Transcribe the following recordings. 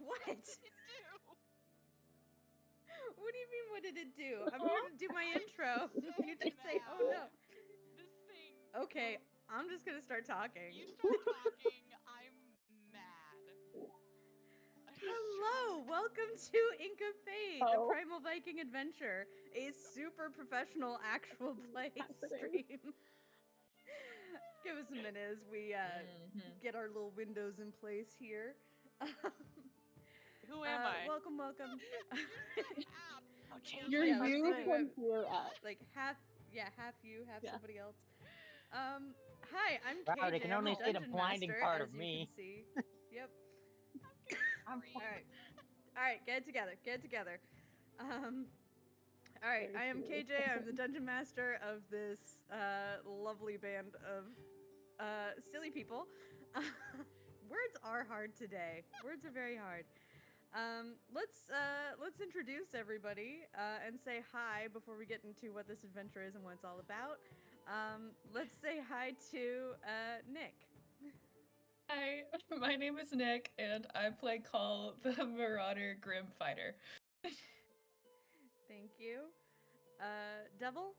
What? What did it do? What do you mean, what did it do? I'm here to do my intro. So You just say, oh no. This thing. Okay, I'm just gonna start talking. You start talking, I'm mad. Hello, welcome to Ink of Fate, a Primal Viking adventure, a super professional actual play stream. Give us a minute as we get our little windows in place here. Who am I? Welcome. You're you from here up. Like half you, half somebody else. Hi, I'm KJ. Wow, they can only see the blinding part of me. See. Yep. All right, get it together. All right, I am KJ. I'm the dungeon master of this lovely band of silly people. Words are hard today. Words are very hard. Let's introduce everybody and say hi before we get into what this adventure is and what it's all about. Let's say hi to Nick. Hi, my name is Nick, and I play Call, the Marauder Grim Fighter. Thank you. Devil?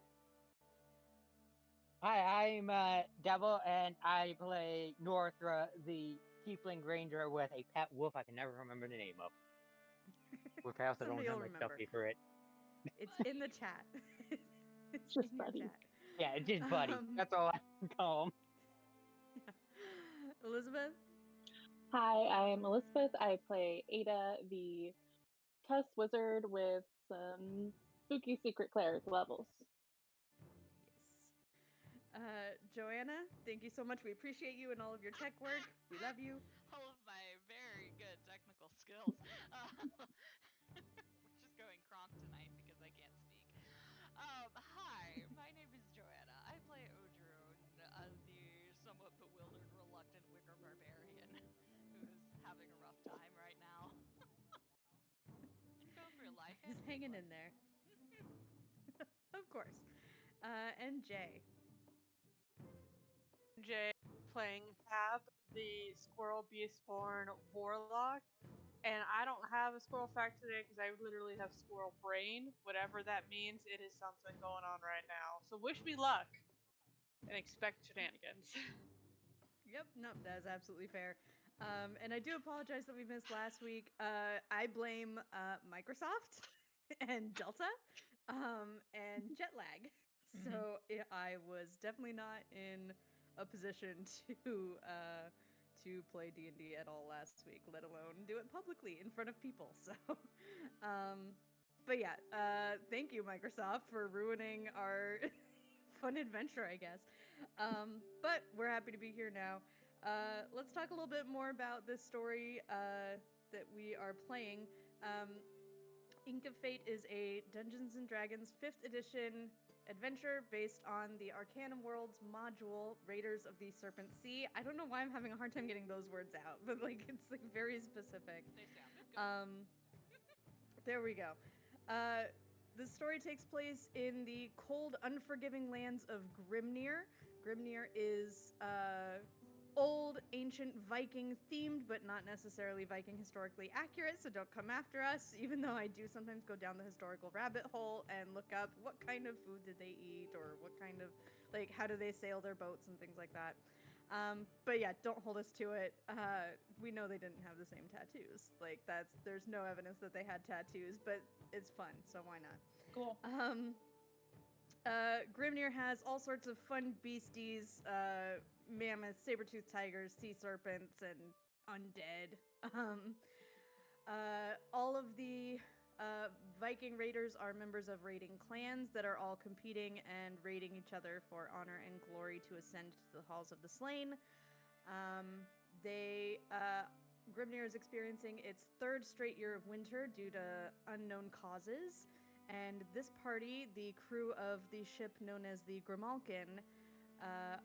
Hi, I'm Devil, and I play Northra, the Tiefling Ranger with a pet wolf I can never remember the name of. Which I also don't have my stuffy for it. It's in the chat. It's just Buddy. Chat. Yeah, it's just Buddy. That's all I can call him. Elizabeth? Hi, I'm Elizabeth. I play Ada, the Tuss Wizard with some spooky secret cleric levels. Yes. Joanna, thank you so much. We appreciate you and all of your tech work. We love you. All of my very good technical skills. We're just going Kronk tonight because I can't speak. Hi, my name is Joanna. I play Odrune, the somewhat bewildered, reluctant Wicker Barbarian who's having a rough time right now. And going through life. He's hanging in there. Of course. And Jay. Jay, playing Hab, the Squirrel Beastborn Warlock. And I don't have a squirrel fact today because I literally have squirrel brain. Whatever that means, it is something going on right now. So wish me luck and expect shenanigans. Yep, no, that is absolutely fair. And I do apologize that we missed last week. I blame Microsoft and Delta and jet lag. So I was definitely not in a position to play D&D at all last week, let alone do it publicly in front of people. So, but yeah, thank you, Microsoft, for ruining our fun adventure, I guess. But we're happy to be here now. Let's talk a little bit more about this story that we are playing. Ink of Fate is a Dungeons & Dragons 5th edition adventure based on the Arcanum Worlds module, Raiders of the Serpent Sea. I don't know why I'm having a hard time getting those words out, but like it's like very specific. They sounded good. There we go. The story takes place in the cold, unforgiving lands of Grimnir. Grimnir is old, ancient Viking themed, but not necessarily Viking historically accurate, so don't come after us, even though I do sometimes go down the historical rabbit hole and look up what kind of food did they eat, or what kind of, like, how do they sail their boats and things like that. But yeah, don't hold us to it. We know they didn't have the same tattoos. Like, there's no evidence that they had tattoos, but it's fun, so why not? Cool. Grimnir has all sorts of fun beasties, mammoths, saber-toothed tigers, sea serpents, and undead. All of the Viking raiders are members of raiding clans that are all competing and raiding each other for honor and glory to ascend to the halls of the slain. Grimnir is experiencing its 3rd straight year of winter due to unknown causes. And this party, the crew of the ship known as the Grimalkin,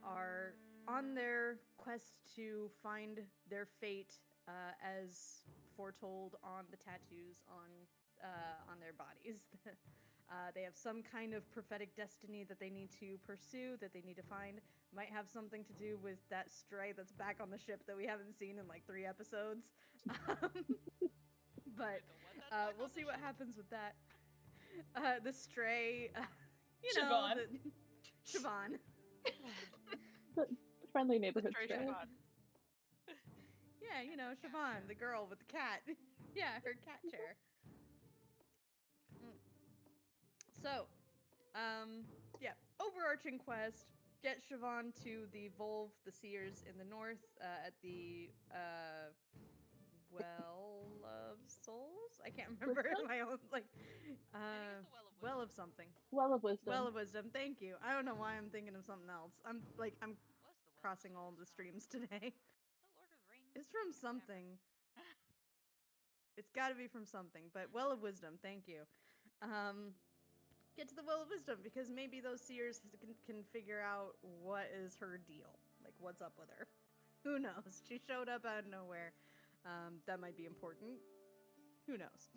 are on their quest to find their fate as foretold on the tattoos on their bodies. They have some kind of prophetic destiny that they need to pursue, that they need to find. Might have something to do with that stray that's back on the ship that we haven't seen in like 3 episodes. but The one that's back we'll on the see what ship. happens with that. The stray, Siobhan. Siobhan. The friendly The neighborhood stray stray. Siobhan. Yeah, Yeah, the cat Siobhan, chair. the girl with the cat. Yeah, her cat chair. Mm. So, yeah, overarching quest: get Siobhan to the Volve, the Seers in the north, at the Well of Souls. I can't remember Wisdom? my own I think it's the Well of Wisdom. Well of something. Well of wisdom. Well of Wisdom. Thank you. I don't know why I'm thinking of something else. I'm Was the Well of crossing all Souls the from streams today. the Lord of the Rings? It's from I can't remember. something. It's got to be from something. But Well of Wisdom. Thank you. Get to the Well of Wisdom because maybe those seers can figure out what is her deal. Like, what's up with her? Who knows? She showed up out of nowhere. That might be important. Who knows?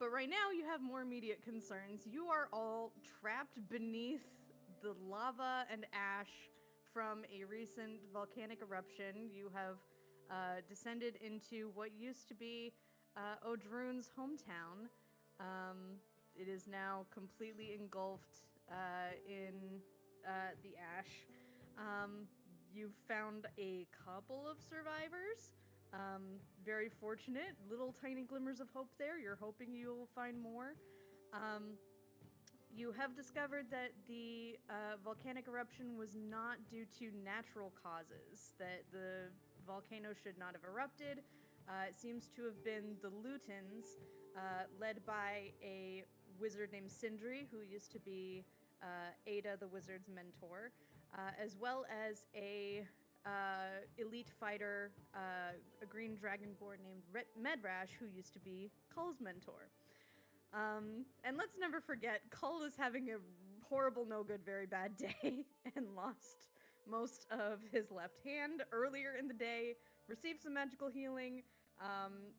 But right now, you have more immediate concerns. You are all trapped beneath the lava and ash from a recent volcanic eruption. You have descended into what used to be Odrun's hometown. It is now completely engulfed in the ash. You've found a couple of survivors. Very fortunate. Little tiny glimmers of hope there. You're hoping you'll find more. Um, you have discovered that the volcanic eruption was not due to natural causes, that the volcano should not have erupted. It seems to have been the Lutens, led by a wizard named Sindri, who used to be Ada, the wizard's mentor, as well as a elite fighter, a green dragonborn named Medrash, who used to be Kull's mentor. And let's never forget, Kull is having a horrible, no good, very bad day and lost most of his left hand earlier in the day, received some magical healing,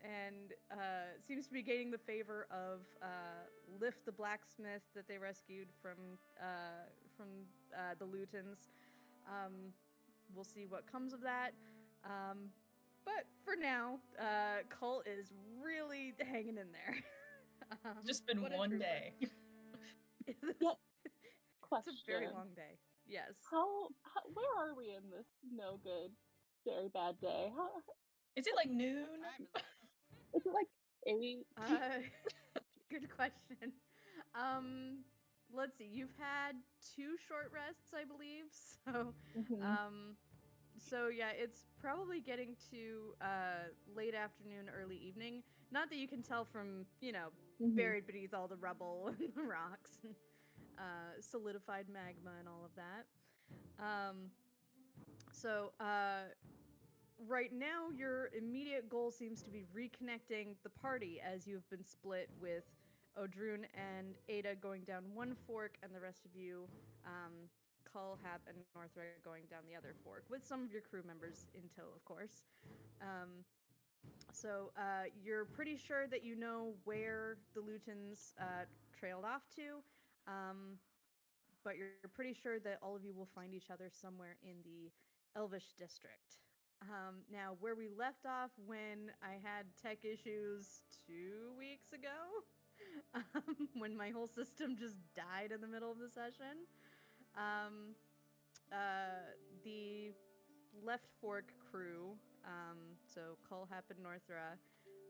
and seems to be gaining the favor of Lift the blacksmith that they rescued from the Lutens. We'll see what comes of that. But for now, Cull is really hanging in there. Just been what a one trooper. day. Well, It's a very question. long day. Yes. Where are we in this no good, very bad day? Is it like noon? What time is it? Is it like 8? Good question. Let's see. You've had 2 short rests, I believe. So, Mhm. so yeah, it's probably getting to late afternoon, early evening. Not that you can tell from, Mhm. buried beneath all the rubble and the rocks and solidified magma and all of that. So, right now, your immediate goal seems to be reconnecting the party as you've been split with Odrun and Ada going down one fork, and the rest of you, Cull, Hap, and Northra going down the other fork, with some of your crew members in tow, of course. So you're pretty sure that you know where the Lutens trailed off to, but you're pretty sure that all of you will find each other somewhere in the Elvish district. Now, where we left off when I had tech issues 2 weeks ago, when my whole system just died in the middle of the session, um, the Left Fork crew, so Cull, Hap, and Northra,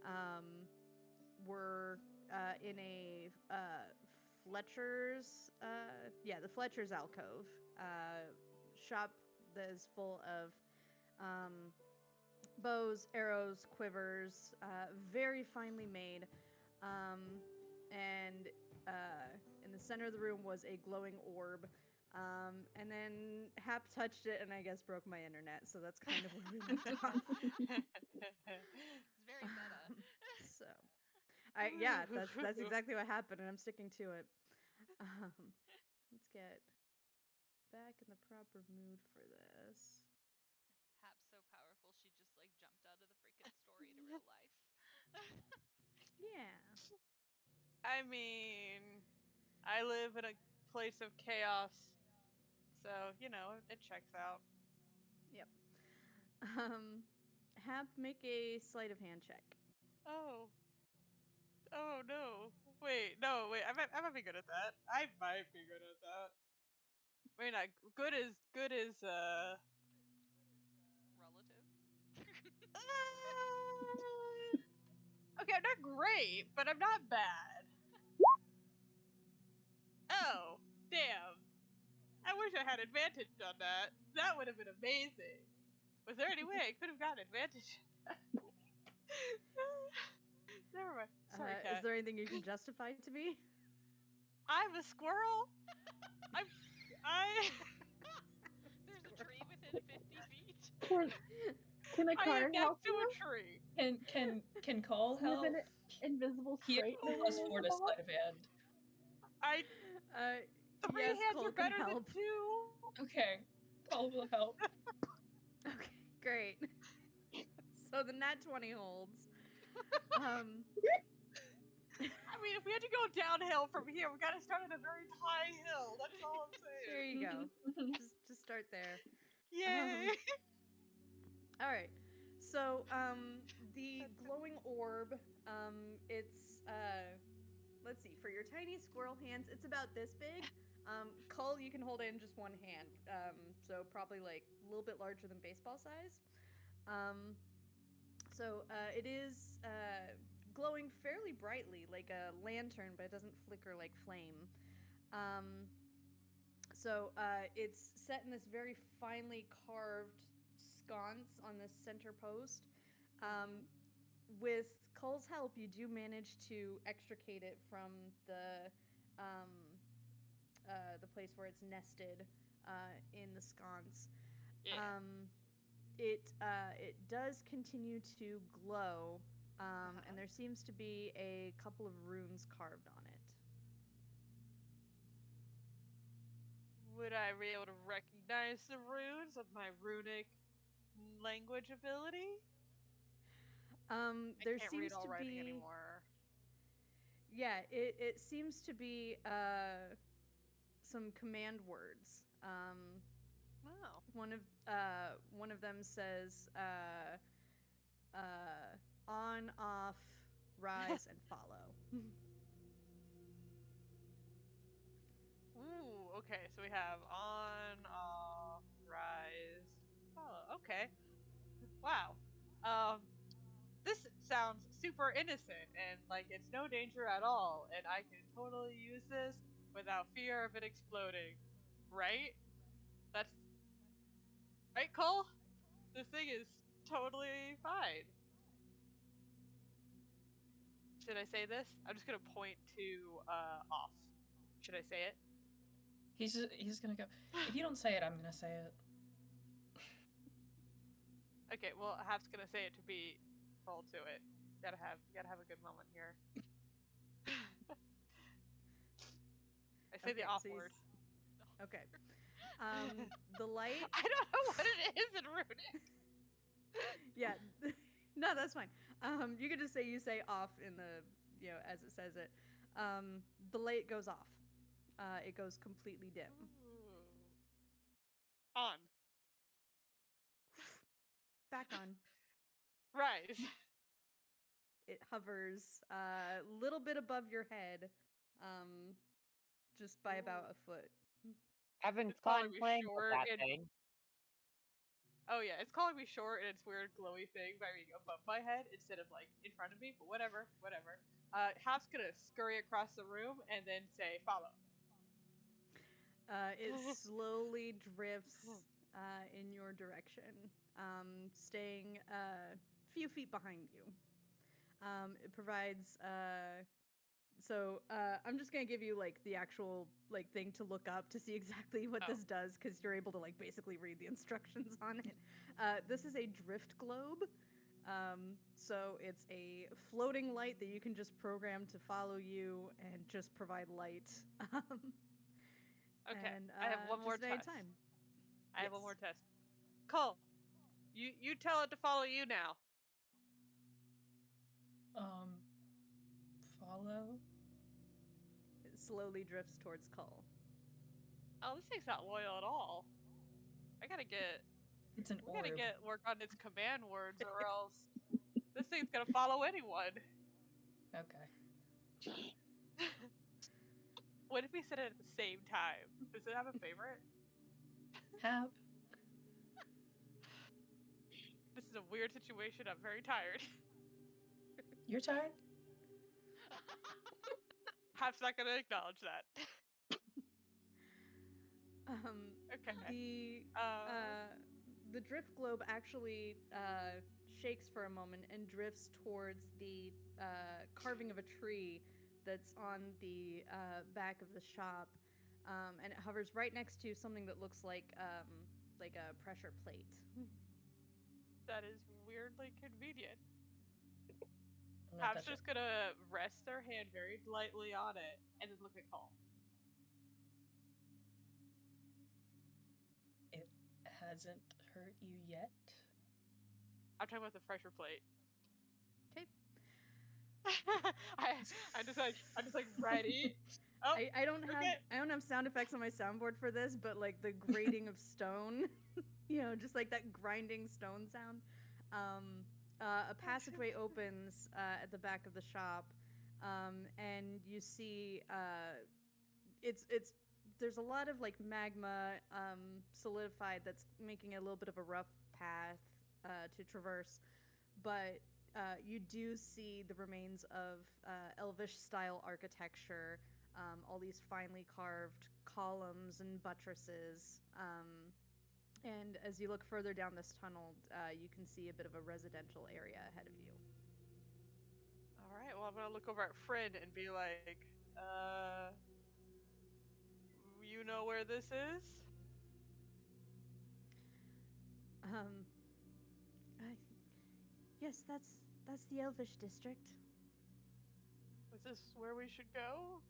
um, were in a Fletcher's, the Fletcher's alcove shop that is full of bows, arrows, quivers, very finely made. And in the center of the room was a glowing orb. And then Hap touched it and I guess broke my internet, so that's kind of where we left off. It's very meta. So, that's exactly what happened, and I'm sticking to it. Let's get back in the proper mood for this. Hap's so powerful, she just like jumped out of the freaking story to real life. Yeah. I mean, I live in a place of chaos, so it checks out. Yep. Um, Hap, make a sleight of hand check. Oh. Oh no. Wait, no, wait. I might be good at that. I might be good at that. Maybe not good as Relative. okay, I'm not great, but I'm not bad. Oh, damn. I wish I had advantage on that. That would have been amazing. Was there any way I could have gotten advantage? Never mind. Sorry, Is cat. there anything you can justify to me? I'm a squirrel. I There's a tree within 50 feet. Can a I am card help next to you? a tree. Can Cole You have help? an invisible He has straightener plus in 4 the to box? sleight of hand. I three Yes, hands Cole are can better than help. two. Okay, Cole will help. Okay, great. So the nat 20 holds. I mean, if we had to go downhill from here, we gotta start at a very high hill. That's all I'm saying. There you go. Just start there. Yay! All right. So the glowing orb, it's let's see, for your tiny squirrel hands, it's about this big. Cull, you can hold it in just one hand. So probably like a little bit larger than baseball size. So it is glowing fairly brightly, like a lantern, but it doesn't flicker like flame. So it's set in this very finely carved sconce on this center post. With Cull's help, you do manage to extricate it from the place where it's nested in the sconce. Yeah. It does continue to glow, and there seems to be a couple of runes carved on it. Would I be able to recognize the runes of my runic language ability? There I can't read seems all to writing be, anymore. yeah, it seems to be some command words. Wow. One of them says on, off, rise, and follow. Ooh, okay, so we have on, off, rise, follow. Okay. Wow. This sounds super innocent and like it's no danger at all, and I can totally use this without fear of it exploding. Right? That's right, Cole? This thing is totally fine. Should I say this? I'm just gonna point to off. Should I say it? He's gonna go. If you don't say it, I'm gonna say it. Okay, well, Hap's gonna say it to be told to it. Gotta have a good moment here. I say the Okay, off so word. okay. The light. I don't know what it is in runic. Yeah, no, that's fine. You could just say you say off in the as it says it. The light goes off. It goes completely dim. Ooh. On. Back on. Rise. It hovers a little bit above your head, just by about a foot. Having It's calling fun me playing with short that and thing. oh yeah, it's calling me short and its weird glowy thing by being above my head instead of like in front of me, but whatever. Half's gonna scurry across the room and then say follow. It slowly drifts in your direction, staying a few feet behind you. It provides. I'm just gonna give you like the actual like thing to look up to see exactly what this does, because you're able to like basically read the instructions on it. This is a drift globe. So it's a floating light that you can just program to follow you and just provide light. Okay, And I have one more just at any test. time. I have one more test. Cole, you tell it to follow you now. Follow. It slowly drifts towards Cull. Oh, this thing's not loyal at all. It's an We gotta orb. get work on its command words, or else This thing's gonna follow anyone. Okay. What if we said it at the same time? Does it have a favorite? Hap. This is a weird situation. I'm very tired. You're tired? Hap's not gonna acknowledge that. The Okay. the drift globe actually shakes for a moment and drifts towards the carving of a tree that's on the back of the shop, and it hovers right next to something that looks like a pressure plate. That is weirdly convenient. I'm not Hap's touching. just gonna rest their hand very lightly on it and then look at Cole. It hasn't hurt you yet. I'm talking about the pressure plate. Okay. I'm just like ready. Oh, I don't have okay. I don't have sound effects on my soundboard for this, but like the grating of stone, just like that grinding stone sound. A passageway opens at the back of the shop, and you see it's there's a lot of like magma solidified that's making a little bit of a rough path to traverse, but you do see the remains of Elvish style architecture, all these finely carved columns and buttresses. And as you look further down this tunnel, you can see a bit of a residential area ahead of you. All right. Well, I'm gonna look over at Friend and be like, you know where this is? Um, yes, that's the Elvish district. Is this where we should go?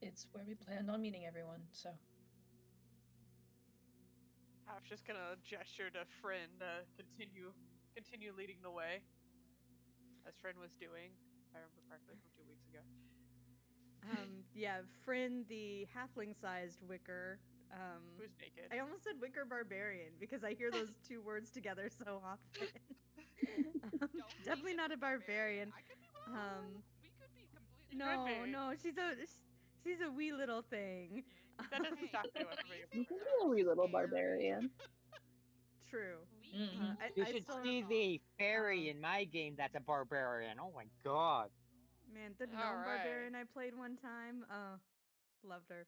It's where we planned on meeting everyone, so. Hap's just gonna gesture to Friend to continue leading the way, as Friend was doing, if I remember correctly, from 2 weeks ago. Yeah, Fryn, the halfling-sized wicker. Who's naked? I almost said wicker barbarian because I hear those two words together so often. Definitely not a barbarian. I could be wrong. We could be completely No, she's a wee little thing. That doesn't stop anyone from being a You can barbarian. be a wee little barbarian. True. Mhm. You should see the fairy in my game that's a barbarian. Oh my god. Man, the gnome barbarian I played one time. Loved her.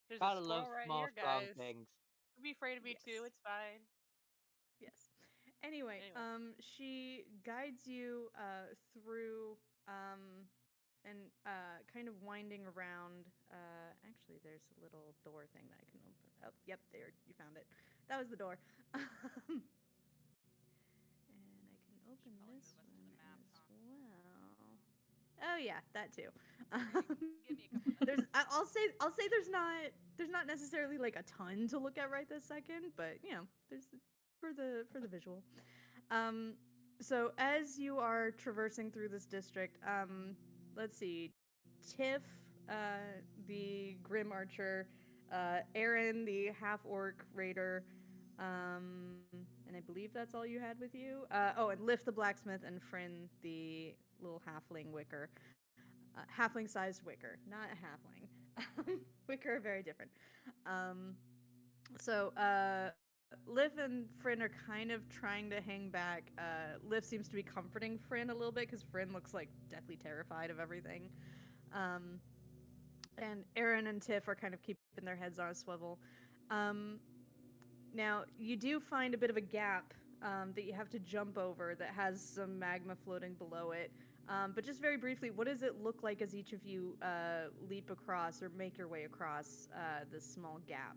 There's Gotta a love squirrel right small, here, strong guys. things. Don't be afraid of me too. It's fine. Yes. Anyway, she guides you through and kind of winding around. Actually, there's a little door thing that I can open. Oh, yep, there, you found it. That was the door. And I can open this one as well. Oh yeah, that too. Give me a couple minutes. I'll say there's not necessarily like a ton to look at right this second, but there's for the visual. So as you are traversing through this district, let's see, Tiff, the Grim Archer, Aaron, the half orc raider, and I believe that's all you had with you. And Lift the blacksmith and Fryn, the little halfling wicker. Halfling-sized wicker, not a halfling. Wicker are very different. So Liv and Fryn are kind of trying to hang back. Liv seems to be comforting Fryn a little bit because Fryn looks like deathly terrified of everything. And Aaron and Tiff are kind of keeping their heads on a swivel. Now, you do find a bit of a gap that you have to jump over that has some magma floating below it. But just very briefly, what does it look like as each of you leap across or make your way across this small gap?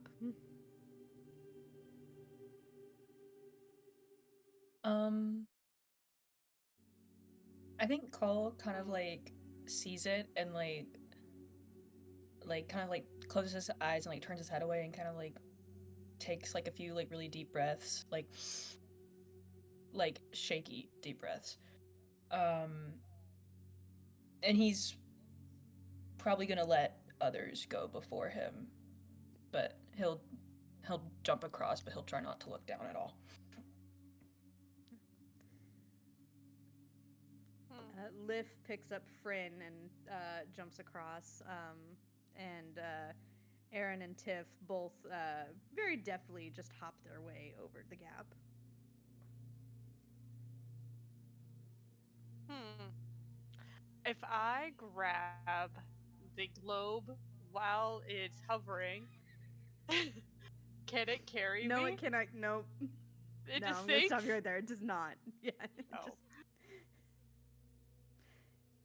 I think Cole kind of like sees it and like kind of like closes his eyes and like turns his head away and kind of like takes like a few like really deep breaths, like shaky deep breaths. And he's probably gonna let others go before him, but he'll jump across, but he'll try not to look down at all. Liv picks up Fryn and jumps across, and Aaron and Tiff both very deftly just hop their way over the gap. If I grab the globe while it's hovering, can it carry No, me? it cannot. Nope. It No, just I'm gonna stop sinks? you right there. It does not. Yeah. Oh.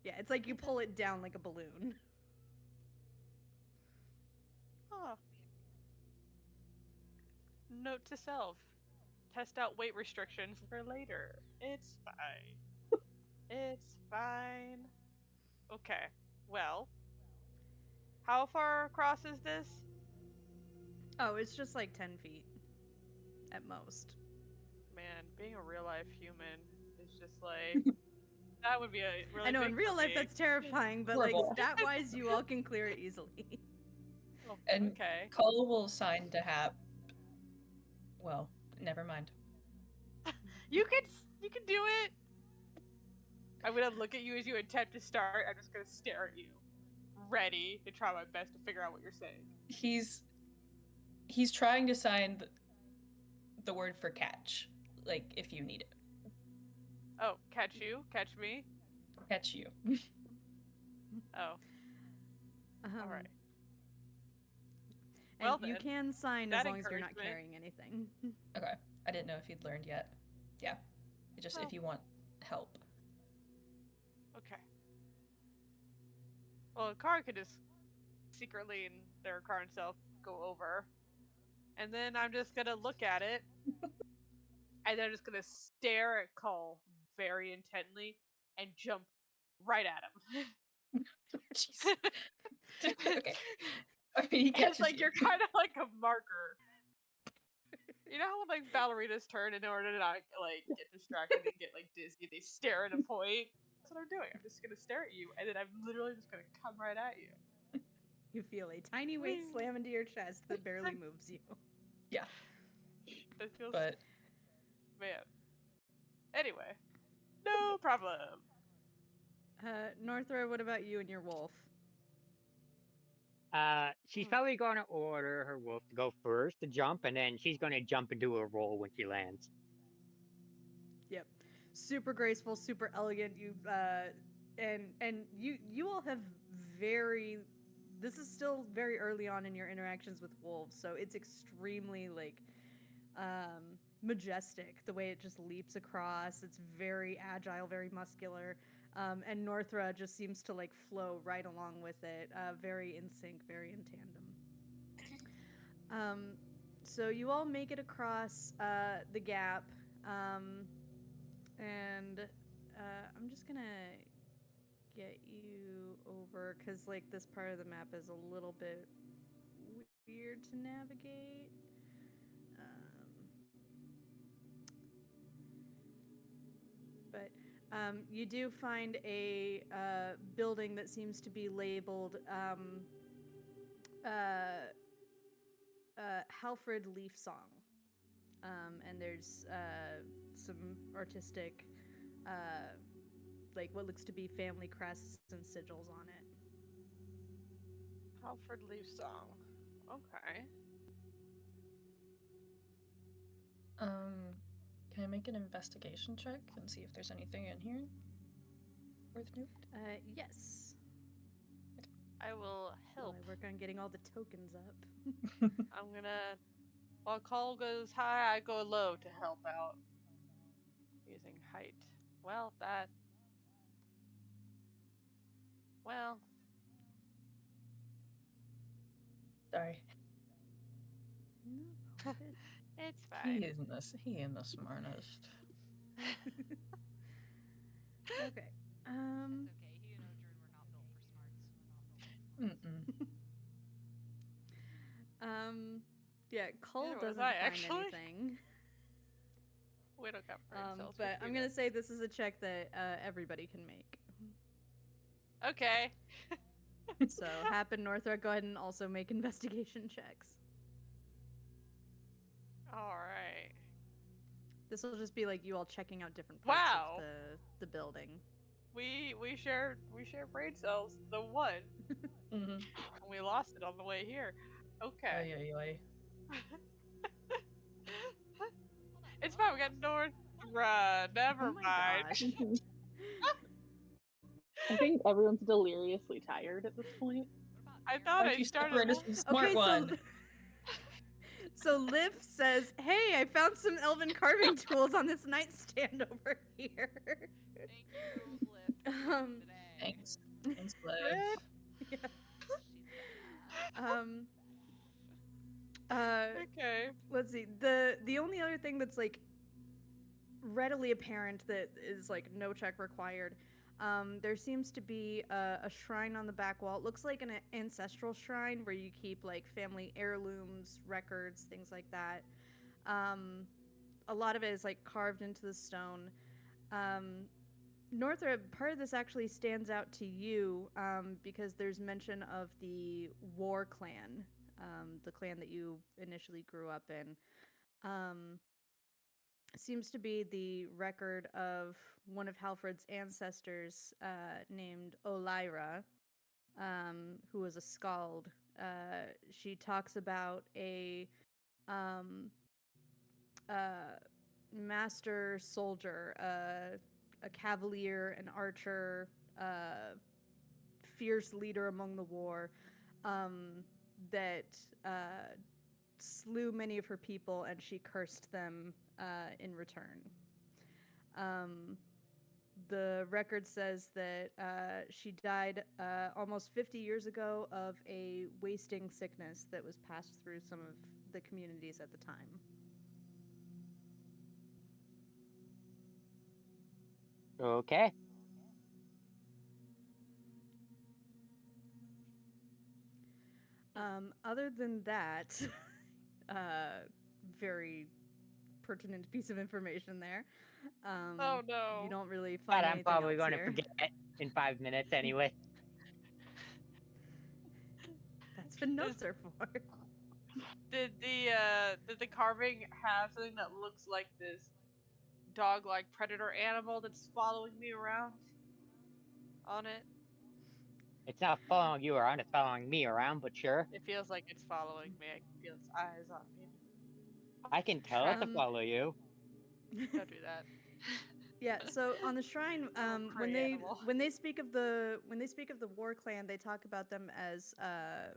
Yeah, it's like you pull it down like a balloon. Huh. Note to self. Test out weight restrictions for later. It's fine. It's fine. Okay. Well, how far across is this? Oh, it's just like 10 feet at most. Man, being a real life human is just like that would be a really I know big in real for life me. that's terrifying, but like Horrible. stat wise, you all can clear it easily. Oh, And okay. Cole will sign to Hap. Well, never mind. You can do it. I'm gonna look at you as you attempt to start. I'm just gonna stare at you, ready to try my best to figure out what you're saying. He's trying to sign the word for catch, like if you need it. Oh, catch you, catch me. Catch you. Oh, all right. And Well you then, can sign that as long as you're not encouragement. carrying anything. Okay, I didn't know if you'd learned yet. Yeah, just Oh. if you want help. Okay. Well, a car could just secretly in their current self go over, and then I'm just gonna look at it, and then I'm just gonna stare at Cole very intently and jump right at him. Jeez. Okay. He catches It's like you. you're kind of like a marker. You know how when like ballerinas turn in order to not like get distracted and get like dizzy, they stare at a point. That's what I'm doing. I'm just gonna stare at you, and then I'm literally just gonna come right at you. You feel a tiny weight slam into your chest that barely moves you. Yeah. That feels But man. Anyway, no problem. Northra, what about you and your wolf? She's probably gonna order her wolf to go first to jump, and then she's gonna jump and do a roll when she lands. Yep. Super graceful, super elegant. You and you all have very this is still very early on in your interactions with wolves, so it's extremely like majestic the way it just leaps across. It's very agile, very muscular. And Northra just seems to like flow right along with it, very in sync, very in tandem. So you all make it across the gap, and I'm just gonna get you over because like this part of the map is a little bit weird to navigate. But you do find a building that seems to be labeled Halfred Leaf Song. And there's some artistic, like what looks to be family crests and sigils on it. Halford Leaf Song. Okay. Can I make an investigation check and see if there's anything in here worth note? Yes. I will help. While I work on getting all the tokens up. I'm gonna. While Cole goes high, I go low to help out. Using height. Well, that. Well. Sorry. No, It's fine. He ain't the smartest. Okay. It's okay. He and Odrin were not built for smarts. Yeah, Cole Neither was doesn't I, find actually. anything. We don't got brain cells. But I'm gonna say this is a check that everybody can make. Okay. So Hap and Northra, go ahead and also make investigation checks. All right. This will just be like you all checking out different parts Wow. of the building. we share brain cells. The one, Mm-hmm. and we lost it on the way here. Okay. Oy, oy, oy. It's fine. We got North. Never Oh my mind. gosh. I think everyone's deliriously tired at this point. What about I thought Why'd I you started. separate us from the smart Okay, one? so Liv says, "Hey, I found some elven carving tools on this nightstand over here." Thank you, Flip, for Um, today. Thanks. Thanks, Liv. yeah. She's bad. Okay. Let's see. The only other thing that's like readily apparent that is like no check required. There seems to be a shrine on the back wall. It looks like an ancestral shrine where you keep like family heirlooms, records, things like that. Um, a lot of it is like carved into the stone. Northrop, part of this actually stands out to you because there's mention of the War Clan, the clan that you initially grew up in. Um, seems to be the record of one of Halfred's ancestors named Olyra, who was a skald. She talks about um, uh, master soldier, a cavalier, an archer, fierce leader among the war, that slew many of her people and she cursed them in return. Um, the record says that she died almost 50 years ago of a wasting sickness that was passed through some of the communities at the time. Okay. Other than that, very pertinent piece of information there. Oh You no. don't really But find I'm anything probably else going to here. forget in 5 minutes anyway. That's what notes are for. Did the carving have something that looks like this dog-like predator animal that's following me around on it? It's not following you around, it's following me around, but sure. It feels like it's following me. I can feel its eyes on me. I can tell it to Um, follow you. Don't do that. Yeah, so on the shrine, Little when prey they animal. when they speak of the War Clan, they talk about them as a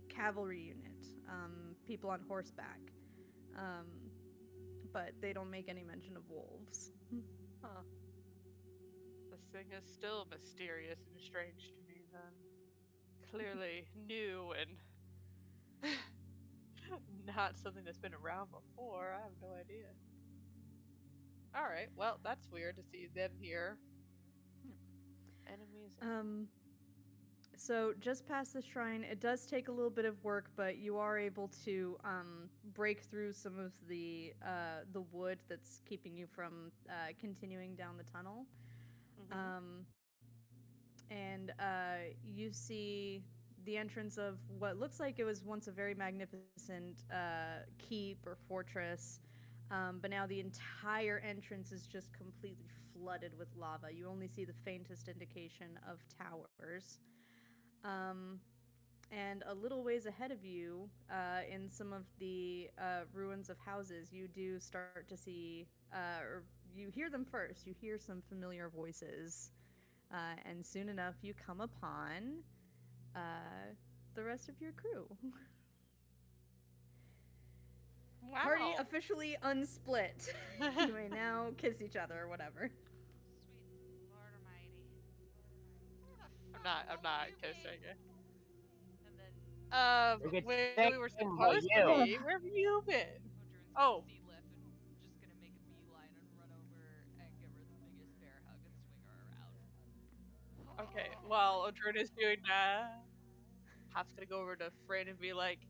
cavalry unit, people on horseback, um, but they don't make any mention of wolves. Huh. This thing is still mysterious and strange to me then. Clearly new and not something that's been around before. I have no idea. Alright, well, that's weird to see them here. Enemies. So just past the shrine, it does take a little bit of work, but you are able to break through some of the wood that's keeping you from continuing down the tunnel. Mhm. And you see the entrance of what looks like it was once a very magnificent keep or fortress, but now the entire entrance is just completely flooded with lava. You only see the faintest indication of towers. Um, and a little ways ahead of you, in some of the ruins of houses, you do start to see, or you hear them first. You hear some familiar voices, and soon enough, you come upon uh, the rest of your crew. Wow. Party officially unsplit. You may now kiss each other or whatever. Sweet Lord Almighty. Where the I'm fuck not have you kissing been? it. And then We could Where sing we were about supposed to you. be. Where have you been? Odrun's gonna Oh, see Liff and just gonna make a beeline and run over and give her the biggest bear hug and swing her around. okay. While Odrun is doing that, Hop's gonna go over to Fran and be like,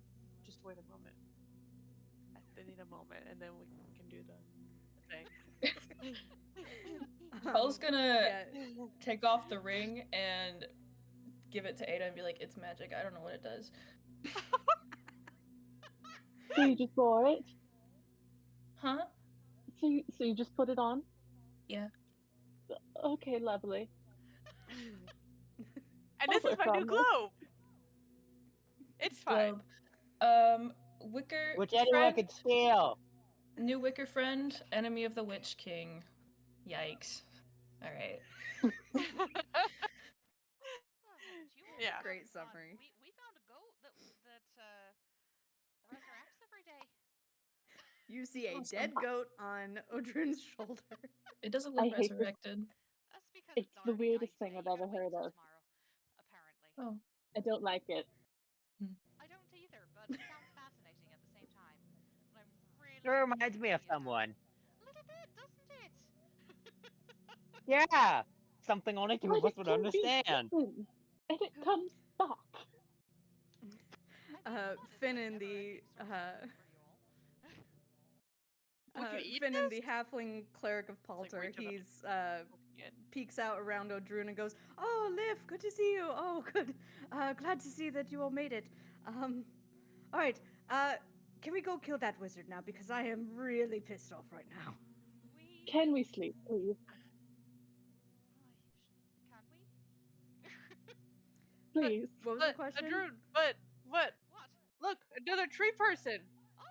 just wait a moment. They need a moment, and then we can do the thing. Belle's gonna Yeah. take off the ring and give it to Ada and be like, "It's magic. I don't know what it does." So you just wore it? Huh? So you just put it on? Yeah. Okay, lovely. And this I'll is work my new on this. globe. It's fine. Globe. Wicker Which anyone friend, could steal. new Wicker friend, enemy of the Witch King. Yikes. All right. Oh, haven't you all Yeah. found Great fun? summary. We found a goat that resurrects every day. You see a Awesome. dead goat on Odrin's shoulder. It doesn't I look hate this. resurrected. That's because It's it's the already weirdest died thing today. I've You ever gotta wait heard until of. tomorrow, apparently. Oh. I don't like it. I don't either, but it sounds fascinating at the same time. And I'm really It reminds me of happy about someone. it. A little bit, doesn't it? Yeah, something only two But of us it would can be understand. eaten, and it comes back. I mean, come on, Finn it's in like the never-ending story for you all. We can eat Finn in this? the halfling cleric of It's like Palter. way too much. He's Yeah. peeks out around Odrun and goes, "Oh, Liv, good to see you. Oh, good. Glad to see that you all made it. All right. Can we go kill that wizard now? Because I am really pissed off right now." Can we sleep, please? Can we? Please. What was the But question? Drew, but what? What? Look, another tree person. Oh,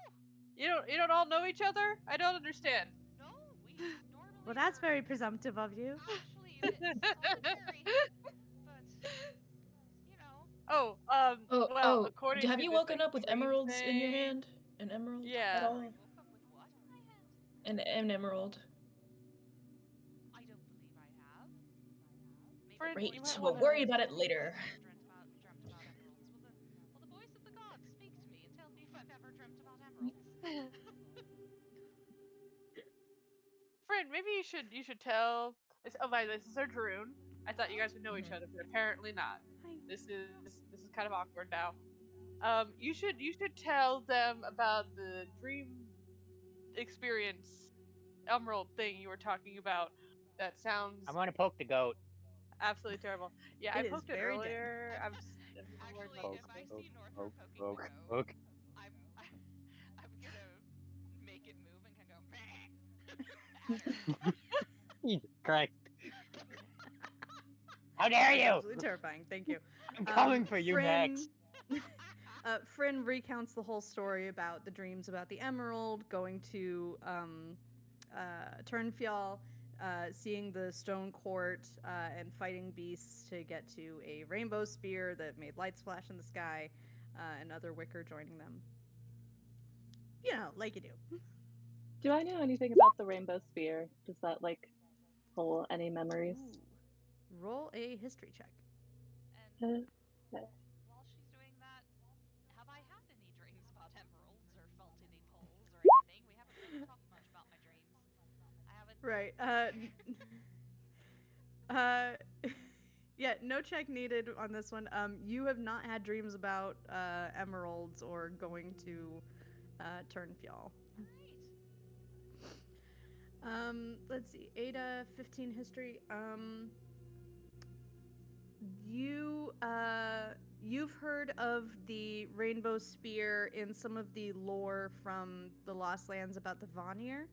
You don't all know each other? I don't understand. no, we normally Well, that's are very presumptive of you. actually a bit solitary, but, you know. Oh, well, according have to you this woken like up with dream emeralds in your thing, hand? An emerald at yeah. all? I woke up with what in my hand? An emerald. I don't believe I have. Maybe Friend, the you voice might of We'll the wanna- worry gods about it told me later. I've never dreamt about emeralds. Will the voice of the gods speak to me and tell me if I've ever dreamt about emeralds? Friend, maybe you should tell. Oh, by the way, this is our Droon. I thought you guys would know each other, but apparently not. Hi. This is kind of awkward now. You should tell them about the dream experience emerald thing you were talking about. That sounds I'm gonna poke the goat. absolutely terrible. Yeah, I It is poked it very dead. earlier. I'm worried Actually, about if this I thing. see Northra poking the goat, Poke. I'm gonna make it move and kind of go at her. Jesus Christ. How dare That's you! absolutely terrifying. Thank you. I'm coming for you next. Fryn recounts the whole story about the dreams about the emerald, going to Turnfjall, seeing the stone court, and fighting beasts to get to a rainbow spear that made lights flash in the sky, and other wicker joining them. You know, like you do. Do I know anything about the rainbow spear? Does that like hold any memories? Ooh. Roll a history check. And Okay. while she's doing that, have I had any dreams about emeralds or felt any pulls or anything? We haven't really talked much about my dreams. I haven't. Right. Yeah, no check needed on this one. You have not had dreams about emeralds or going to Turnfjall. Great. Let's see. Ada, 15 history. You've heard of the rainbow spear in some of the lore from the Lost Lands about the Vanir.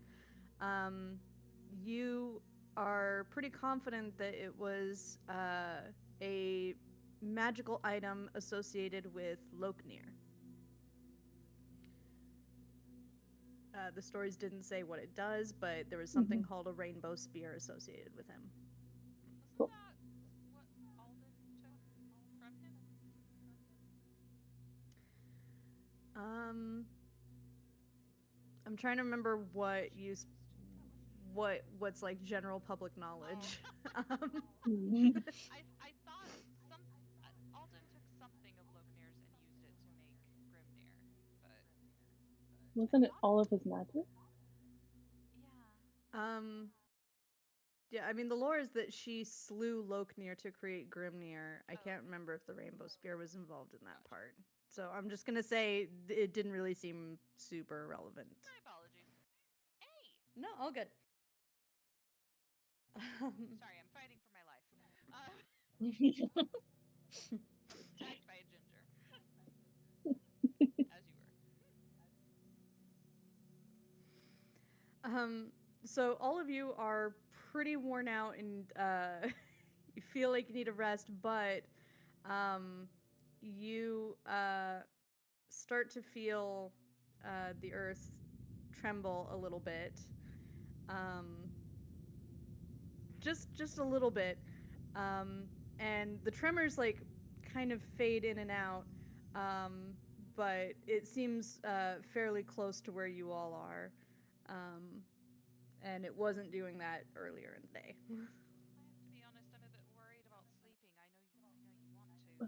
You are pretty confident that it was a magical item associated with Loknir. The stories didn't say what it does, but there was something called a rainbow spear associated with him. Wasn't that what Alden took from him? I'm trying to remember what's like general public knowledge. I thought Alden took something of Loknir's and used it to make Grimnir, but Wasn't it all of his magic? yeah. Yeah, I mean the lore is that she slew Loknir to create Grimnir. I can't remember if the rainbow spear was involved in that part. So I'm just gonna say it didn't really seem super relevant. My apologies. Hey! No, all good. Sorry, I'm fighting for my life. Attacked by a ginger. As you were. So all of you are pretty worn out and you feel like you need a rest, but you start to feel the earth tremble a little bit. Just a little bit. And the tremors like kind of fade in and out. But it seems fairly close to where you all are. And it wasn't doing that earlier in the day. I have to be honest, I'm a bit worried about sleeping. I know you want to, but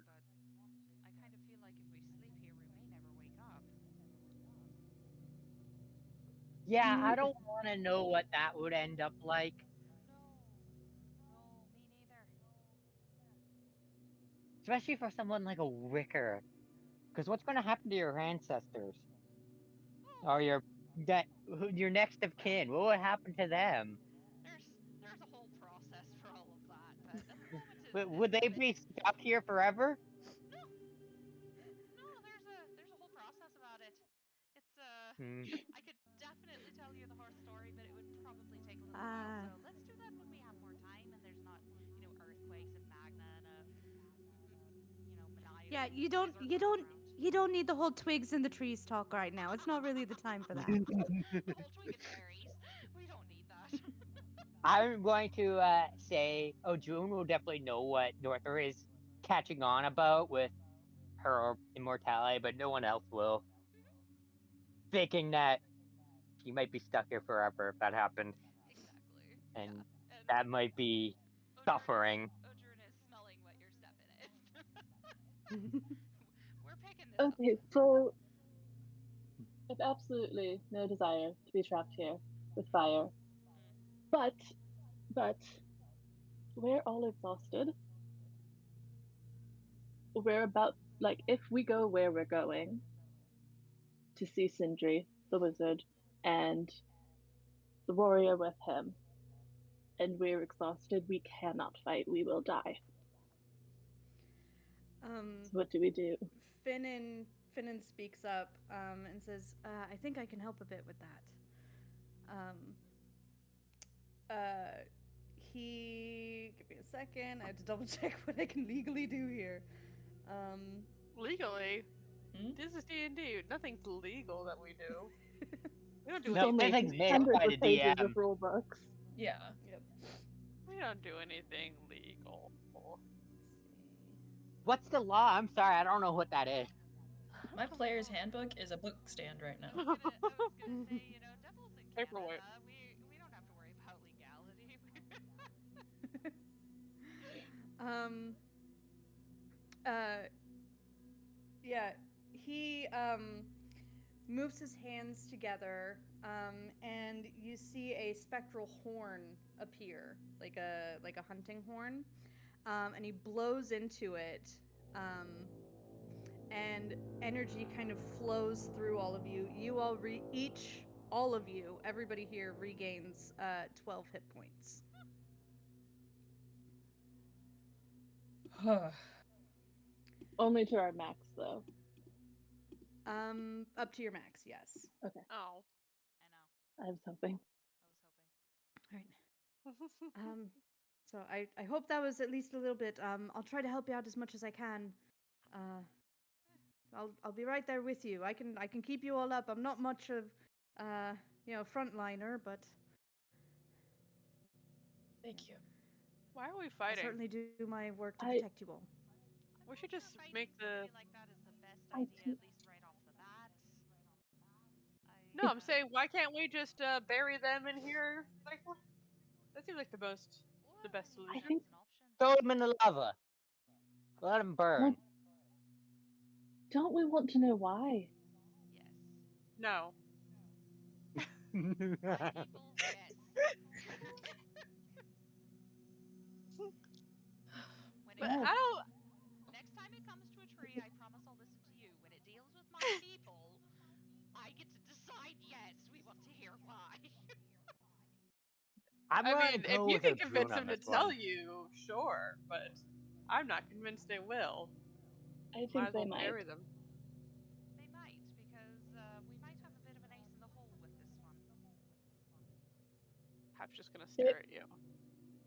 I kind of feel like if we sleep here, we may never wake up. Yeah, I don't want to know what that would end up like. No, me neither. Especially for someone like a Wicker. Because what's going to happen to your ancestors? Or your next of kin? What would happen to them? There's a whole process for all of that, but at the moment Would they be stuck here forever? No, there's a whole process about it. It's Hmm. I could definitely tell you the horse story, but it would probably take a little while. So let's do that when we have more time and there's not, earthquakes and magma and a maniacal Yeah, desert running around. you don't need the whole twigs in the trees talk right now. It's not really the time for that. The whole twig and berries. We don't need that. I'm going to say, June will definitely know what Norther is catching on about with her immortality, but no one else will. Thinking that she might be stuck here forever if that happened. Exactly. And Yeah. And that might be suffering. Odrin is smelling what you're stepping in. We're picking this up. Okay, so I have absolutely no desire to be trapped here with fire. But we're all exhausted. We're about, like, if we go where we're going to see Sindri, the wizard, and the warrior with him, and we're exhausted, we cannot fight, we will die. So what do we do? Finnan speaks up and says, I think I can help a bit with that. Give me a second. I have to double check what I can legally do here. Legally? This is D&D. Nothing's legal that we do. We don't do No, anything. nothing's made up Hundreds by the of pages DM. of rule books. Yeah. Yep. We don't do anything legal. What's the law? I'm sorry, I don't know what that is. My player's handbook is a book stand right now. I was gonna say, Devil's in Paperweight. Canada. We don't have to worry about legality. Yeah, he moves his hands together, and you see a spectral horn appear, like a hunting horn, and he blows into it, and energy kind of flows through all of you. You all all of you, everybody here regains 12 hit points. Only to our max, though. Up to your max, yes. Okay. Oh. I know. I was hoping. All right. So I hope that was at least a little bit. I'll try to help you out as much as I can. I'll be right there with you. I can keep you all up. I'm not much of frontliner, but Thank you. Why are we I fighting? certainly do my work to protect you all. We should just Fighting make the. somebody like that is the best idea, at least right off the bat. No, I'm saying, why can't we just bury them in here? Like, that seems like the best solution. I think- It's an option. Throw them in the lava. Let them burn. Don't we want to know why? Yes. No. People, yes. But I don't. Next time it comes to a tree, I promise I'll listen to you. When it deals with my people, I get to decide. Yes, we want to hear why. I'm I gonna mean, if go you with can a convince June on them to this tell one. you, sure, but I'm not convinced they will. I Might think as they well might. bury them. They might, because we might have a bit of an ace in the hole with this one. Hap's just gonna stare at you.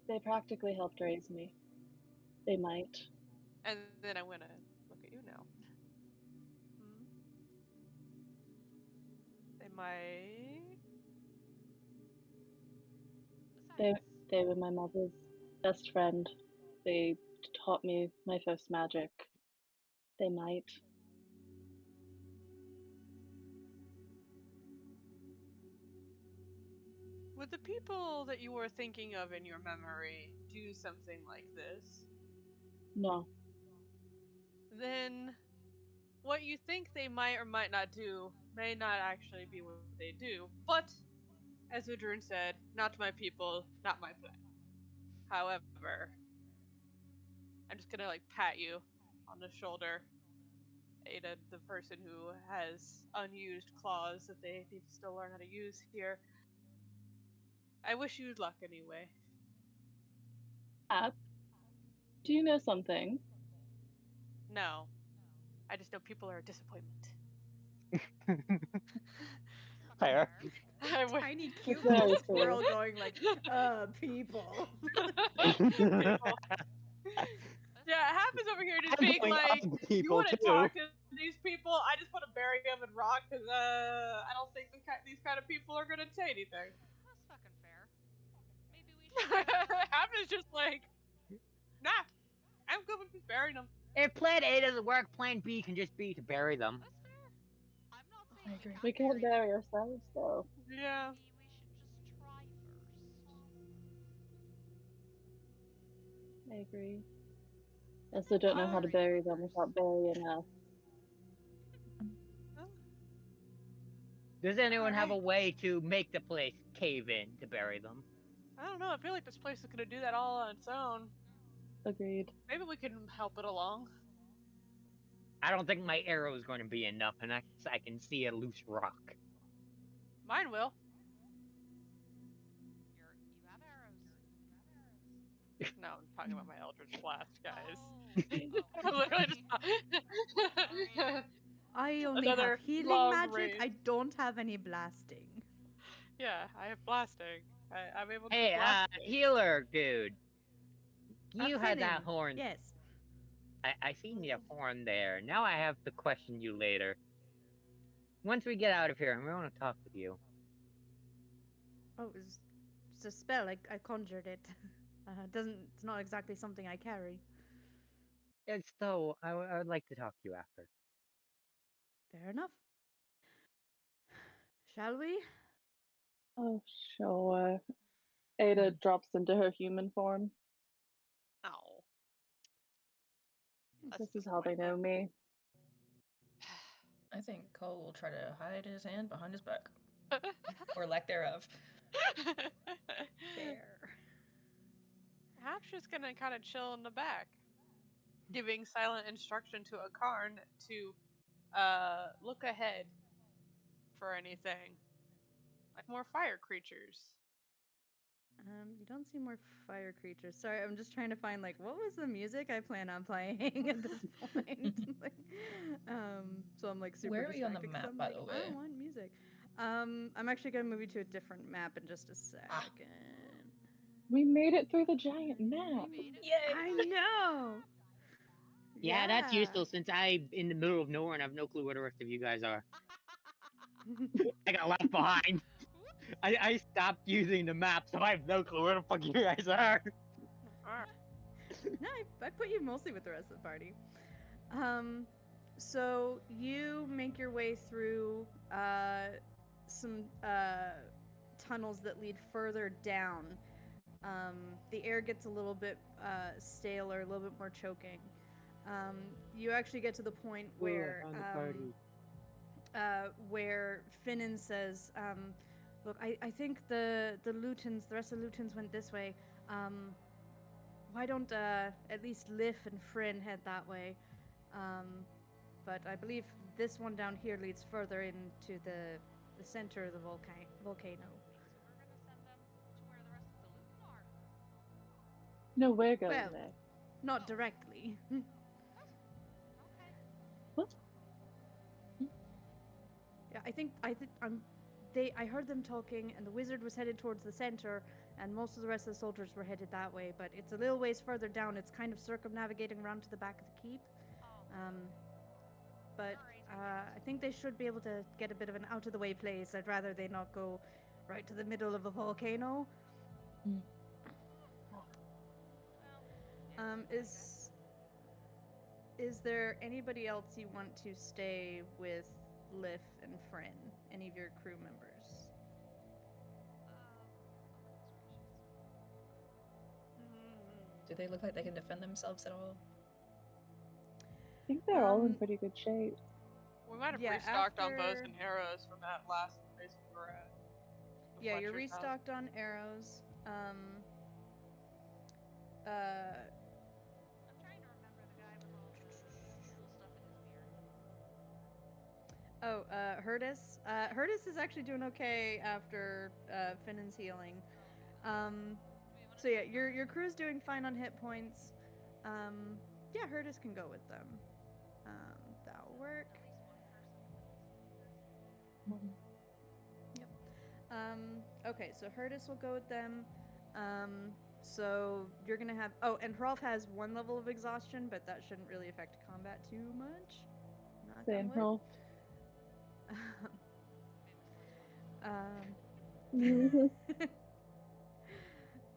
They practically helped raise me. They might. And then I'm gonna look at you now. Hmm? They might. Besides, They were my mother's best friend. They taught me my first magic. They might. Would the people that you were thinking of in your memory do something like this? No. Then what you think they might or might not do may not actually be what they do. But, as Udrun said, not my people, not my plan. However, I'm just gonna like pat you on the shoulder, Ada, the person who has unused claws that they need to still learn how to use here. I wish you luck anyway. Ab, do you know something? No, I just know people are a disappointment. Fair. I wish. Tiny cute very little true. squirrel going like, people. People. Yeah, it happens over here just I'm being going like, up you people want to too. talk to these people? I just want to bury them in rock because I don't think these kind of people are going to say anything. that's fucking fair. Maybe we should. Happens just like, nah, I'm good with just burying them. If Plan A doesn't work, Plan B can just be to bury them. That's fair. I'm not saying I we agree. can't We can't bury bury them. ourselves, though. Yeah. Maybe we should just try first. I agree. I also don't know how to bury them without burying us. Does anyone have a Alright. way to make the place cave in to bury them? I don't know. I feel like this place is going to do that all on its own. Agreed. Maybe we can help it along. I don't think my arrow is going to be enough, and I can see a loose rock. Mine will. You have arrows. No, I'm talking about my Eldritch Blast, guys. Oh, Literally sorry. just. I only Another have healing long magic. range. I don't have any blasting. Yeah, I have blasting. I'm able to Hey, blast things. healer dude. You had that Finnan, horn. Yes. I seen your horn there. Now I have to question you later. Once we get out of here, we want to talk with you. Oh, it's a spell. I conjured it. It's not exactly something I carry. It's so I would like to talk to you after. Fair enough. Shall we? Oh, sure. Ada drops into her human form. Oh. This is how they know me. I think Cole will try to hide his hand behind his back. Or lack thereof. Fair. Hap's just gonna kind of chill in the back, giving silent instruction to a Karn to look ahead for anything, like more fire creatures. You don't see more fire creatures. Sorry, I'm just trying to find like what was the music I plan on playing at this point. So I'm like super Where are we on the distracted 'cause map, I'm by like, the I way? want music. I'm actually gonna move you to a different map in just a second. We made it through the giant map. We made it. Yay! I know. Yeah, that's useful since I'm in the middle of nowhere and I have no clue where the rest of you guys are. I got left behind. I stopped using the map, so I have no clue where the fuck you guys are. No, I put you mostly with the rest of the party. So you make your way through some tunnels that lead further down. The air gets a little bit staler, a little bit more choking. You actually get to the point where where Finnan says, "Look, I think the Lutens, the rest of the Lutens went this way. Why don't at least Lif and Fryn head that way? But I believe this one down here leads further into the center of the volcano. So we're gonna send them to where the rest of the Luton are. No, we're going Well, there. not directly. Okay. What? Yeah, I think I heard them talking, and the wizard was headed towards the center, and most of the rest of the soldiers were headed that way. But it's a little ways further down. It's kind of circumnavigating around to the back of the keep. Oh. But I think they should be able to get a bit of an out of the way place. I'd rather they not go right to the middle of a volcano. Well, yeah, Is there anybody else you want to stay with Liff and Fryn? Any of your crew members? Do they look like they can defend themselves at all? I think they're all in Um, pretty good shape. We might have Yeah, restocked on bows after- and arrows from that last place we were at. the Yeah, you're Fletcher's house. restocked on arrows. I'm trying to remember the guy with all the cool stuff in his beard. Hurtis. Hurtis is actually doing okay after Finnan's healing. Okay. Um, Do we wanna so yeah, send your crew's doing fine on hit points. Yeah, Hurtis can go with them. That'll work. at least one person? Okay, so Hurtis will go with them. So you're gonna have. Oh, and Hrolf has 1 level of exhaustion, but that shouldn't really affect combat too much. Knock on Same wood. health.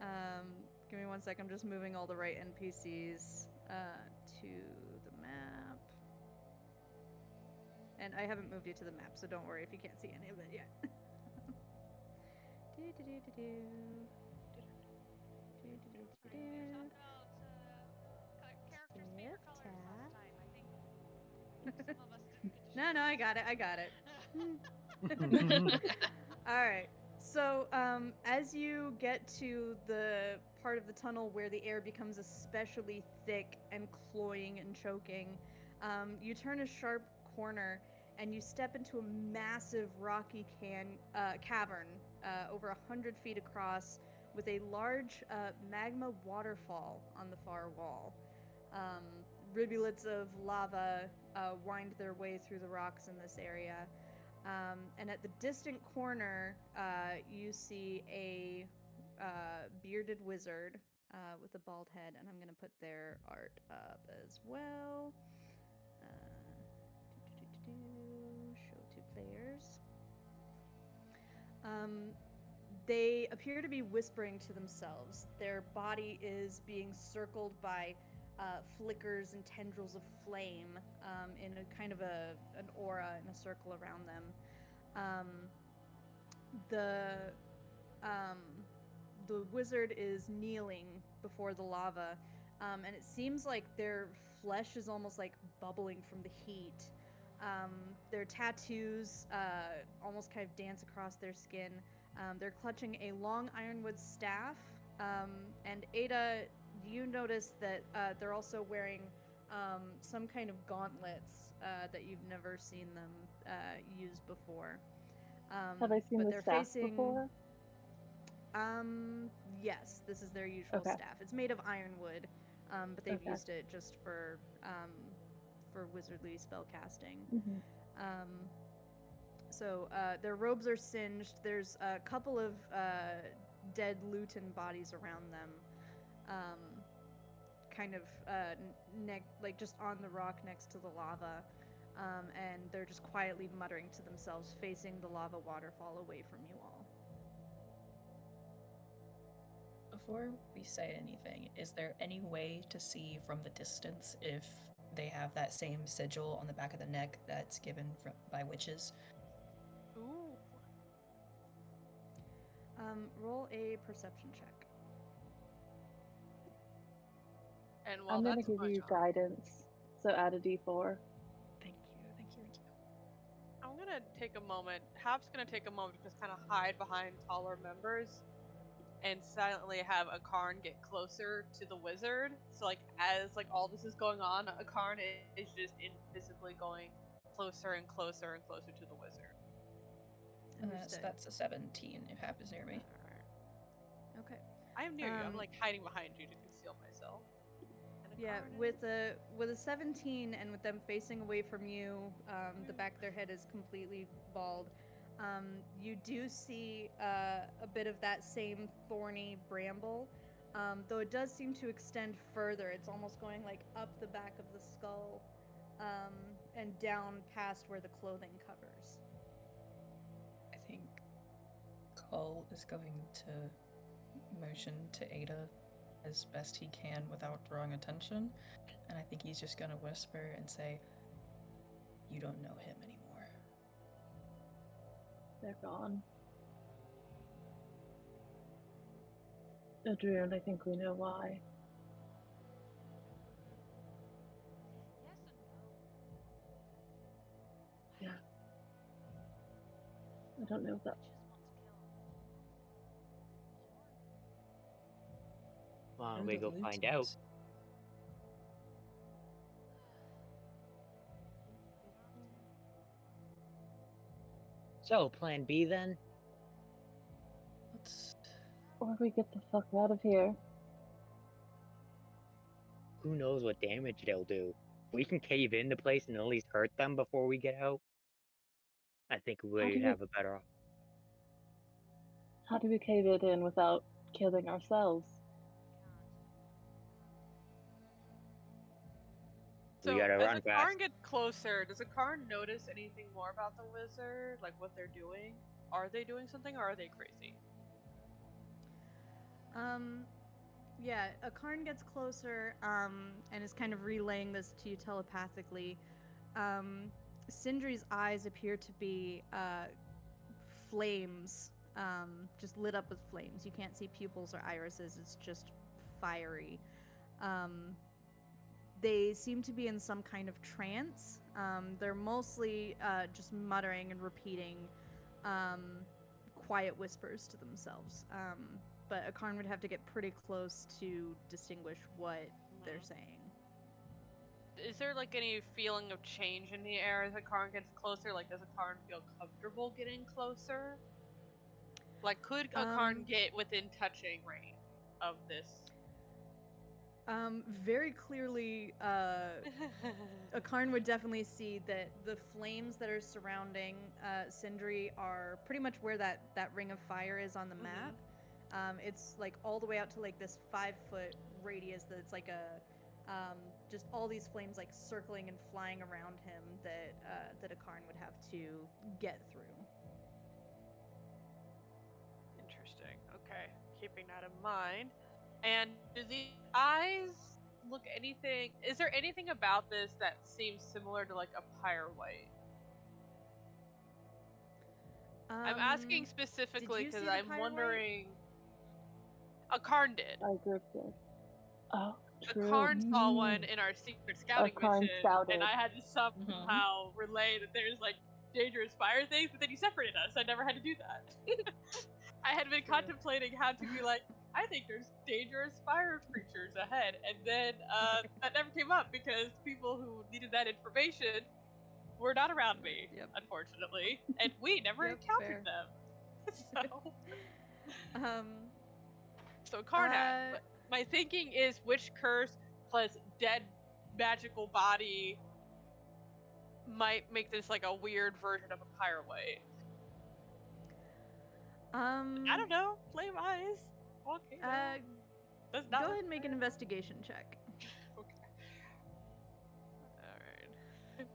um, give me 1 sec. I'm just moving all the right NPCs to the map. And I haven't moved you to the map, so don't worry if you can't see any of it yet. Sorry, we were talking about characters being Shift colors tab. last time. I think some of us didn't get to No, show I got it. All right. So, as you get to the part of the tunnel where the air becomes especially thick and cloying and choking, you turn a sharp corner and you step into a massive rocky cavern over 100 feet across with a large magma waterfall on the far wall. Rivulets of lava wind their way through the rocks in this area. And at the distant corner, you see a bearded wizard with a bald head, and I'm going to put their art up as well. Show 2 players. They appear to be whispering to themselves. Their body is being circled by flickers and tendrils of flame in a kind of an aura in a circle around them. The wizard is kneeling before the lava, and it seems like their flesh is almost like bubbling from the heat. Their tattoos almost kind of dance across their skin. They're clutching a long ironwood staff, and Ada, you notice that they're also wearing some kind of gauntlets that you've never seen them use before. Have I seen but the they're staff facing, before? Yes, this is their usual Okay. staff. It's made of ironwood, but they've Okay. used it just for wizardly spell casting. Mhm. So their robes are singed. There's a couple of dead Luton bodies around them, kind of like just on the rock next to the lava, and they're just quietly muttering to themselves, facing the lava waterfall away from you all. Before we say anything, is there any way to see from the distance if they have that same sigil on the back of the neck that's given by witches? Ooh. Roll a perception check. And while I'm gonna that's give going you on, guidance, so add a d4. Thank you. I'm gonna take a moment. Hap's gonna take a moment to just kind of hide behind taller members and silently have Akarn get closer to the wizard. So like as like all this is going on, Akarn is just invisibly going closer and closer and closer to the wizard. So Understood. that's a 17 if Hap is near me. Alright. Okay. I am near you. I'm Um, like hiding behind you to conceal myself. And Yeah, Akarn with a 17 and with them facing away from you, the back of their head is completely bald. You do see a bit of that same thorny bramble, though it does seem to extend further. It's almost going like up the back of the skull and down past where the clothing covers. I think Cole is going to motion to Ada as best he can without drawing attention, and I think he's just gonna whisper and say, "You don't know him anymore." They're gone. Adrian, I think we know why. Yes and no. Yeah. I don't know if that. Witches want to kill. Why don't Heard we of go find out? Lutons. So, plan B then? Let's. Or we get the fuck out of here. Who knows what damage they'll do? We can cave in the place and at least hurt them before we get out. I think we have a better. How do we cave it in without killing ourselves? We So, gotta as run the fast. Karn gets closer, does the Karn notice anything more about the wizard? Like what they're doing? Are they doing something or are they crazy? Yeah, a Karn gets closer and is kind of relaying this to you telepathically. Sindri's eyes appear to be flames, just lit up with flames. You can't see pupils or irises, it's just fiery. They seem to be in some kind of trance. They're mostly just muttering and repeating quiet whispers to themselves. But a Karn would have to get pretty close to distinguish what they're saying. Is there like any feeling of change in the air as a Karn gets closer? Like, does a Karn feel comfortable getting closer? Like, could a Karn get within touching range of this? Very clearly, a Karn would definitely see that the flames that are surrounding Sindri are pretty much where that ring of fire is on the map. It's like all the way out to like this 5-foot radius that's like just all these flames like circling and flying around him that a Karn would have to get through. Interesting. Okay, keeping that in mind. And do the eyes look anything? Is there anything about this that seems similar to like a pyre white? I'm asking specifically because I'm wondering. A Karn did. I grouped it. Oh, true. A Karn saw one in our secret scouting Karn mission, scouted. and I had to somehow relay that there's like dangerous fire things, but then you separated us. I never had to do that. I had been contemplating how to be like, I think there's dangerous fire creatures ahead, and then that never came up because people who needed that information were not around me, unfortunately, and we never encountered them. So Karn had. But my thinking is witch curse plus dead magical body might make this like a weird version of a pyre white. I don't know. Flame eyes. Okay. Go ahead and make an investigation check. Okay. Alright.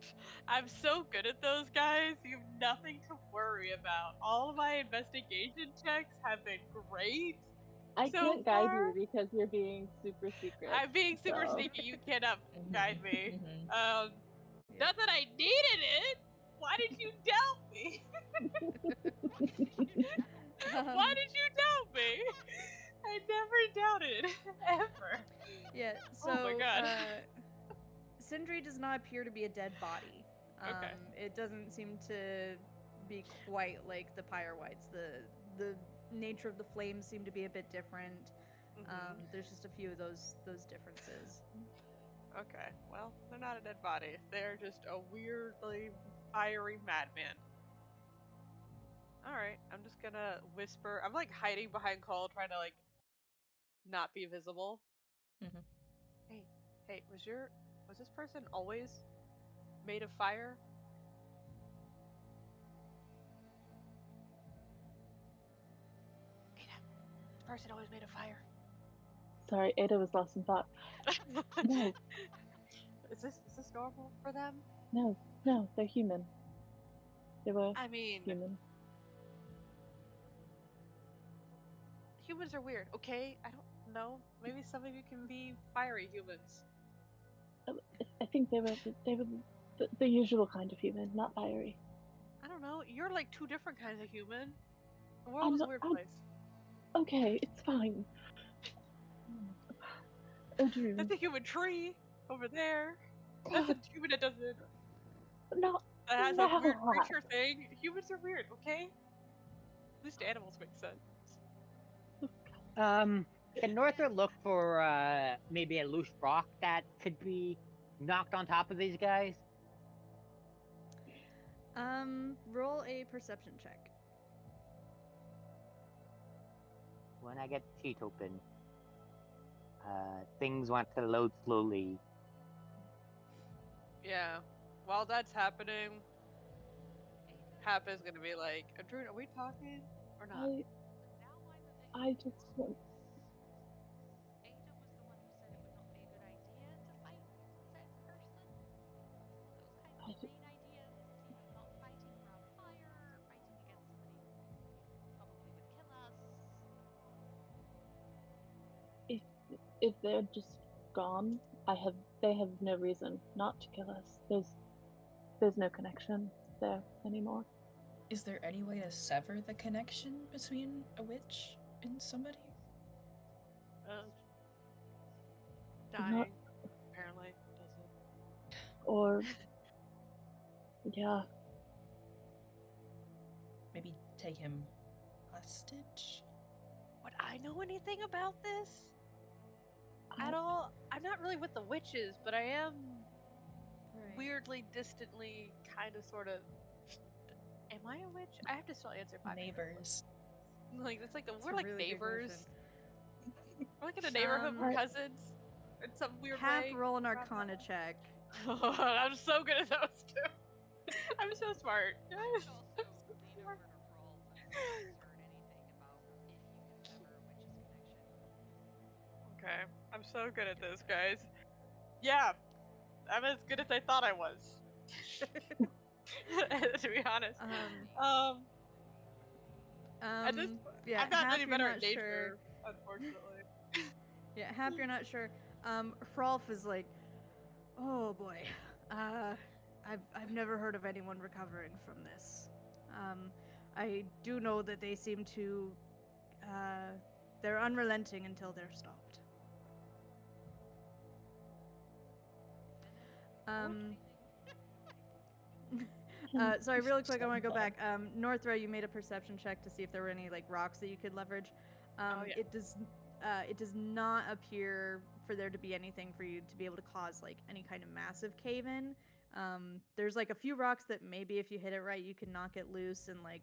I'm so good at those, guys. You have nothing to worry about. All of my investigation checks have been great. I can't guide you because you're being super secret. I'm being super sneaky. You cannot guide me. Not that I needed it. Why did you doubt me? Why did you doubt me? I never doubted ever. Yeah. So, oh my god. Sindri does not appear to be a dead body. Okay. It doesn't seem to be quite like the pyre whites. The nature of the flames seem to be a bit different. There's just a few of those differences. Okay, well, they're not a dead body. They're just a weirdly fiery madman. Alright, I'm just gonna whisper. I'm like hiding behind Cole, trying to like not be visible. Hey, was this person always made of fire? person always made of fire. Sorry, Ada was lost in thought. No, Is this normal for them? no, they're human. They were I mean, human. humans are weird. Okay, I don't know. Maybe some of you can be fiery humans. I think they were the usual kind of human, not fiery. I don't know. You're like two different kinds of human. The I'm world is a not- weird I'm- place. Okay, it's fine. Oh, Drew. That's a human tree over there. That's a human that doesn't. No, That has a weird no. creature thing. Humans are weird, okay? At least animals make sense. Can Norther look for maybe a loose rock that could be knocked on top of these guys? Roll a perception check. When I get the sheet open, things want to load slowly. Yeah. While that's happening, Hap is gonna be like, Drew, are we talking or not? I just want. Ada was the one who said it would not be a good idea to fight said person. Those kinds of main ideas, not fighting around fire, fighting against somebody who probably would kill us. If they're just gone, they have no reason not to kill us. There's no connection there anymore. Is there any way to sever the connection between a witch and somebody? Dying, apparently, doesn't. Or yeah, Maybe take him hostage? Would I know anything about this? At all? I'm not really with the witches, but I am Right. weirdly, distantly, kind of, sort of. Am I a witch? I have to still answer 5 Neighbors. Like it's like That's we're a like really good neighbors. question. We're like in a neighborhood. We're Right. cousins. In some weird Hap, way. roll an Arcana check. I'm so good at those two. I'm so smart. I would also lean over to Rolf and see if he's heard anything about if you can sever a witch's connection. Okay, I'm so good at this, guys. Yeah, I'm as good as I thought I was. To be honest. At this, Yeah, I'm not Hap, any you're better not at nature, sure. unfortunately. Yeah, Hap, you're not sure. Hrolf is like, oh boy, I've never heard of anyone recovering from this. I do know that they seem to, they're unrelenting until they're stopped. Sorry, really quick, I want to go back. Northra, you made a perception check to see if there were any like rocks that you could leverage. Yeah. It does not appear for there to be anything for you to be able to cause like any kind of massive cave-in. There's like a few rocks that maybe if you hit it right, you can knock it loose and like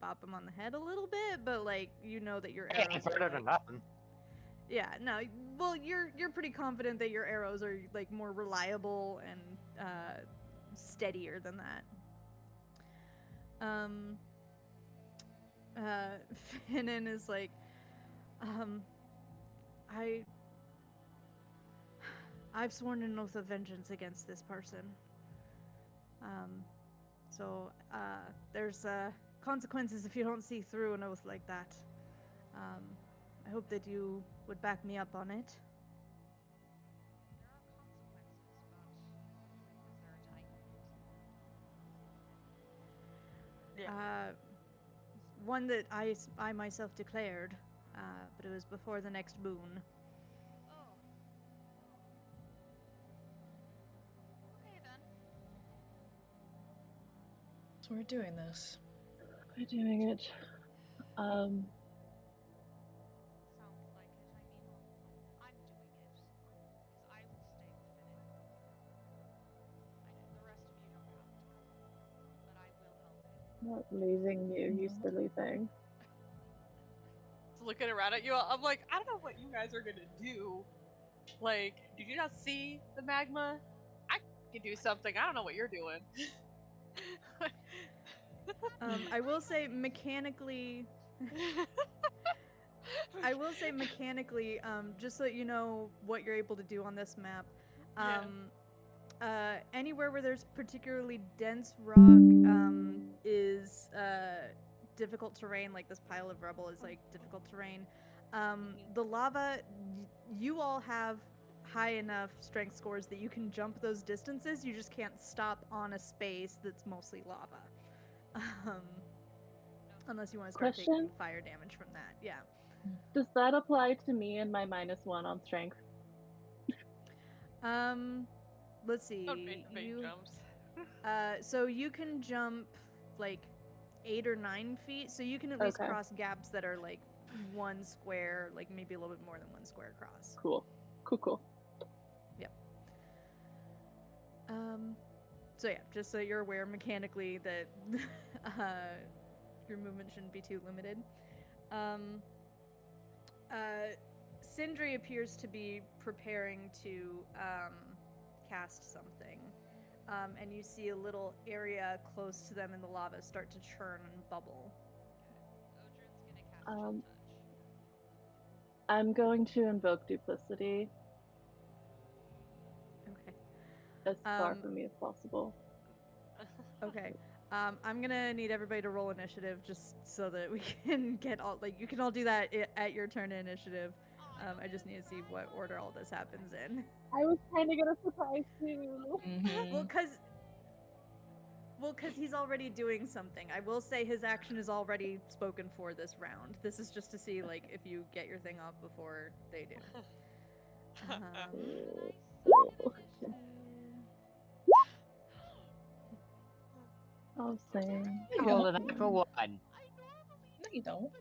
bop them on the head a little bit, but like you know that your arrows It's are better like, than nothing. yeah, no, well you're pretty confident that your arrows are like more reliable and steadier than that. Finnan is like, I've sworn an oath of vengeance against this person. So there's consequences if you don't see through an oath like that. I hope that you would back me up on it. There are consequences, but is there a time limit? One that I myself declared, but it was before the next moon. Oh. Okay then. So we're doing this. we're doing it. Sounds like it. I mean, I'm doing it because I will stay with Finnan. The rest of you don't have to, but I will help him. Not losing you, you silly thing. Looking around at you, I'm like, I don't know what you guys are gonna do. Like, did you not see the magma? I can do something. I don't know what you're doing. I will say mechanically, I will say mechanically, just so you know what you're able to do on this map, Yeah. anywhere where there's particularly dense rock is difficult terrain. Like this pile of rubble is like difficult terrain. The lava, you all have high enough strength scores that you can jump those distances. You just can't stop on a space that's mostly lava. Unless you want to start taking Question? fire damage from that. Yeah. Does that apply to me and my -1 on strength? Let's see. Don't make the big jumps. So you can jump like 8 or 9 feet. So you can at least Okay. cross gaps that are like 1 square, like maybe a little bit more than 1 square across. Cool. Cool. Yep. So yeah, just so you're aware mechanically that your movement shouldn't be too limited. Sindri appears to be preparing to cast something. And you see a little area close to them in the lava start to churn and bubble. Odrin's gonna cast Chill Touch. I'm going to invoke duplicity Okay. as far from me as possible. Okay. I'm gonna need everybody to roll initiative just so that we can get all, like, you can all do that at your turn initiative. I just need to see what order all this happens in. I was trying to get a surprise too. Well, because he's already doing something. I will say his action is already spoken for this round. This is just to see, like, if you get your thing off before they do. I'll say. I rolled a natural 1. No, you don't.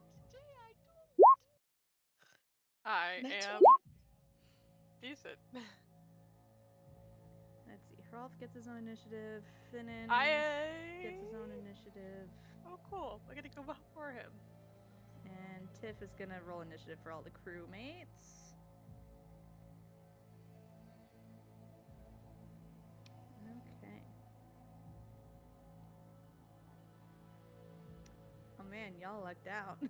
I That's am right. decent. Let's see. Hrolf gets his own initiative. Finnan gets his own initiative. Oh, cool. I get to go before him. And Tiff is gonna roll initiative for all the crewmates. Okay. Oh man, y'all lucked out. No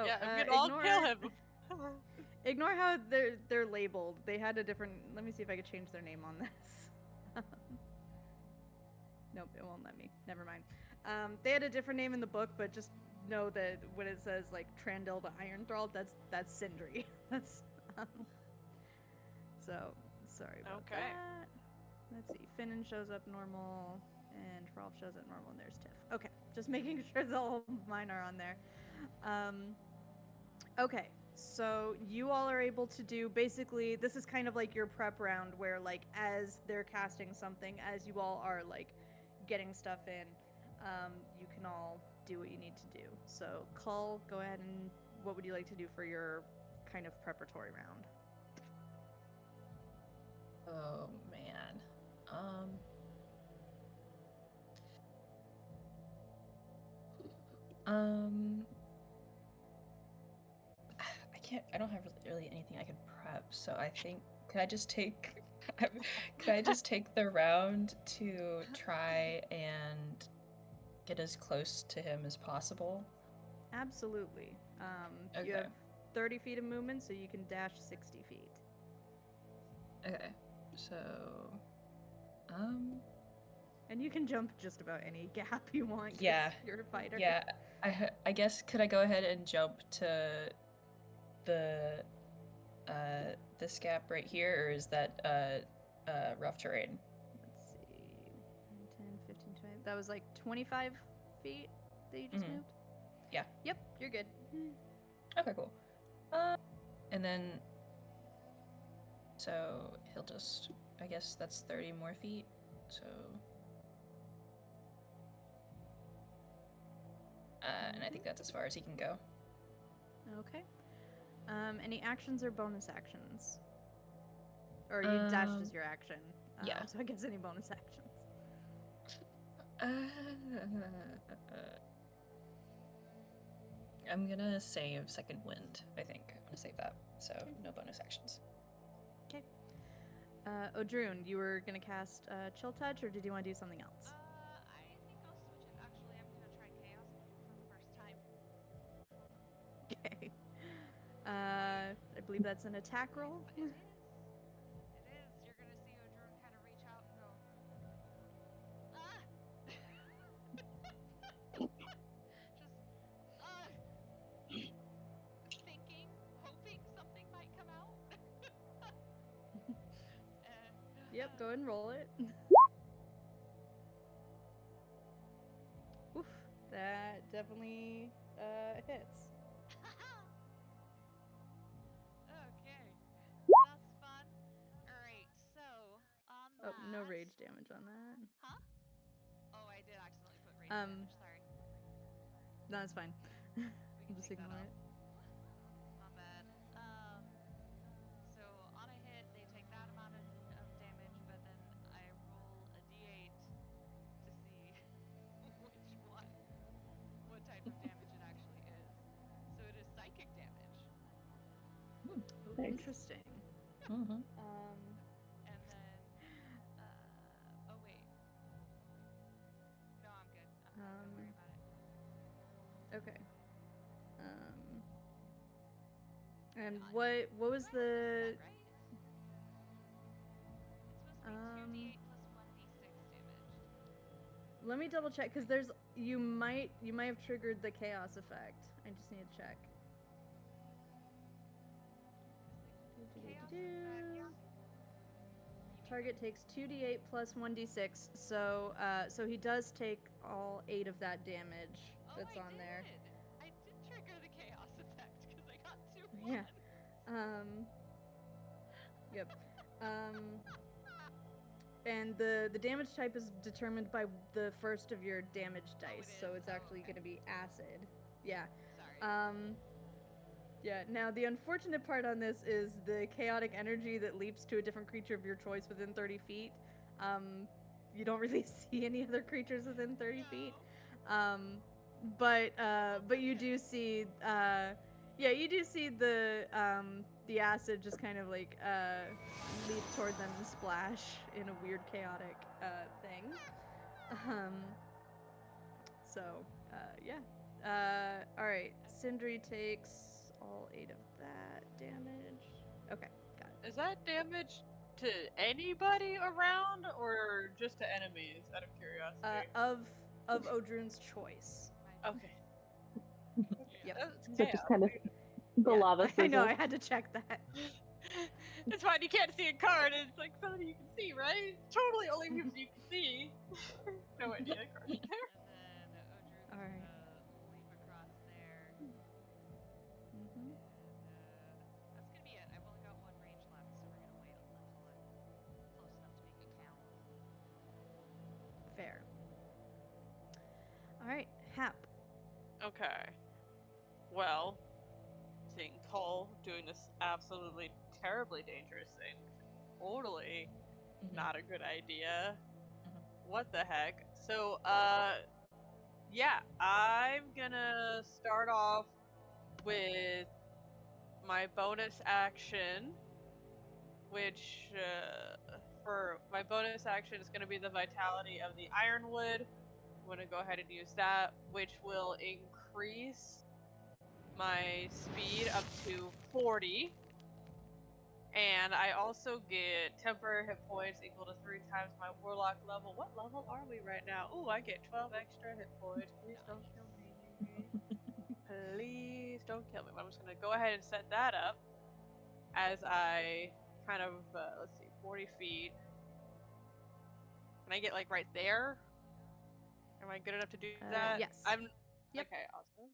shit. Yeah, we can all kill him. Ignore how they're labeled. They had a different. Let me see if I could change their name on this. Nope, it won't let me. Never mind. They had a different name in the book, but just know that when it says like Trandil the Iron Thrall, that's Sindri. That's so sorry about that. Let's see. Finnan shows up normal, and Hrolf shows up normal, and there's Tiff. Okay, just making sure that all mine are on there. Okay, so you all are able to do, basically, this is kind of like your prep round where, like, as they're casting something, as you all are, like, getting stuff in, you can all do what you need to do. So, Cull, go ahead and what would you like to do for your kind of preparatory round? Oh man. I don't have really anything I can prep, so I think could I just take the round to try and get as close to him as possible? Absolutely. Okay. You have 30 feet of movement, so you can dash 60 feet. Okay. So And you can jump just about any gap you want. 'Cause Yeah. You're a fighter. Yeah, I guess could I go ahead and jump to the this gap right here, or is that rough terrain? Let's see. 10, 15, 20. That was like 25 feet that you just Mhm. moved? Yeah. Yep, you're good. Okay, cool. And then so he'll just, I guess that's 30 more feet. So and I think that's as far as he can go. Okay. Any actions or bonus actions? Or you dashed as your action. Yeah. So I guess any bonus actions. I'm gonna save Second Wind, I think. I'm gonna save that. So no bonus actions. Okay. Odrune, you were gonna cast Chill Touch, or did you want to do something else? I think I'll switch it. Actually, I'm gonna try Chaos Move for the first time. believe that's an attack roll. It is. It is. You're gonna see Odrun kind of reach out and go, ah! Just, thinking, hoping something might come out. And, Yep, go ahead and roll it. Oof, that definitely hits. Okay, that's fun. All right, so on Oh, that. no rage damage on that. Huh? Oh, I did accidentally put rage Um, damage. Sorry. No, it's fine. We can Just take that ignore off. it. My bad. So on a hit, they take that amount of damage, but then I roll a d8 to see which one, what type of damage it actually is. So it is psychic damage. Oh, Nice. interesting. Mm-hmm. And then, oh wait. No, I'm good. I'm good. Don't worry about it. Okay. And what was the? That right? It's supposed to be 2d8 plus 1d6 damage. Let me double check because there's you might have triggered the chaos effect. I just need to check. Chaos effect. Target takes 2d8 plus 1d6, so he does take all 8 of that damage that's I on did. there. I did trigger the chaos effect because I got 2 Yeah. ones. Yep. And the damage type is determined by the first of your damage dice, so it's actually going to be acid. Yeah. Sorry. Yeah, now the unfortunate part on this is the chaotic energy that leaps to a different creature of your choice within 30 feet. You don't really see any other creatures within 30 feet. But you do see, you do see the acid just kind of like leap toward them and splash in a weird chaotic thing. Yeah. All right. Sindri takes all 8 of that damage. Okay, got it. Is that damage to anybody around or just to enemies? Out of curiosity. Of Odrun's choice. Okay. Yep. So just kind of the lava I sizzle. know. I had to check that. It's fine. You can't see a card. It's like something you can see, right? Totally only people you can see. No idea. Card there. And then Odrun's All right. gonna leap across there. Mm-hmm. And that's gonna be it. I've only got 1 range left, so we're gonna wait until I'm close enough to make it count. Fair. All right, Hap. Okay. Well, seeing Cole doing this absolutely terribly dangerous thing, totally not a good idea. What the heck? So, yeah, I'm gonna start off with my bonus action, which, for my bonus action is gonna be the vitality of the Ironwood. I'm gonna go ahead and use that, which will increase my speed up to 40. And I also get temporary hit points equal to 3 times my warlock level. What level are we right now? Ooh, I get 12 extra hit points. Please don't kill me. Please don't kill me. I'm just going to go ahead and set that up as I kind of, let's see, 40 feet. Can I get like right there? Am I good enough to do that? Yes. Yep. Okay, awesome.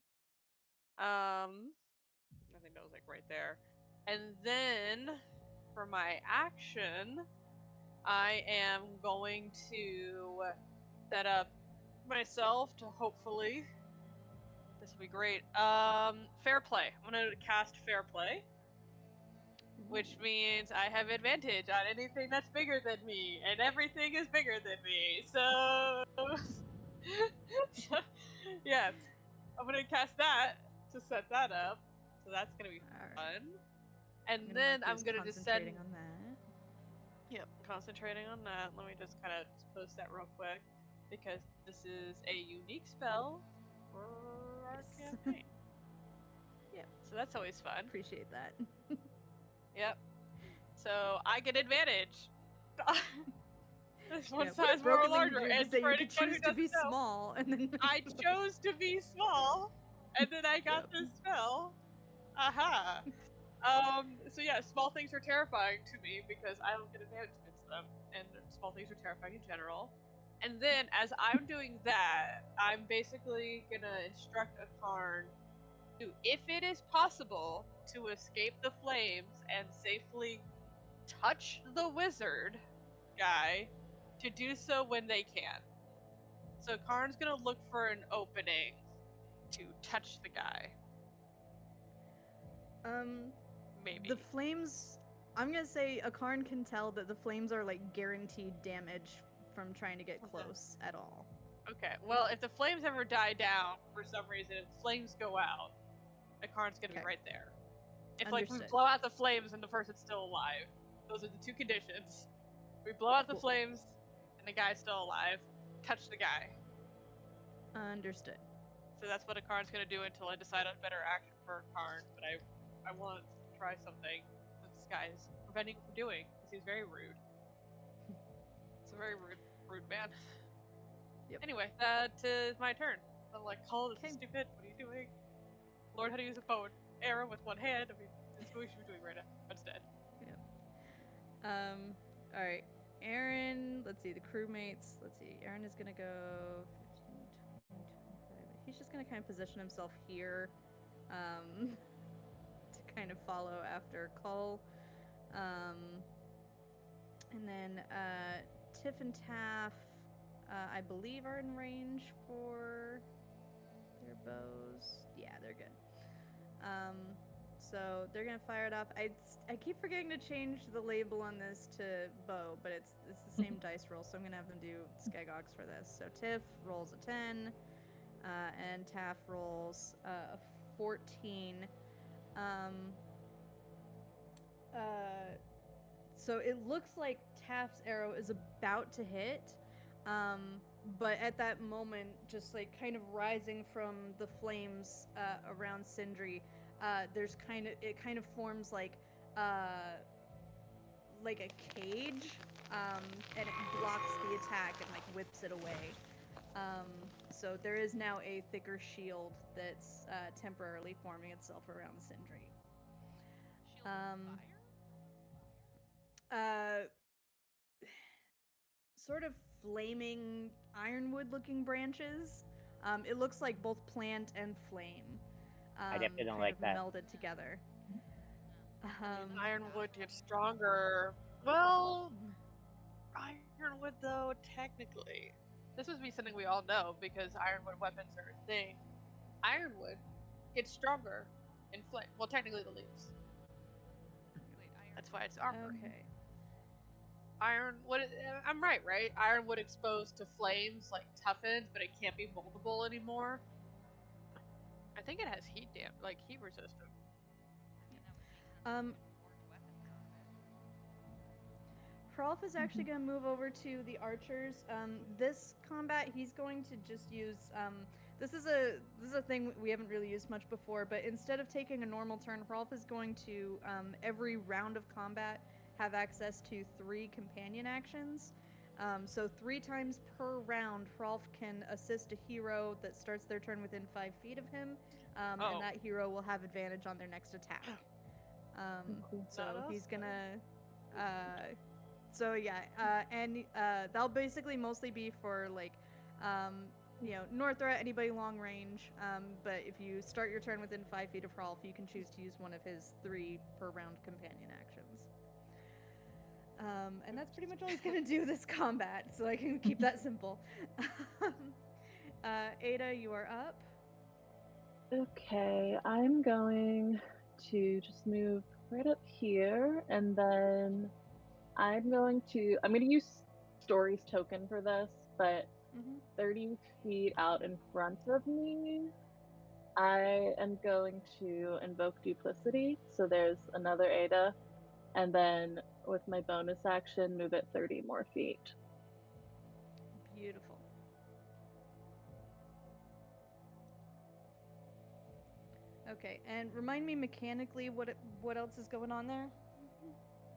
I think that was like right there. And then for my action, I am going to set up myself to hopefully, this will be great. Fair play. I'm gonna cast fair play, which means I have advantage on anything that's bigger than me, and everything is bigger than me. So, yes, I'm gonna cast that to set that up. So that's gonna be fun. And then I'm gonna just send. Concentrating on that. Yep, concentrating on that. Let me just kind of post that real quick because this is a unique spell for our campaign. Yep. So that's always fun. Appreciate that. Yep. So I get advantage. This one Yeah, size more broken larger, language and to say for you could anyone who choose to be doesn't know, small, and then I chose to be small, and then I got Yep. this spell. Aha. So yeah, small things are terrifying to me because I don't get advantage against them, and small things are terrifying in general. And then as I'm doing that, I'm basically gonna instruct a Karn to, if it is possible, to escape the flames and safely touch the wizard guy, to do so when they can. So Karn's gonna look for an opening to touch the guy. Maybe. The flames. I'm gonna say a Karn can tell that the flames are like guaranteed damage from trying to get close at all. Okay, well, if the flames ever die down for some reason, if the flames go out, the Karn's gonna be Okay. right there. If like we Understood. blow out the flames and the person's still alive, those are the two conditions. We blow out the Cool. flames and the guy's still alive. Touch the guy. Understood. So that's what a Karn's gonna do until I decide on better action for a Karn. But I want to try something that this guy is preventing me from doing because he's very rude. It's a very rude man. Yep. Anyway, that is my turn. I'm like, Cole, this is Okay. stupid. What are you doing? Learn how to use a bow and arrow with one hand. I mean, that's what we should be doing right now. Instead. All right. Aaron, let's see, the crewmates. Let's see. Aaron is going to go 15, 20, 25. He's just going to kind of position himself here to kind of follow after Cull. And then Tiff and Taff, I believe, are in range for their bows. Yeah, they're good. So they're gonna fire it off. I keep forgetting to change the label on this to bow, but it's the same dice roll, so I'm gonna have them do Skygogs for this. So Tiff rolls a 10, and Taff rolls a 14. So it looks like Taff's arrow is about to hit, but at that moment, just like kind of rising from the flames around Sindri, it kind of forms like a cage, and it blocks the attack and like whips it away. So there is now a thicker shield that's temporarily forming itself around Sindri. Shield of fire? Sort of flaming ironwood looking branches. It looks like both plant and flame. I definitely don't kind like of that. melded together. Ironwood gets stronger. Well, ironwood though, technically, this would be something we all know because ironwood weapons are a thing. Ironwood gets stronger in flame. Well, technically the leaves. Wait, iron. That's why it's armor. Okay. Ironwood. I'm right? Ironwood exposed to flames like toughens, but it can't be moldable anymore. I think it has heat resistance. I mean, that would make sense. Um, Forge weapons out of it. Hrolf is actually going to move over to the archers. This combat, he's going to just use. This is a thing we haven't really used much before, but instead of taking a normal turn, Hrolf is going to every round of combat have access to 3 companion actions. So 3 times per round, Hrolf can assist a hero that starts their turn within 5 feet of him, and that hero will have advantage on their next attack. So he's gonna. So yeah, and that'll basically mostly be for like, North threat, anybody long range. But if you start your turn within 5 feet of Hrolf, you can choose to use one of his 3 per round companion actions. And that's pretty much all he's gonna do this combat, so I can keep that simple. Ada, you are up. Okay, I'm going to just move right up here, and then I'm going to use Story's token for this, but 30 feet out in front of me, I am going to invoke Duplicity. So there's another Ada, and then with my bonus action, move it 30 more feet. Beautiful. Okay, and remind me mechanically what else is going on there?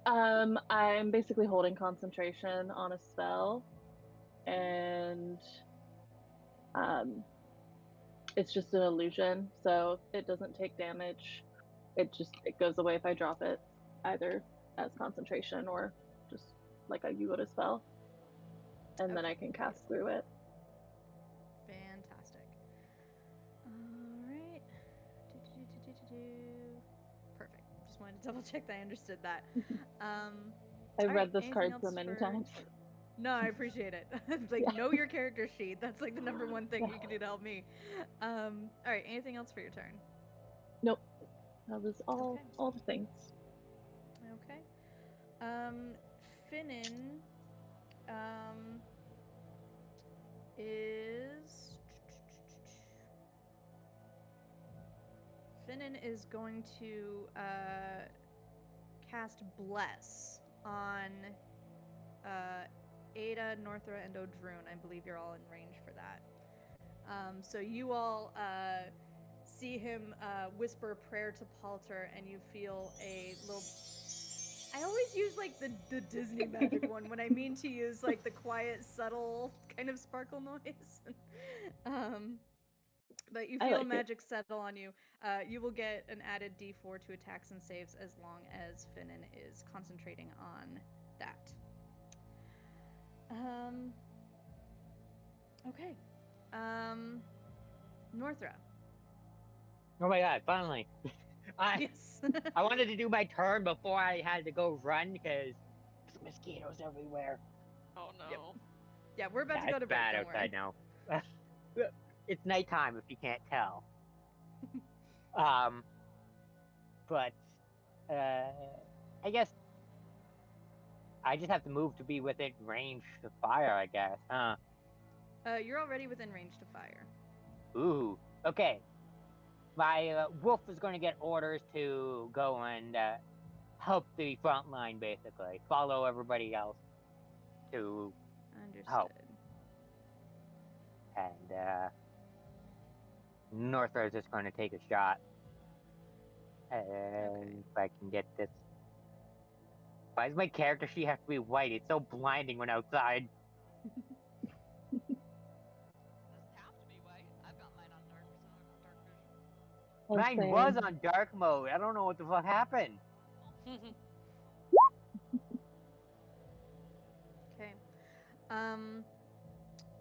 I'm basically holding concentration on a spell, and it's just an illusion, so it doesn't take damage. It goes away if I drop it, either as concentration or just like you would a spell, and then I can cast through it. Fantastic. All right. Perfect. Just wanted to double check that I understood that. I've all read this anything card so else many for- times. No, I appreciate it. Like, Yeah. know your character sheet. That's like the number one thing Yeah. you can do to help me. All right, anything else for your turn? Nope. That was all Okay. all the things. Okay. Finnan is going to cast Bless on Ada, Northra, and Odrune. I believe you're all in range for that. So you all see him whisper a prayer to Palter, and you feel a little... I always use like the Disney magic one when I mean to use like the quiet, subtle kind of sparkle noise. But you I feel like it. magic settle on you. You will get an added d4 to attacks and saves as long as Finnan is concentrating on that. Okay. Northra. Oh my god, finally. Yes. I wanted to do my turn before I had to go run because there's mosquitoes everywhere. Oh no. Yeah, we're about to go It's to break, bad don't worry. outside now. It's nighttime if you can't tell. But I guess I just have to move to be within range of fire, I guess, huh? You're already within range to fire. Ooh, okay. My wolf is going to get orders to go and help the front line, basically. Follow everybody else to Understood. help. And Northra is just going to take a shot. And if I can get this... Why does my character sheet have to be white? It's so blinding when outside. Doesn't have to be white. I've got mine on dark, so dark vision. Mine Same. was on dark mode. I don't know what the fuck happened. Okay.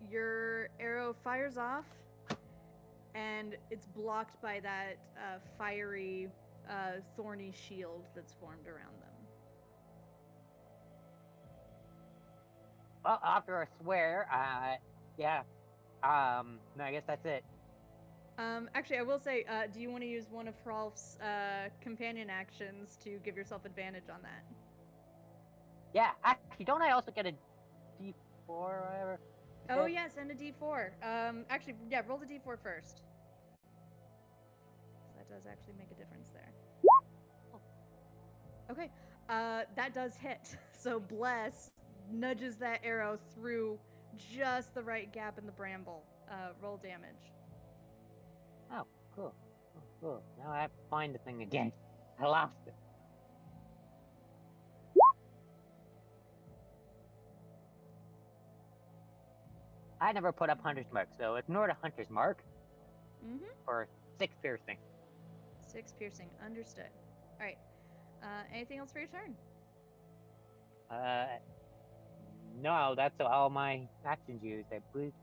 Your arrow fires off, and it's blocked by that fiery, thorny shield that's formed around them. Well, after a swear, yeah. No, I guess that's it. Actually, I will say, do you want to use one of Hrolf's companion actions to give yourself advantage on that? Yeah, actually, don't I also get a D4 or whatever? Oh, yes, and a d4. Actually, yeah, roll the d4 first. That does actually make a difference there. Okay, that does hit. So Bless nudges that arrow through just the right gap in the bramble. Roll damage. Oh, cool. Oh, cool. Now I have to find the thing again. I lost it. I never put up Hunter's Mark, so ignore the Hunter's Mark. Mm-hmm. For 6 piercing. 6 piercing. Understood. All right. Anything else for your turn? No, that's all my actions used, I believe.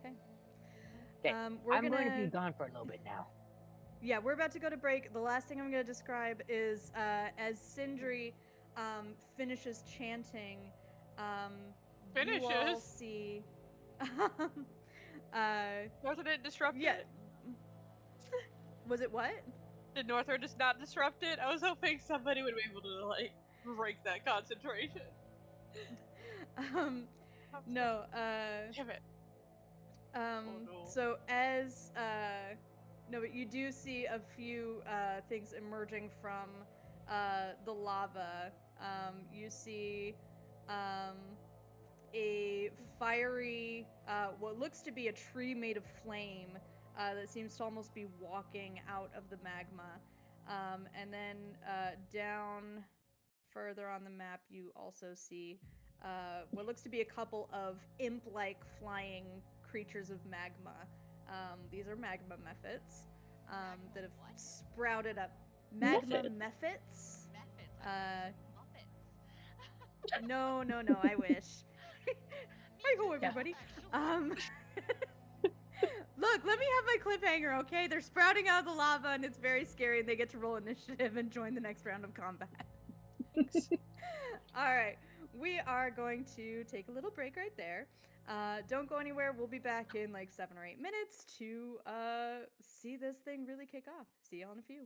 Okay. Okay, We're I'm gonna... going to be gone for a little bit now. Yeah, we're about to go to break. The last thing I'm going to describe is as Sindri finishes chanting, you all see... Northra didn't disrupt yeah. it? Was it what? Did Northra just not disrupt it? I was hoping somebody would be able to, like, break that concentration. No, Damn it. no. So as no, but you do see a few things emerging from the lava. You see a fiery, what looks to be a tree made of flame that seems to almost be walking out of the magma. And then down further on the map, you also see what looks to be a couple of imp-like flying creatures of magma. These are magma mephits that have what? sprouted up. Magma Mephits? mephits. Methods. Muppets. No, I wish. Hi ho, everybody. Actually. Look, let me have my cliffhanger, okay? They're sprouting out of the lava and it's very scary and they get to roll initiative and join the next round of combat. Thanks. All right, we are going to take a little break right there. Don't go anywhere. We'll be back in like 7 or 8 minutes to see this thing really kick off. See y'all in a few.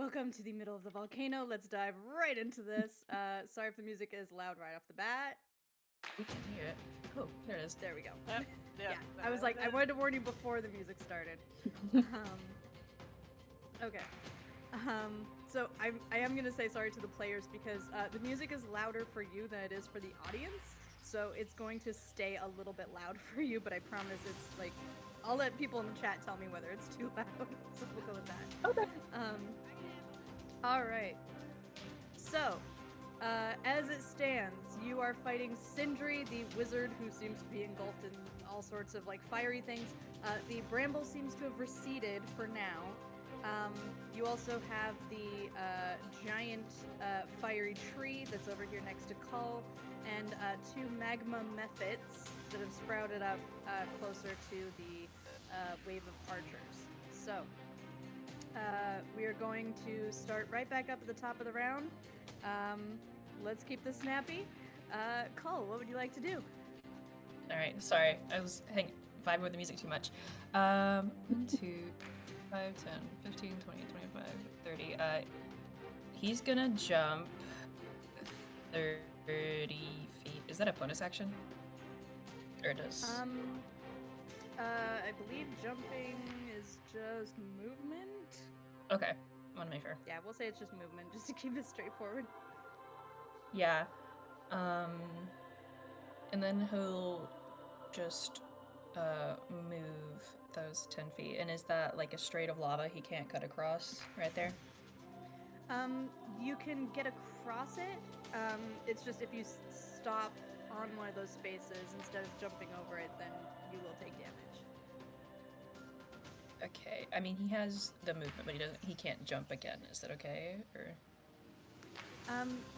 welcome to the middle of the volcano. Let's dive right into this. Sorry if the music is loud right off the bat. We can hear it. Oh, there it is. There we go. Yep, Yeah, I was like, I wanted to warn you before the music started. Okay. So I am gonna say sorry to the players because the music is louder for you than it is for the audience. So it's going to stay a little bit loud for you, but I promise it's like, I'll let people in the chat tell me whether it's too loud. So we'll go with that. Okay. All right. So, as it stands, you are fighting Sindri, the wizard who seems to be engulfed in all sorts of like fiery things. The bramble seems to have receded for now. You also have the giant fiery tree that's over here next to Cull, and 2 magma mephits that have sprouted up closer to the wave of archers. So, we are going to start right back up at the top of the round. Let's keep this snappy. Cull, what would you like to do? All right, sorry, I was vibing with the music too much. 1, 2, 5, 10, 15, 20, 25, 30. He's gonna jump 30 feet. Is that a bonus action? Or does... I believe jumping is just movement. Okay, I want to make sure. Yeah, we'll say it's just movement, just to keep it straightforward. Yeah. And then he'll just move those 10 feet. And is that like a strait of lava he can't cut across right there? You can get across it. It's just if you stop on one of those spaces instead of jumping over it, then you will take damage. Okay. I mean, he has the movement, but he can't jump again. Is that okay? Or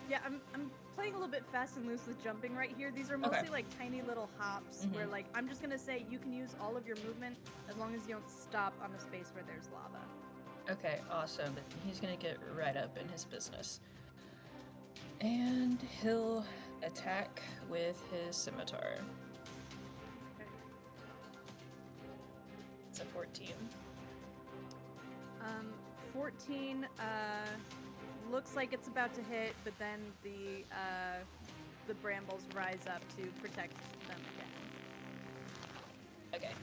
yeah, I'm playing a little bit fast and loose with jumping right here. These are mostly like tiny little hops where like I'm just gonna say you can use all of your movement as long as you don't stop on a space where there's lava. Okay, awesome. He's gonna get right up in his business. And he'll attack with his scimitar. Okay. It's a 14. 14 looks like it's about to hit, but then the brambles rise up to protect them again. Okay.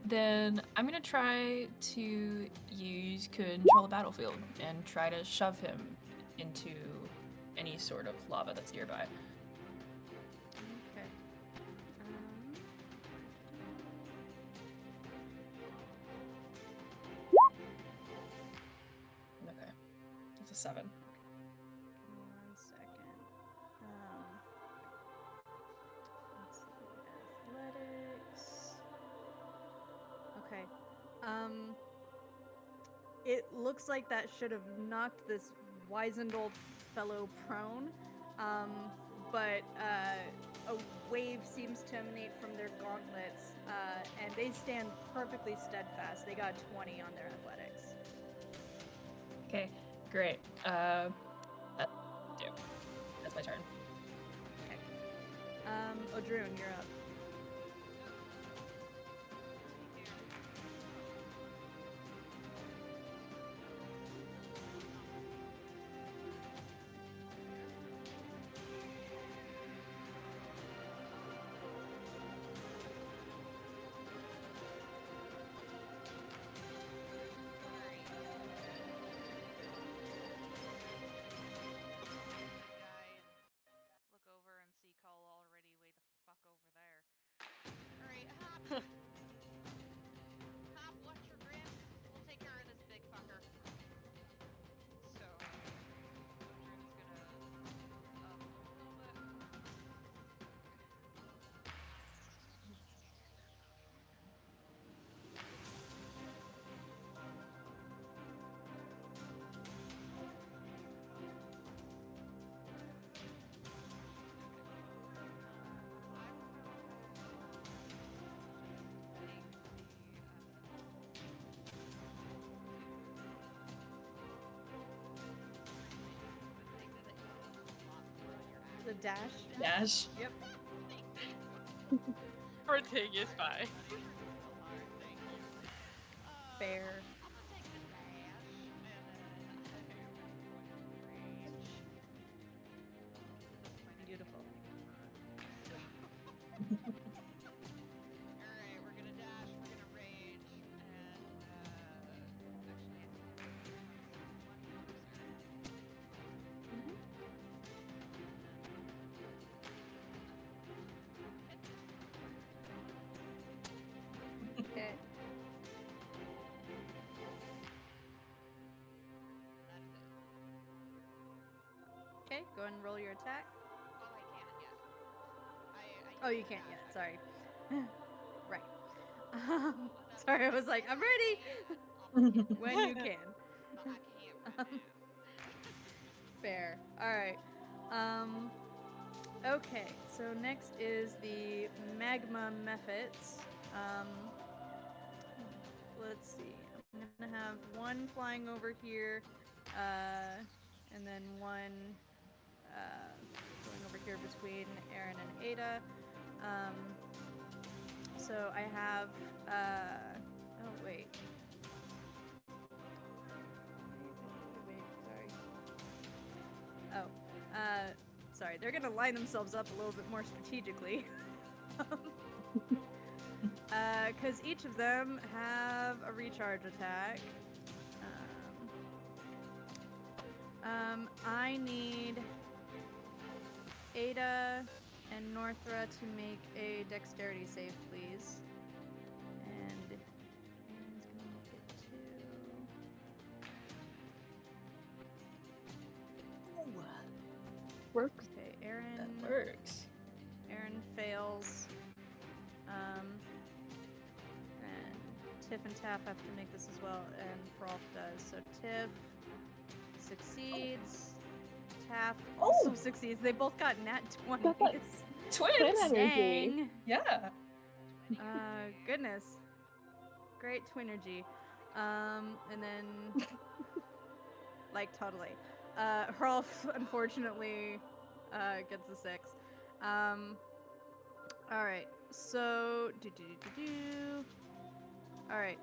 Then I'm gonna try to use control the battlefield and try to shove him into any sort of lava that's nearby. Okay. Okay. That's a 7. 1 second. Let's see. Athletics. Okay. It looks like that should have knocked this wizened old fellow prone. But a wave seems to emanate from their gauntlets, and they stand perfectly steadfast. They got 20 on their athletics. Okay, great. That's my turn. Okay. Odrune, you're up. Look over and see Cull already way the fuck over there. Alright, Hop! Hop, watch your grip. We'll take care of this big fucker. So, Odrune's gonna move a little bit. The dash. Dash. Yep. Everything is fine. Fair. I'm gonna take the dash, and then I am going to rage. That's my next Beautiful. Alright, we're gonna dash, we're gonna rage, and actually, I think one closer. Okay. That is it. Okay, go ahead and roll your attack. Oh, I can't yet. Oh, you used the can't yet. dash. Sorry. Right. That's Sorry, I okay. was like, I'm ready I'll when you can. but I can't right now. Fair. All right. Okay. So next is the magma methods. Let's see. I'm gonna have one flying over here, and then one going over here between Aaron and Ada. So I have. Oh wait. Sorry. Oh. Sorry. They're gonna line themselves up a little bit more strategically. Because each of them have a recharge attack. I need Ada and Northra to make a dexterity save, please. And Aaron's gonna make it too. Works. Okay, Aaron. That works. Aaron fails. And Tiff and Taff have to make this as well, and Rolf does. So Tiff succeeds. Taff also succeeds. They both got nat 20s. Got that Twins! twin energy. Dang. Yeah. Goodness. Great twinergy. And then, like, totally. Rolf, unfortunately, gets a 6. Alright, so, Alright,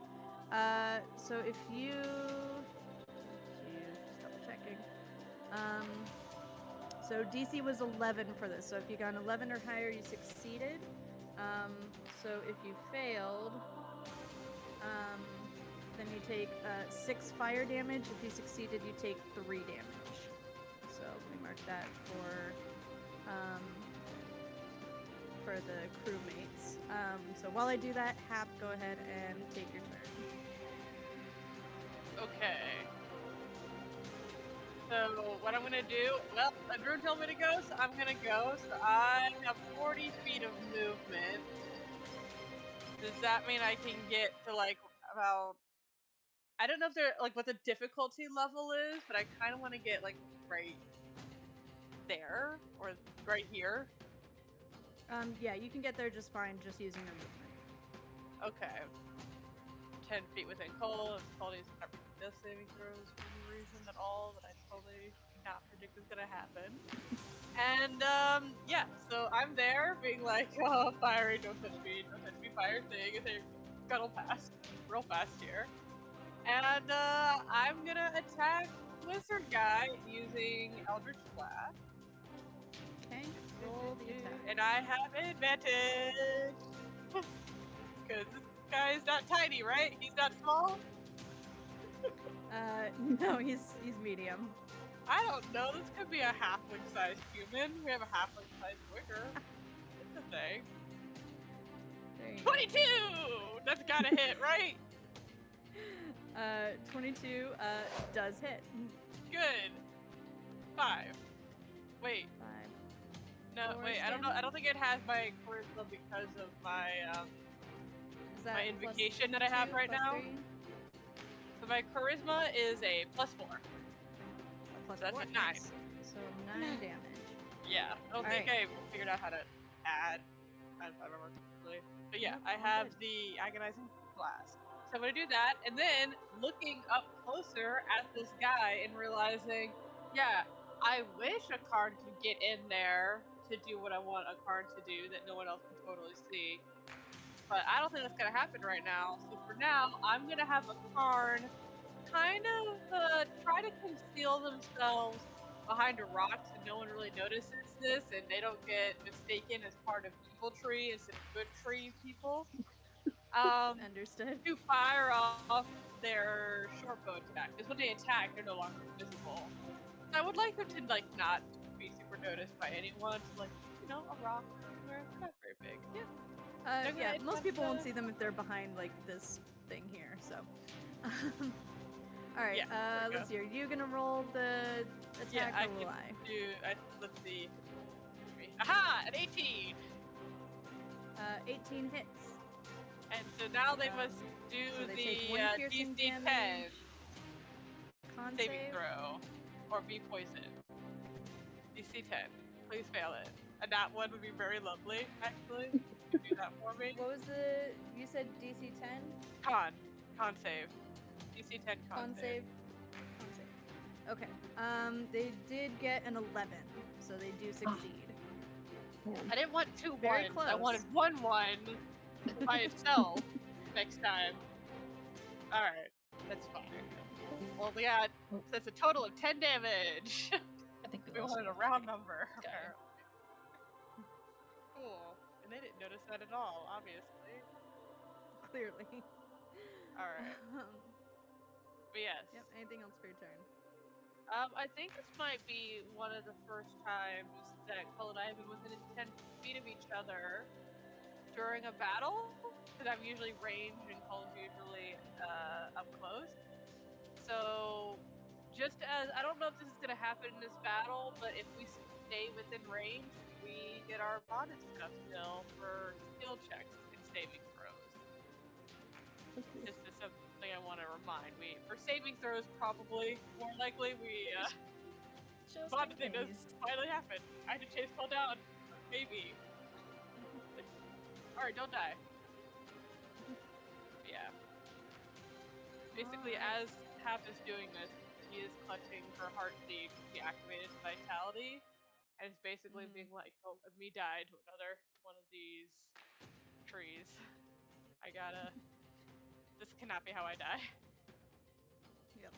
so if you, just double checking. So DC was 11 for this, so if you got an 11 or higher, you succeeded. So if you failed, then you take 6 fire damage. If you succeeded, you take 3 damage. So let me mark that for the crewmates. So while I do that, Hap, go ahead and take your turn. Okay. So what I'm gonna do? Well, Drew told me to go, so I'm gonna go. So I have 40 feet of movement. Does that mean I can get to like about? I don't know if they're like what the difficulty level is, but I kind of want to get like right there or right here. Yeah, you can get there just fine, just using your movement. Okay. 10 feet within Cole. Cole needs to death saving throws for any reason at all that I totally not predict is gonna happen. And yeah, so I'm there being like, oh, fiery, don't touch me, fire thing, and they scuttle past real fast here. And I'm gonna attack Wizard Guy using Eldritch Blast. Okay, roll the attack. And I have advantage! Because this guy is not tiny, right? He's not small? No, he's medium. I don't know, this could be a halfling-sized human. We have a halfling-sized wicker. It's a thing. There you 22! That's gotta hit, right? go. 22 does hit. Good. 5. Wait, 5. no, Force wait, I don't know. I damage? don't think it has my charisma because of my, Is that my invocation that I have right now. 3? So my charisma is a +4. Plus That's 4. a 9. Nice. So 9 damage. Yeah, I don't think I figured out how to add, if I remember correctly. But yeah, Nope, I all have good. the agonizing blast. So I'm gonna do that, and then looking up closer at this guy and realizing, yeah, I wish a card could get in there to do what I want a card to do that no one else can totally see. but I don't think that's gonna happen right now. So for now, I'm gonna have a Karn kind of try to conceal themselves behind a rock so no one really notices this and they don't get mistaken as part of evil tree instead of good tree people. Understood. To fire off their short bow attack, because when they attack, they're no longer visible. So I would like them to like not be super noticed by anyone. So like, you know, a rock somewhere, not very big. They're Yeah, gonna most people won't attempt see them if they're behind like this thing here. So, all right. Yeah, there we Let's see. Are you gonna roll the Yeah, attack I or will can I? do. Let's see. Aha! An 18. 18 hits. And so now they must Um, do so they the take 1 piercing DC 10 damage. Con saving save. throw, or be poisoned. DC 10. Please fail it. And that one would be very lovely, actually. You do that for me. What was the? You said DC 10. Con save. DC 10 Con save. Con save. Okay. They did get an 11, so they do succeed. I didn't want 2 Very ones. close. I wanted 1 by itself next time. Alright, that's fine. Well, yeah, that's a total of 10 damage. I think We also wanted a have round the number, guy. apparently. Cool. And they didn't notice that at all, obviously. Clearly. Alright. But yes. Yep. Anything else for your turn? I think this might be one of the first times that Cole and I have been within 10 feet of each other during a battle, because I'm usually ranged and Cole's usually up close. So, just as I don't know if this is gonna happen in this battle, but if we stay within range, we get our bondage stuff still for skill checks and saving throws. Just as something I want to remind. For saving throws, probably more likely we Just bonded in thing does case. finally happen. I had to chase Cole down, maybe. All right, don't die. Yeah. Basically, Alright. as Hap is doing this, he is clutching her heart seed to be activated vitality, and it's basically being like, "Oh, let me die to another one of these trees. I gotta. This cannot be how I die." Yep.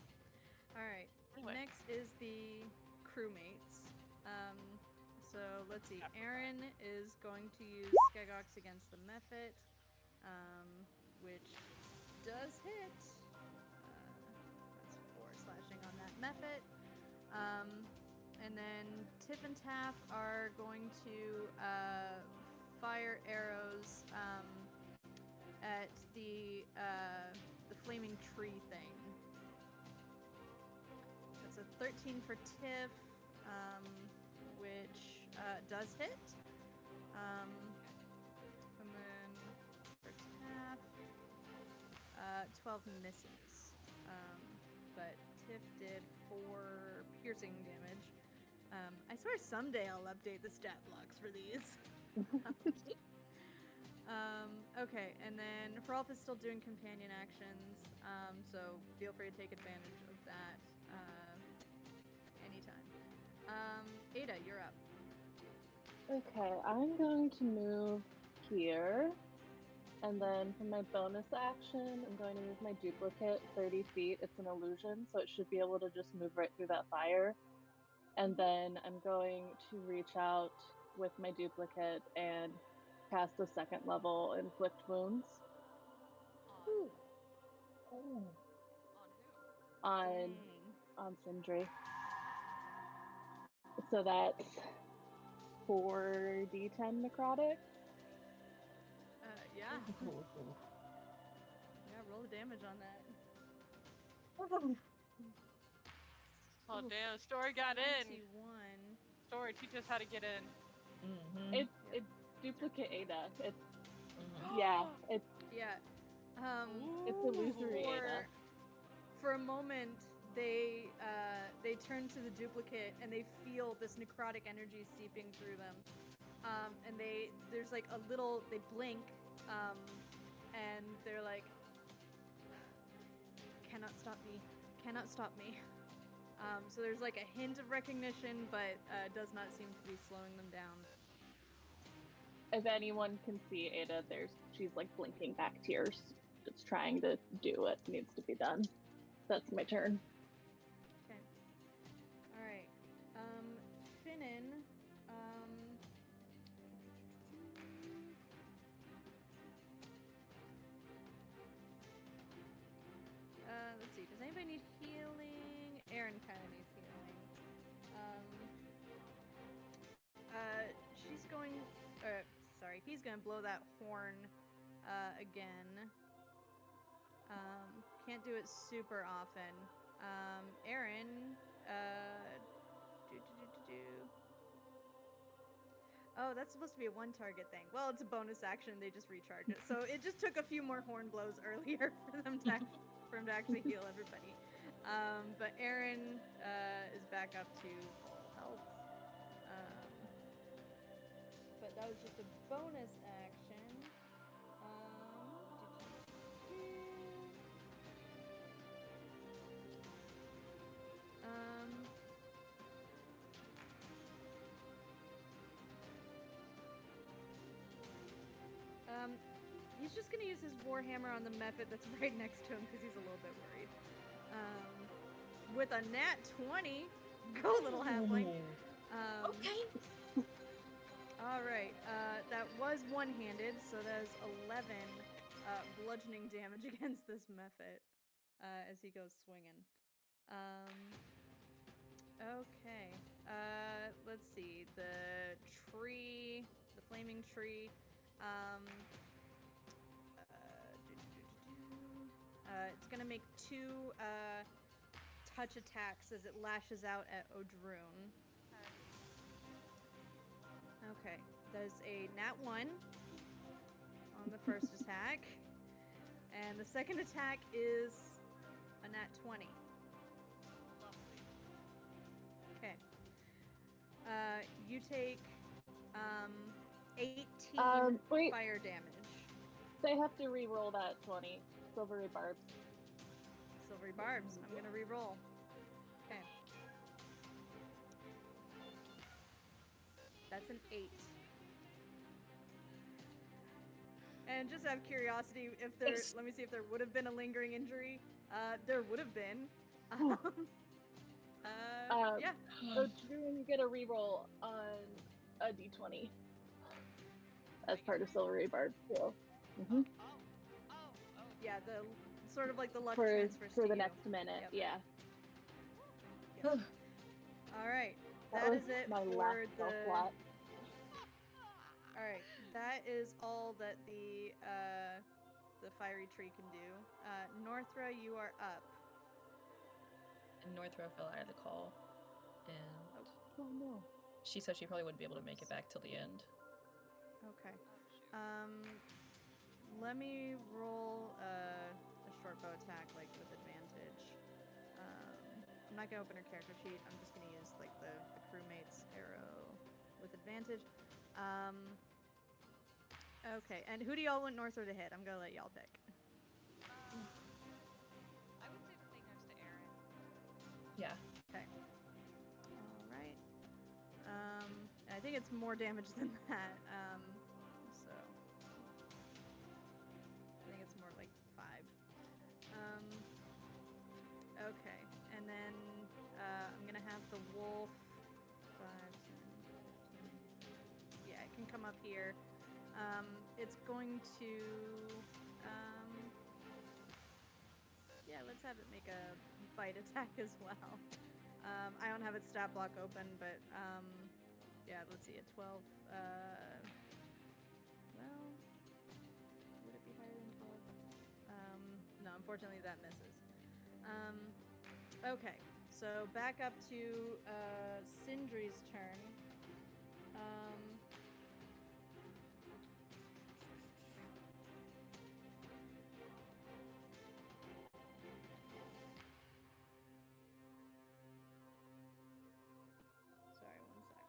All right. Anyway. Next is the crewmates. So let's see. Aaron is going to use Skegox against the Mephit, which does hit. That's 4 slashing on that Mephit. And then Tiff and Taff are going to fire arrows at the flaming tree thing. That's a 13 for Tiff, which does hit. And then for Taff, 12 misses. But Tiff did 4 piercing damage. I swear someday I'll update the stat blocks for these. Okay, and then Hrolf is still doing companion actions, so feel free to take advantage of that anytime. Ada, you're up. Okay, I'm going to move here. And then for my bonus action, I'm going to move my duplicate 30 feet. It's an illusion, so it should be able to just move right through that fire. And then I'm going to reach out with my duplicate and cast a 2nd level inflict wounds Ooh. On who? Dang. on Sindri. So that's 4d10 necrotic. Yeah. Yeah, roll the damage on that. Oh Oof. damn! Story got in. 21. Story, teach us how to get in. It's duplicate Ada. It's yeah. It's illusory Ada. For a moment, they turn to the duplicate and they feel this necrotic energy seeping through them. And there's like a little, they blink, and they're like, cannot stop me. So there's like a hint of recognition, but does not seem to be slowing them down. if anyone can see Ada, she's like blinking back tears, just trying to do what needs to be done. That's my turn. Okay. All right. Finnan. Let's see. Does anybody need healing? Aaron kind of needs healing. She's going. Sorry, he's gonna blow that horn again. Can't do it super often. Aaron. Oh, that's supposed to be a one target thing. Well, it's a bonus action. They just recharge it. So it just took a few more horn blows earlier for him to actually heal everybody. But Aaron is back up to full health. But that was just a bonus action. He's just gonna use his warhammer on the mephit that's right next to him because he's a little bit worried. With a nat 20, go little halfling. Okay. All right, that was one-handed, so that is 11 bludgeoning damage against this mephit as he goes swinging. Okay, let's see, the tree, the flaming tree. It's gonna make 2 touch attacks as it lashes out at Odrune. Okay, there's a nat 1 on the first attack, and the second attack is a nat 20. Okay. You take 18 wait. fire damage. They have to re-roll that 20. Silvery barbs. Silvery barbs. I'm gonna re-roll. Okay. That's an 8. And just out of curiosity, if there, let me see if there would have been a lingering injury. There would have been. Yeah. So you get a re-roll on a d20 as part of Silvery Barb. So. Mm-hmm. Yeah, the sort of like the luck for transfers the to you. next minute. Yep. Yeah. Yep. All right, that is it my for last the. slot. All right, that is all that the fiery tree can do. Northra, you are up. And Northra fell out of the call, and Oh no. she said she probably wouldn't be able to make it back till the end. Okay. Let me roll a short bow attack, like with advantage. I'm not gonna open her character sheet. I'm just gonna use like the crewmate's arrow with advantage. Okay, and who do y'all want Northra to hit? I'm gonna let y'all pick. I would say the thing next to Aaron. Yeah. Okay. All right. And I think it's more damage than that. So I think it's more like 5. Okay, and then I'm gonna have the wolf. 5, 10, 15. Yeah, it can come up here. It's going to. Yeah, let's have it make a bite attack as well. I don't have its stat block open, but yeah, let's see, a 12. Well, would it be higher than 12? No, unfortunately that misses. Okay, so back up to Sindri's turn. Sorry, one sec.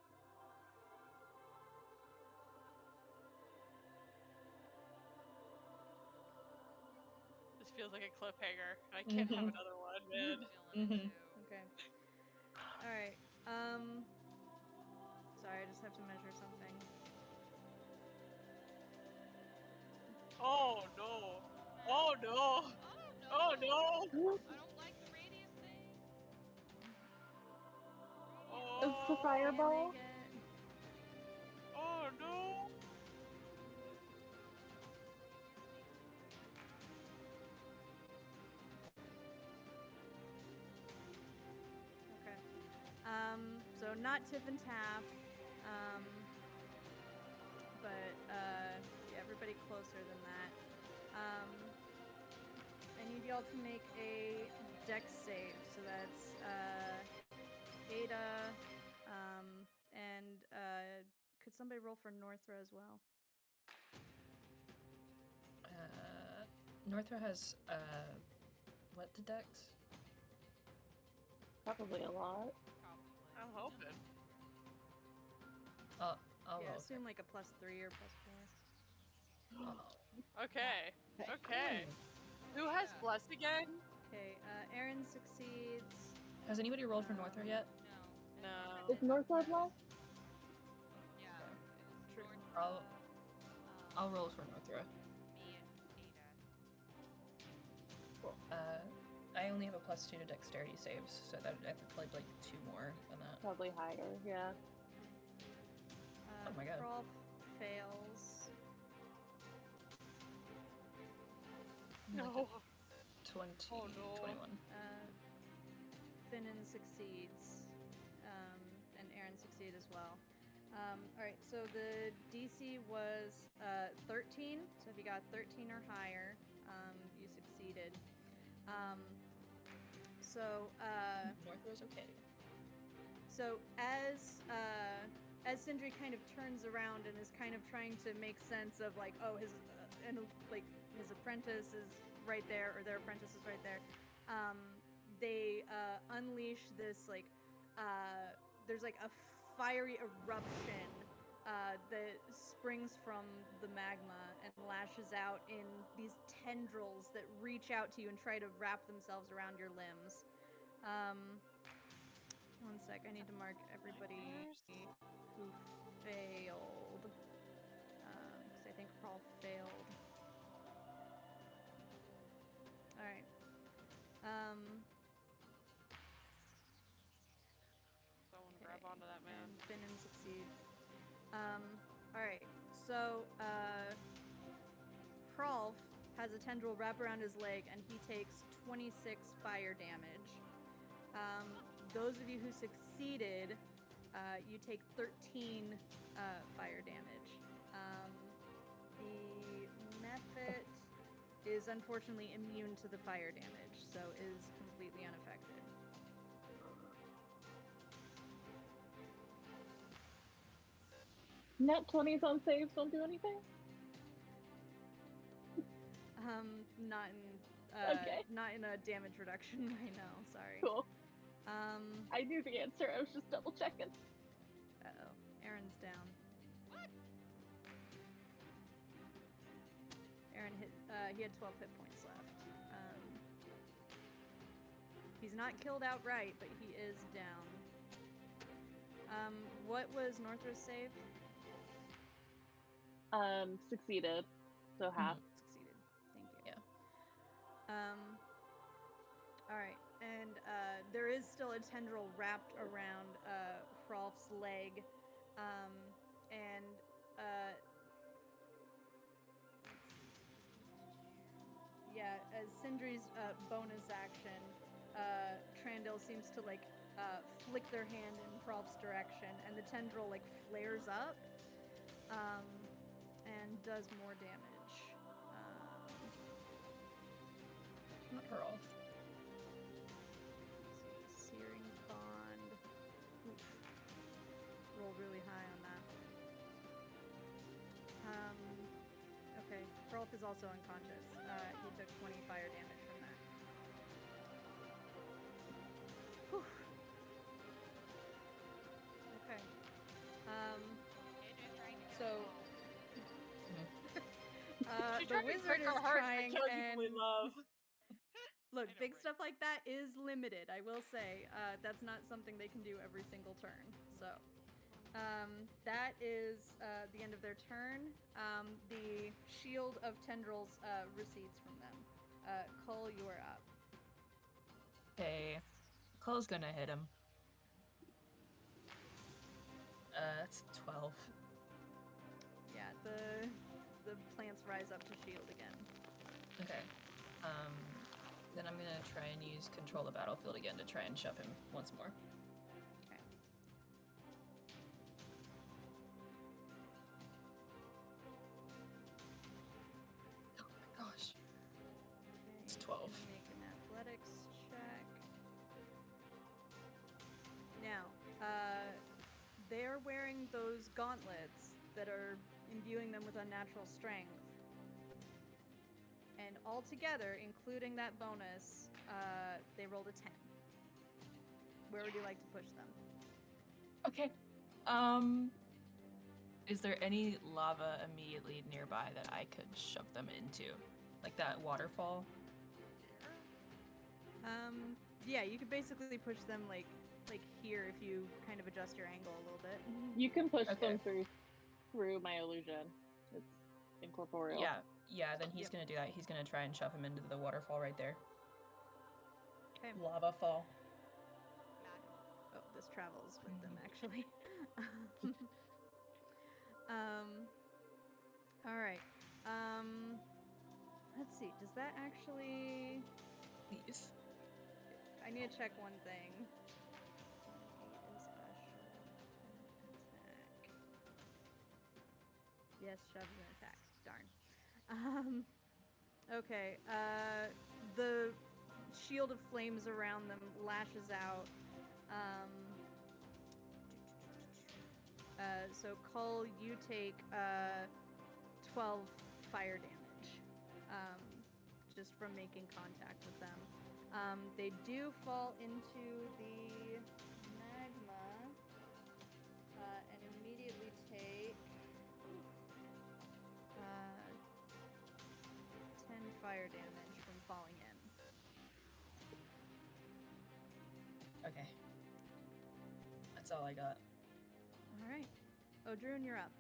This feels like a cliffhanger. I can't have another one, man. Feeling it too. Okay. All right. Sorry, I just have to measure something. Oh no! No. Oh no! Oh no! Oh no! I don't like the radius thing. It's the Oh! Can't fireball. make it. Oh no! Okay. So not Tiff and Taff. But yeah, everybody closer than that. I need y'all to make a dex save. So that's Ada, and could somebody roll for Northra as well? Northra has what the dex? Probably a lot. Probably. I'm hoping. I'll Yeah, roll. assume like a +3 or +4. Okay. Okay. Okay. Who has Yeah. bless again? Okay, Aaron succeeds. Has anybody rolled for Northra yet? No. No. Is Northside left? Yeah. It is True. Northra, I'll roll for Northra. me and Ada. I only have a +2 to dexterity saves, so that I have to play like 2 more than that. Probably higher, yeah. Oh my god. Rolf fails. No. 20, Oh, no. 21. Finnan succeeds, and Aaron succeeded as well. All right, so the DC was 13. So if you got 13 or higher, you succeeded. Northra's okay. So as Sindri kind of turns around and is kind of trying to make sense of like, oh, his apprentice is right there, or their apprentice is right there. They unleash this like there's like a fiery eruption that springs from the magma and lashes out in these tendrils that reach out to you and try to wrap themselves around your limbs. One sec, I need to mark everybody who failed. Because I think Paul failed. Alright. Someone grab onto that man. And Finnan succeeds. Alright, so Krolf has a tendril wrap around his leg and he takes 26 fire damage. Those of you who succeeded, you take 13 fire damage. The Mephit is unfortunately immune to the fire damage, so is completely unaffected. Net 20s on saves don't do anything? Not in a damage reduction. I know. Sorry. Cool. I knew the answer. I was just double checking. Uh-oh. Aaron's down. What? Aaron hit. He had 12 hit points left. He's not killed outright, but he is down. What was Northra's save? Succeeded. So half. Succeeded. Thank you. Yeah. Alright, and there is still a tendril wrapped around Hrolf's leg, and yeah, as Sindri's bonus action, Trandil seems to like flick their hand in Hrolf's direction, and the tendril like flares up, and does more damage. Not her off. Searing Bond. Oof. Rolled really high on that. Okay, Hrolf is also unconscious. He took 20 fire damage from that. Whew. Okay. Ada's trying to get So She the tried to wizard break is our hearts trying, by killing people we and love. look, I know, big right? stuff like that is limited. I will say that's not something they can do every single turn. So, That is the end of their turn. The shield of tendrils recedes from them. Cole, you are up. Okay. Cole's gonna hit him. It's 12. Yeah, the plants rise up to shield again. Okay. Then I'm gonna try and use control the battlefield again to try and shove him once more. Okay. Oh my gosh. Okay, It's you 12. can make an athletics check. Now, they're wearing those gauntlets that are imbuing them with unnatural strength. And altogether, including that bonus, they rolled a 10. Where would you like to push them? Okay. Is there any lava immediately nearby that I could shove them into? Like that waterfall? Yeah, you could basically push them like here if you kind of adjust your angle a little bit. You can push Okay. them through my illusion. It's incorporeal. Yeah, then he's Yep. gonna do that. He's gonna try and shove him into the waterfall right there. Okay. Lava fall. Magma. Oh, this travels with them actually. All right. Let's see. Does that actually? Please. I need to check one thing. 8 is a attack. Yes, shove is an attack. Darn. Okay. The shield of flames around them lashes out. So Cull, you take 12 fire damage, just from making contact with them. They do fall into the magma and immediately take 10 fire damage from falling in. Okay. That's all I got. All right. Odrun, you're up.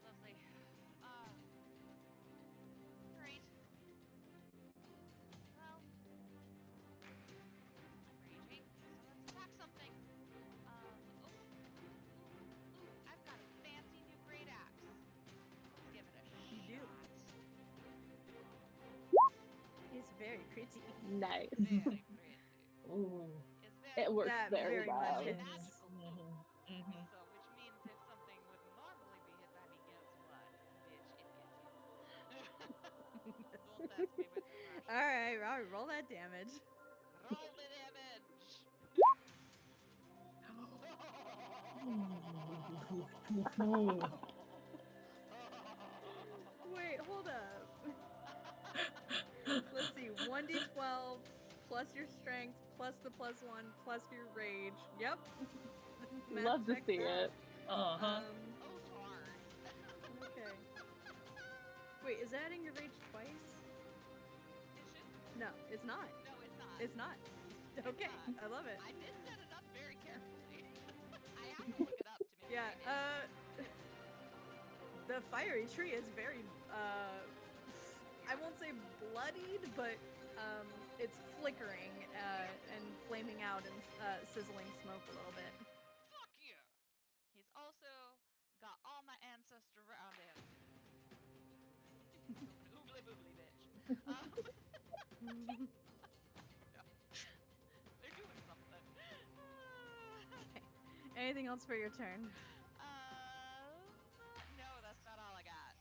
Lovely. Great. Well, I'm raging, so let's attack something. I've got a fancy new great axe. Let's give it a You do. shot. It's very pretty. Nice. Very pretty. Ooh. It's very It works That very very much well. is. magical. Mm-hmm. So, which means if something would normally be hit by me, guess what? Bitch, it gets hit. Don't test me with that. All right, roll that damage. Roll the damage. Wait, hold up. Let's see. 1d12 plus your strength plus the +1 plus your rage. Yep. Math Love to checks see out. it. Uh-huh. Oh, darn. Okay. Wait, is adding your rage twice? It should. No, it's not. No, it's not. It's not. Okay, not. I love it. I did set it up very carefully. I have to look it up to make Yeah, sure I did. the fiery tree is very, I won't say bloodied, but, it's flickering, and flaming out and, sizzling smoke a little bit. Fuck you. He's also got all my ancestors around him. Oogly boogly bitch. They're doing something. Okay. Anything else for your turn? No, that's about all I got.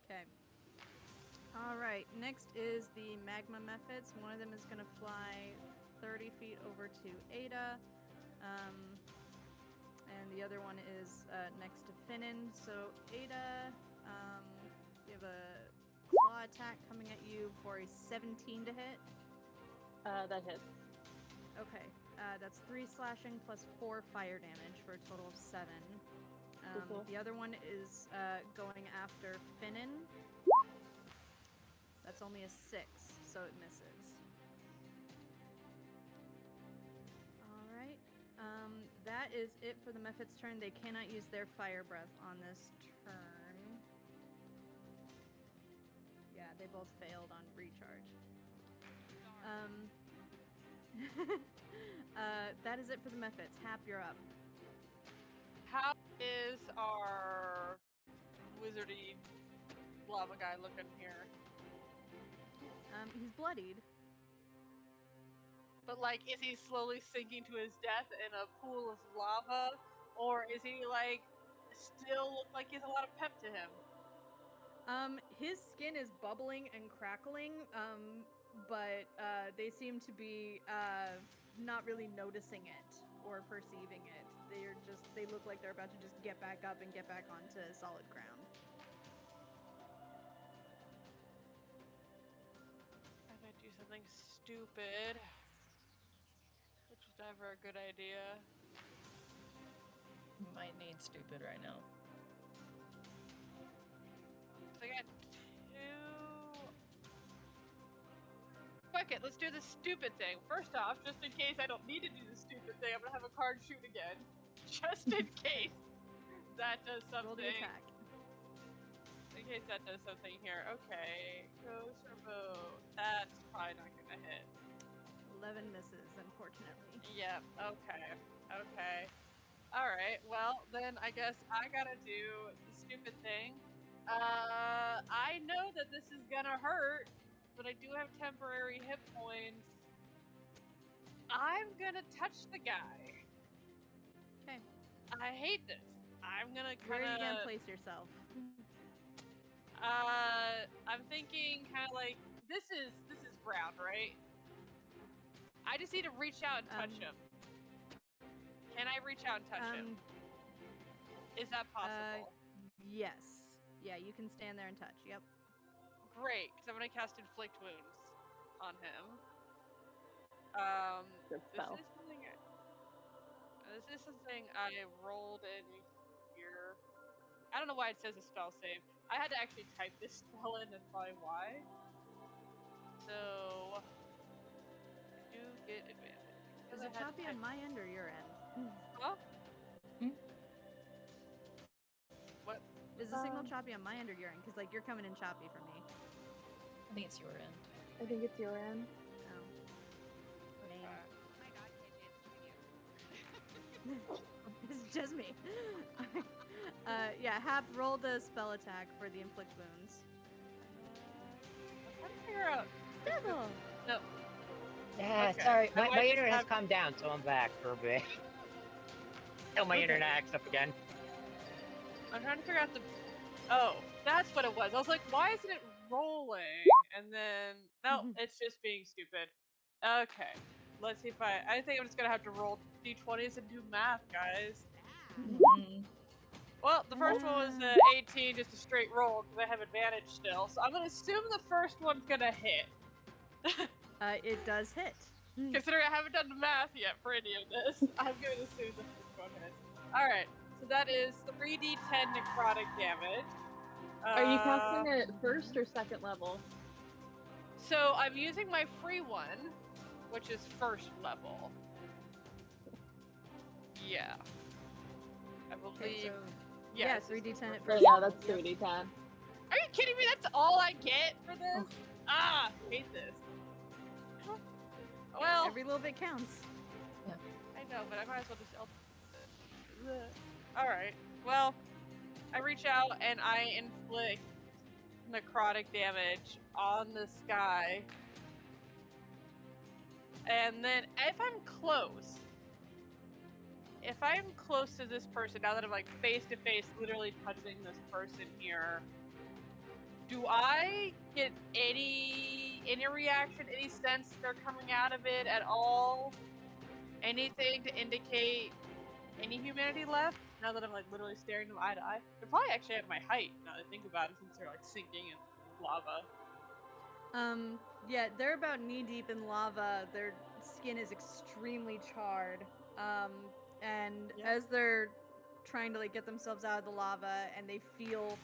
Okay. All right. Next is the magma methods. One of them is going to fly 30 feet over to Ada. And the other one is next to Finnan. So Ada, you have a claw attack coming at you for a 17 to hit. That hits. Okay. That's 3 slashing plus 4 fire damage for a total of 7. Cool. The other one is going after Finnan. That's only a 6, so it misses. All right. That is it for the Mephit's turn. They cannot use their fire breath on this turn. Yeah, they both failed on recharge. That is it for the Mephits. Hap, you're up. How is our wizardy lava guy looking here? He's bloodied. But like, is he slowly sinking to his death in a pool of lava, or is he like still look like he has a lot of pep to him? His skin is bubbling and crackling, but they seem to be not really noticing it or perceiving it. They look like they're about to just get back up and get back onto solid ground. I might do something stupid, which was never a good idea. Might need stupid right now. So I got 2. Fuck it, let's do the stupid thing. First off, just in case I don't need to do the stupid thing, I'm gonna have a card shoot again. Just in case that does something. Roll the attack. In case that does something here. Okay, goes for bow. That's probably not gonna hit. 11 misses, unfortunately. Yep, okay. Alright, well, then I guess I gotta do the stupid thing. I know that this is gonna hurt, but I do have temporary hit points. I'm gonna touch the guy. Okay. I hate this. I'm gonna Where are you kinda... gonna place yourself? I'm thinking kind of like, this is ground, right? I just need to reach out and touch him. Can I reach out and touch him? Is that possible? Yes. Yeah, you can stand there and touch. Yep. Great, because I'm gonna cast Inflict Wounds on him. Good spell. This is something I rolled in here. I don't know why it says a spell save. I had to actually type this spell in, that's probably why. So, I do get advantage. Is it choppy on my end or your end? Huh? What? Is the signal choppy on my end or your end? Because, like, you're coming in choppy for me. I think it's your end. I think it's your end. Oh. Man. Oh my god, KJ, it's you. It's just me. Yeah, Hap, roll the spell attack for the inflict wounds. I'm trying to figure out. Devil! No. Yeah, Okay. sorry. I My might internet just has calmed down, so I'm back for a bit. Till my internet acts up again. I'm trying to figure out the. Oh, that's what it was. I was like, why isn't it rolling? And then no, it's just being stupid. Okay, let's see if I think I'm just gonna have to roll d20s and do math, guys. Well, the first one was 18, just a straight roll because I have advantage still. So I'm gonna assume the first one's gonna hit. It does hit. Considering I haven't done the math yet for any of this, I'm gonna assume the first one hits. All right, so that is 3d10 necrotic damage. Are you casting it first or second level? So I'm using my free one, which is first level. Yeah. I believe. Okay, so yeah, 3d10 at So first. yeah, level. that's 3d10. Are you kidding me? That's all I get for this? Ah, hate this. Well, Every little bit counts. I know, but I might as well just. All right. Well, I reach out and I inflict necrotic damage on this guy. And then if I'm close to this person, now that I'm like face to face, literally touching this person here, do I get any reaction, any sense they're coming out of it at all? Anything to indicate any humanity left? Now that I'm like literally staring them eye to eye, they're probably actually at my height. Now that I think about it, since they're like sinking in lava. Yeah, they're about knee deep in lava. Their skin is extremely charred. And as they're trying to like get themselves out of the lava and they feel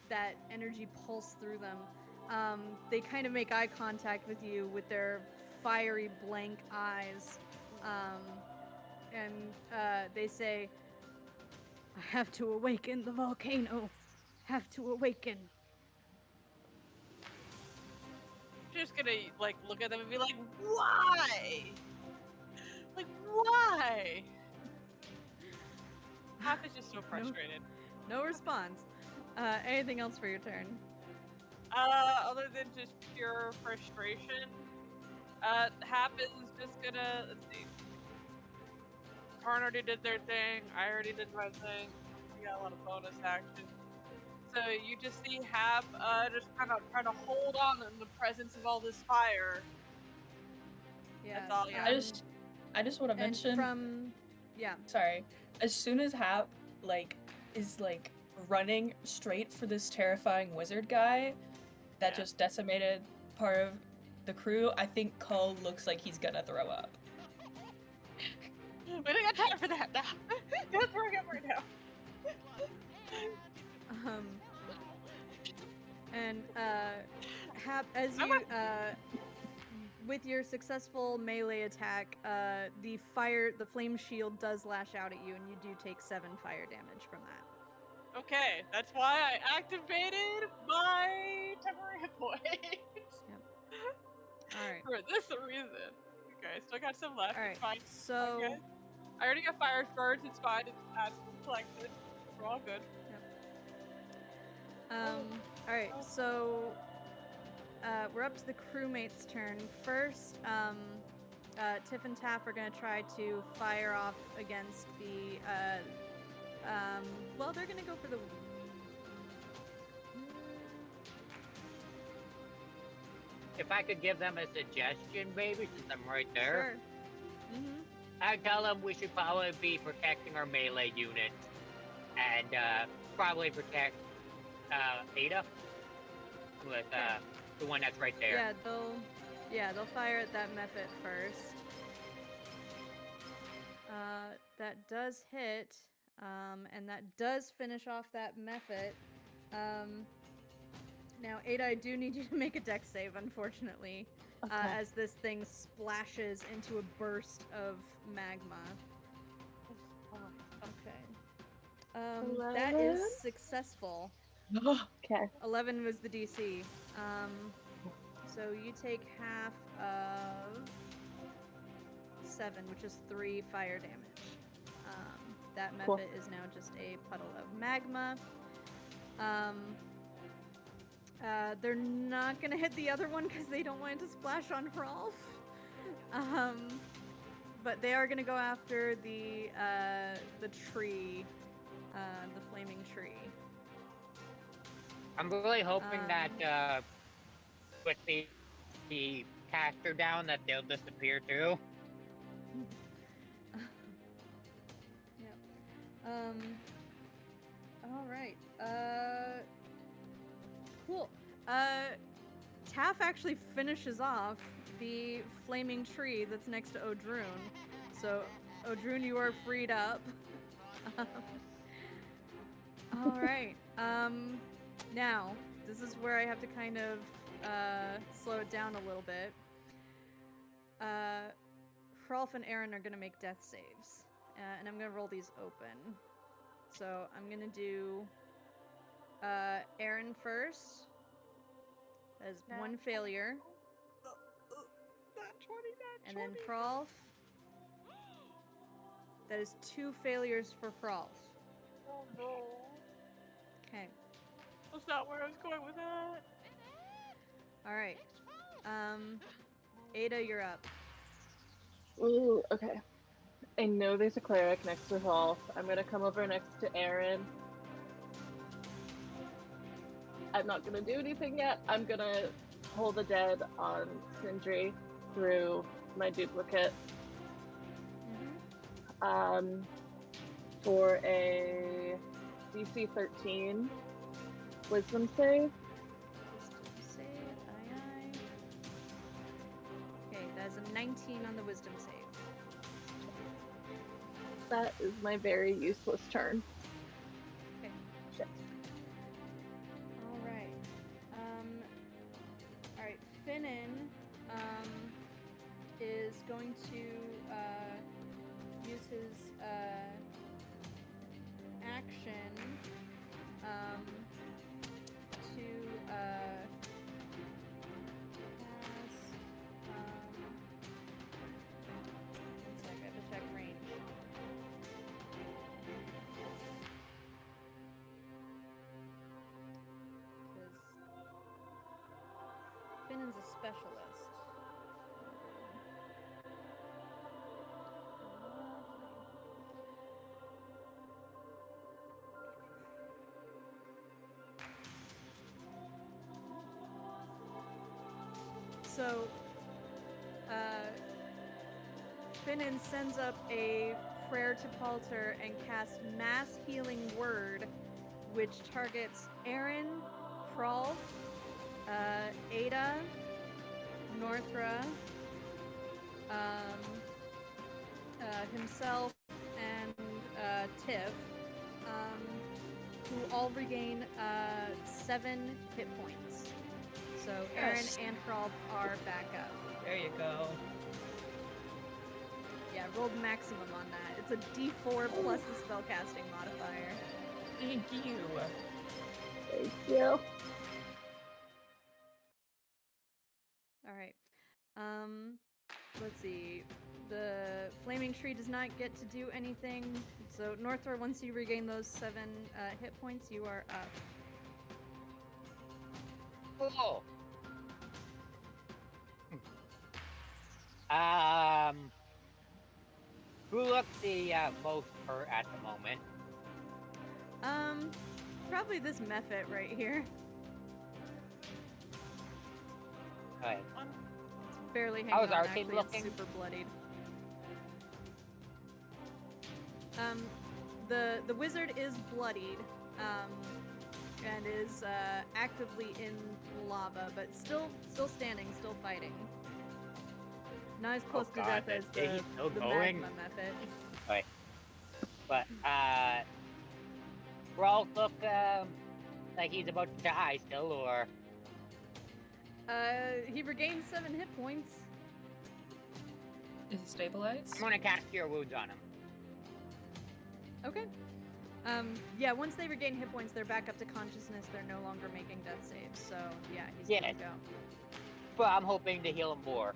that energy pulse through them, they kind of make eye contact with you with their fiery blank eyes. and they say, "I have to awaken the volcano. Have to awaken." Just gonna like look at them and be like, why? Like why? Hap is just so frustrated. No response. Anything else for your turn? Other than just pure frustration, Hap is just gonna, let's see. Karn already did their thing. I already did my thing. We got a lot of bonus action. So you just see Hap just kind of trying to hold on in the presence of all this fire. Yeah. That's all. Yeah. I just want to And mention. yeah. Sorry. As soon as Hap is running straight for this terrifying wizard guy that Yeah. just decimated part of the crew, I think Cull looks like he's gonna throw up. We don't got time for that now. Don't throw up right now. And Hap, as you with your successful melee attack, the flame shield does lash out at you, and you do take 7 fire damage from that. Okay, that's why I activated my temporary hit points. Yep. All right. For this reason. Okay, still got some left. All right. It's fine. So. Okay. I already got fire spurs. It's fine. It's collected. We're all good. All right. So. We're up to the crewmate's turn. First, Tiff and Taff are going to try to fire off against the, well, they're going to go for the... If I could give them a suggestion, maybe, since I'm right there. Sure. Mm-hmm. I'd tell them we should probably be protecting our melee unit. And, probably protect, Ada. With, the one that's right there. Yeah, they'll fire at that method first. That does hit, and that does finish off that method. Now, Ada, I do need you to make a dex save, unfortunately, as this thing splashes into a burst of magma. Okay. That is successful. Okay. 11 was the DC. So you take half of 7, which is 3 fire damage. That method is now just a puddle of magma. They're not gonna hit the other one because they don't want it to splash on Hrolf. But they are gonna go after the tree, the flaming tree. I'm really hoping that with the caster down that they'll disappear too. Yep. All right. Cool. Taff actually finishes off the flaming tree that's next to Odrune. So, Odrune, you are freed up. All right. Now, this is where I have to kind of slow it down a little bit. Hrolf and Aaron are going to make death saves. And I'm going to roll these open. So I'm going to do Aaron first. That is 1 failure. And then Hrolf. That is 2 failures for Hrolf. Oh no. Okay. That's not where I was going with that. Alright. Ada, you're up. Ooh, okay. I know there's a cleric next to Rolf. I'm gonna come over next to Aaron. I'm not gonna do anything yet. I'm gonna hold the dead on Sindri through my duplicate. For a DC 13 wisdom save. Wisdom save, aye. Okay, that is a 19 on the wisdom save. That is my very useless turn. Okay. Shit. Alright. Alright, Finnan, is going to, use his action to cast. One sec, I have to check range. Because Finn's a specialist. So, Finnan sends up a prayer to Palter and casts Mass Healing Word, which targets Aaron, Frolf, Ada, Northra, himself, and Tiff, who all regain 7 hit points. So Aaron Yes. and Frolf are back up. There you go. Yeah, rolled maximum on that. It's a D4 plus the spellcasting modifier. Thank you. Thank you. Alright. Let's see. The flaming tree does not get to do anything. So Northra, once you regain those 7 hit points, you are up. Cool. Who looks the most hurt at the moment? Probably this Mephit right here. Okay. It's barely hanging How's on, Arcane actually, looking? it's super bloodied. The wizard is bloodied, and is actively in lava, but still standing, still fighting. Not as close to God, death as he's still the going? magma method. Okay. But Rolf look like he's about to die still, or He regained 7 hit points. Is it stabilized? I'm gonna cast Cure Wounds on him. Okay. Yeah, once they regain hit points, they're back up to consciousness. They're no longer making death saves. So, yeah, he's good to go. But I'm hoping to heal him more.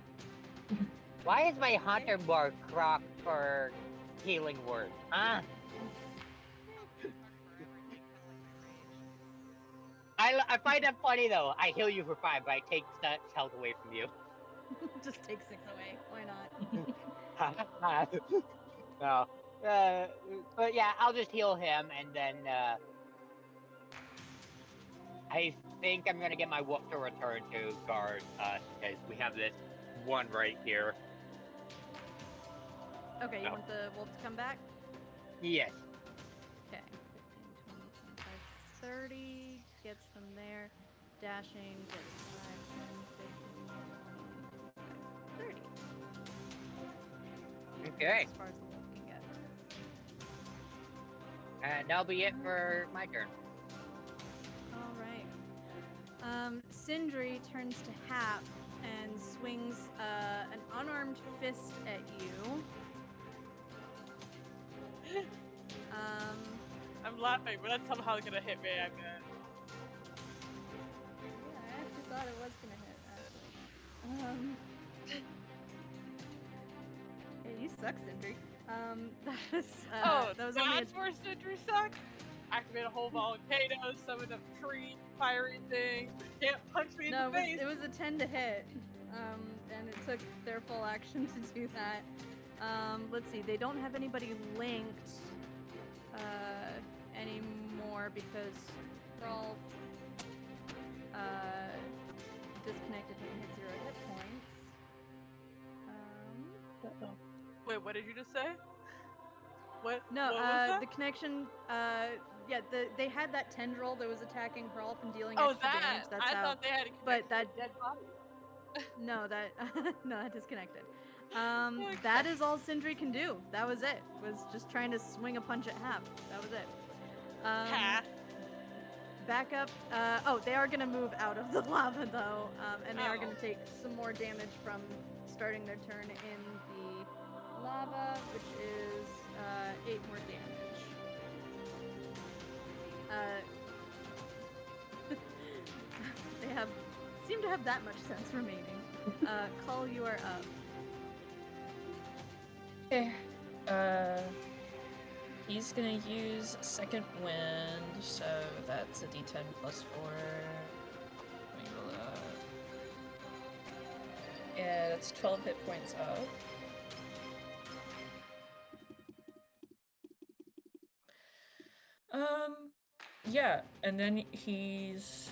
Why is my hunter bar crocked for healing word? Huh? I find that funny though. I heal you for 5, but I take such health away from you. Just take 6 away. Why not? No. But yeah, I'll just heal him, and then I think I'm gonna get my wolf to return to guard us, because we have this one right here. Okay, you No. want the wolf to come back? Yes. Okay. 15, 20, 25, 30. Gets them there. Dashing gets 5, 10, 15, 20, 30. Okay. As far as the wolf can get. And that'll be it for my turn. Alright. Sindri turns to Hap and swings an unarmed fist at you. I'm laughing, but that's somehow gonna hit me. I'm gonna. Yeah, I actually thought it was gonna hit, actually. Yeah, you suck, Sindri. That was only that's where Sindri sucks? Activate a whole volcano, summon a tree, fiery thing. Can't punch me in No, the face. it was a 10 to hit. And it took their full action to do that. Let's see, they don't have anybody linked anymore because Rolf disconnected and hit 0 hit points. Wait, what did you just say? What? No, what was that? the connection, yeah, they had that tendril that was attacking Rolf and dealing Oh, extra that! damage. That's I how. thought they had a but connection that- with dead bodies. No, that disconnected. Okay. That is all Sindri can do. That was it. Was just trying to swing a punch at Hap. That was it. Ha! Back up. They are gonna move out of the lava though, and they are Oh. gonna take some more damage from starting their turn in the lava, which is 8 more damage. They seem to have that much sense remaining. Cull, you are up. Okay. He's gonna use second wind, so that's a D10 plus 4. Let me roll that. Yeah, that's 12 hit points up. Yeah, and then he's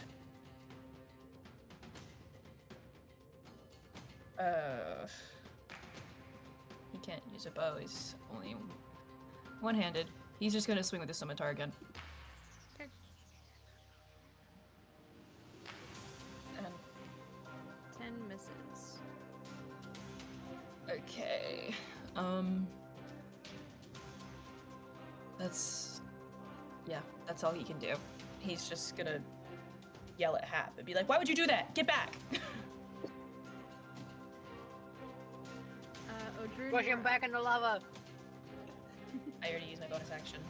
he can't use a bow, he's only one-handed. He's just gonna swing with his scimitar again. Okay. And 10 misses. okay. That's all he can do. He's just gonna yell at Hap and be like, "Why would you do that? Get back!" Odrun, Push you're him back in the lava. I already used my bonus action.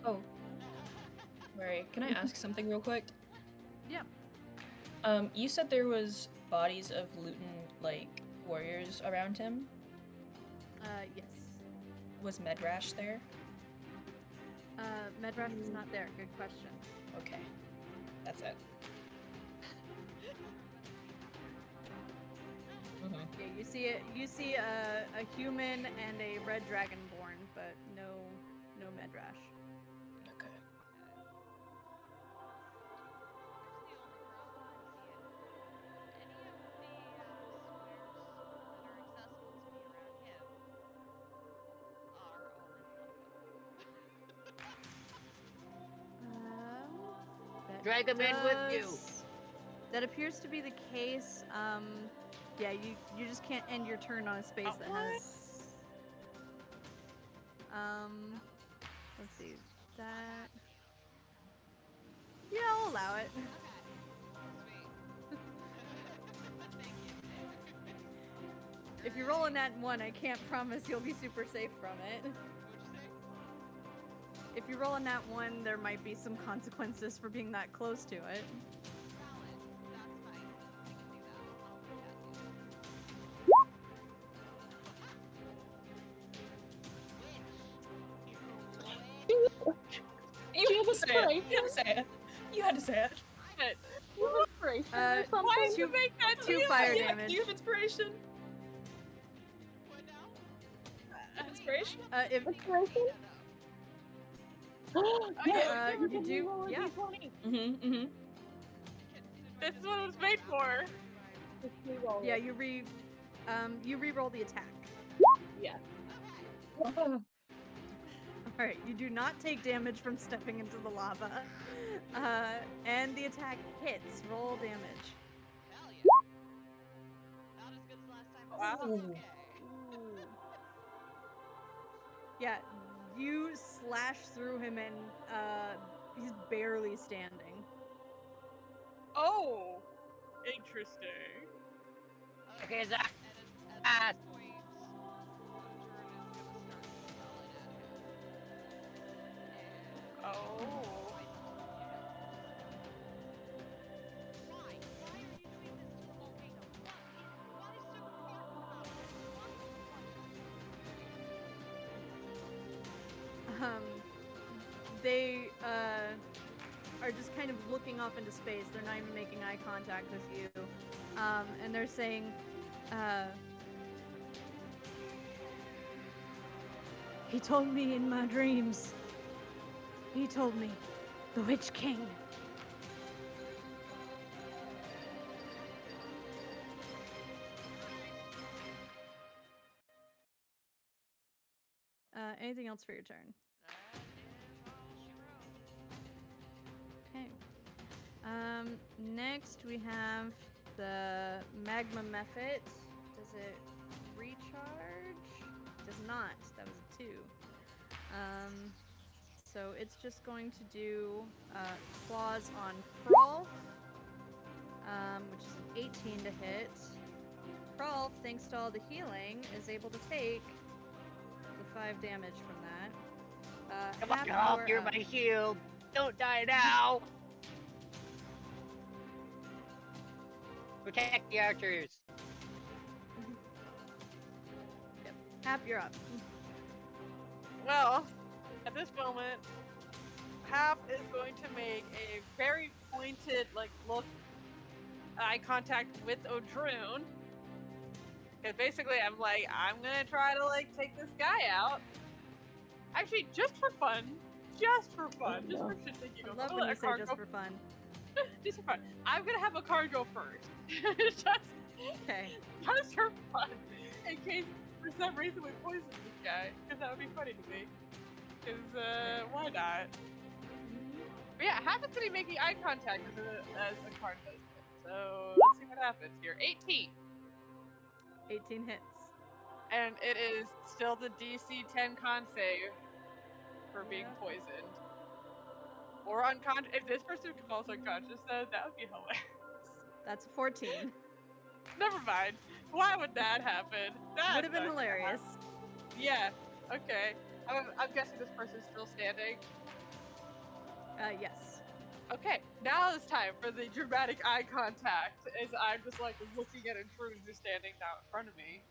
Oh. Sorry, can I ask something real quick? Yeah. You said there was bodies of Luton, like, warriors around him? Yes. Was Medrash there? Medrash was not there. Good question. Okay. That's it. Mm-hmm. Yeah, you see it. You see a human and a red dragonborn, but no Medrash. Okay. That Drag them in with you. That appears to be the case. Yeah, you just can't end your turn on a space that has. Let's see. That. Yeah, I'll allow it. If you roll a nat 1, I can't promise you'll be super safe from it. If you roll a nat 1, there might be some consequences for being that close to it. You had to say it. You had to say it. You had to say it. Why did you make that 2 fire damage. You have inspiration. Inspiration? If you do, yeah. Mm-hmm. This is what it was made for. Yeah, you re-roll the attack. Yeah. Alright, you do not take damage from stepping into the lava. And the attack hits. Roll damage. Hell yeah. Not as good as last time, but Wow. it's okay. Ooh. Yeah, you slash through him and he's barely standing. Oh, interesting. Okay, Zach. And at this point, Odrun is gonna start to yell at him. Oh. Why? Why are you doing this to a volcano? What is so important about it? They are just kind of looking off into space. They're not even making eye contact with you. And they're saying, he told me in my dreams. He told me, the Witch King. Anything else for your turn? That is all she wrote. Okay. Next we have the magma mephit. Does it recharge? Does not. That was a 2. So it's just going to do claws on Krolf, which is an 18 to hit. Krolf, thanks to all the healing, is able to take the 5 damage from that. Come on, Hap, Hawk, you're you're up. my shield. Don't die now. Protect the archers. Yep. Hap, you're up. Well, at this moment, Hap is going to make a very pointed, look, eye contact with Odrune. Because basically, I'm like, I'm gonna try to, take this guy out. Actually, just for fun. Just for fun. Just for shits and I giggles. love I'm when gonna you let a say card just go. for fun. Just for fun. I'm gonna have a card go first. Okay. Just for fun. In case, for some reason, we poison this guy. Because that would be funny to me. Because, why not? But yeah, happens to be making eye contact as a card does it. So, let's see what happens here. 18. 18 hits. And it is still the DC 10 con save for being Yep. poisoned. Or unconscious. If this person falls unconscious, though, that would be hilarious. That's a 14. Never mind. Why would that happen? Would have been That's not gonna hilarious. happen. Yeah. Okay. I'm guessing this person's still standing. Yes. Okay. Now it's time for the dramatic eye contact. As I'm just looking at Intrude who's standing down in front of me.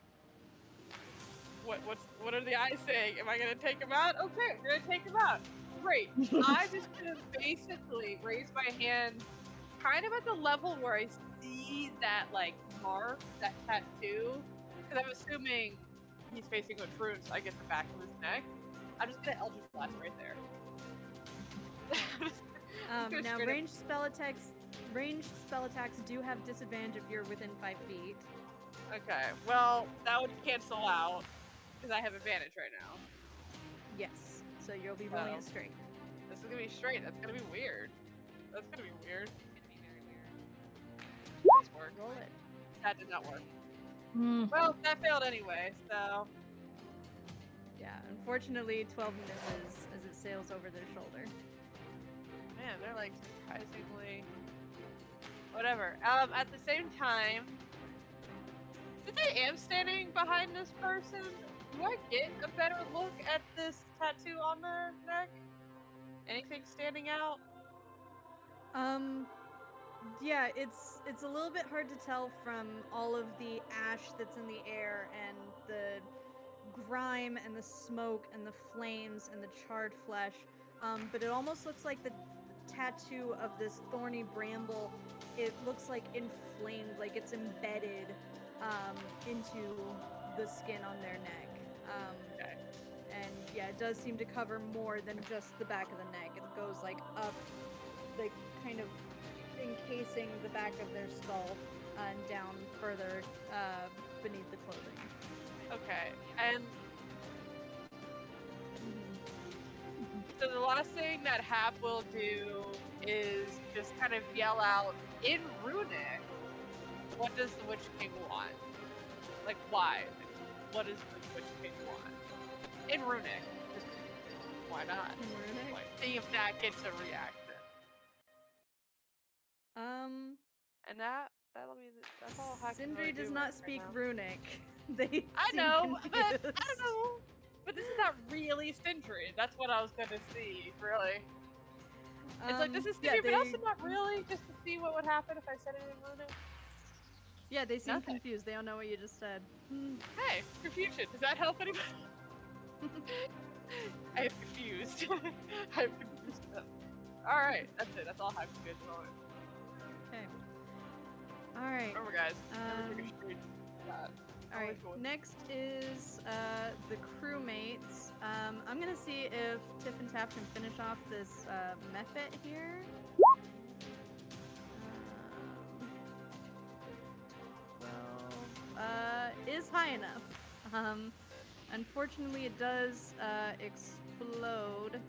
What are the eyes saying? Am I gonna take him out? Okay, we're gonna take him out. Great. I'm just gonna basically raise my hand kind of at the level where I see that mark, that tattoo. Because I'm assuming he's facing Intrude, so I get the back of his neck. I'm just gonna Eldritch Blast right there. Now ranged spell attacks do have disadvantage if you're within 5 feet. Okay, well, that would cancel out, because I have advantage right now. Yes. So you'll be rolling Oh. it straight. This is gonna be straight, that's gonna be weird. That's gonna be weird. It's gonna be very weird. Please work. Roll it. That did not work. Mm. Well, that failed anyway, so... Yeah, unfortunately 12 misses as it sails over their shoulder. Man, they're surprisingly... Whatever. At the same time... Since I am standing behind this person, do I get a better look at this tattoo on their neck? Anything standing out? Yeah, it's a little bit hard to tell from all of the ash that's in the air and the grime and the smoke and the flames and the charred flesh. But it almost looks like the tattoo of this thorny bramble. It looks like inflamed, like it's embedded into the skin on their neck. Okay. And yeah, it does seem to cover more than just the back of the neck. It goes up, kind of encasing the back of their skull and down further beneath the clothing. Okay, and... So the last thing that Hap will do is just kind of yell out, in Runic, what does the Witch King want? Why? What does the Witch King want? In Runic. Just, why not? In Runic? See if that gets a reaction. And that'll be that's all I can Sindri really does do not right speak now. Runic. They I seem know, but I confused. don't know. But this is not really Sindri. That's what I was gonna see, really. It's this is Sindri, but also not really, just to see what would happen if I said it in Runic. Yeah, they seem Nothing. confused. They don't know what you just said. Hey, confusion. Does that help anybody? I am confused. I'm confused. Alright, that's it. That's all I'm good going. Okay. Alright. Remember, guys. Never take a straight shot. Alright. Always go with- Next is the crewmates. I'm gonna see if Tiff and Taff can finish off this Mephit here. 12 is high enough. Unfortunately, it does explode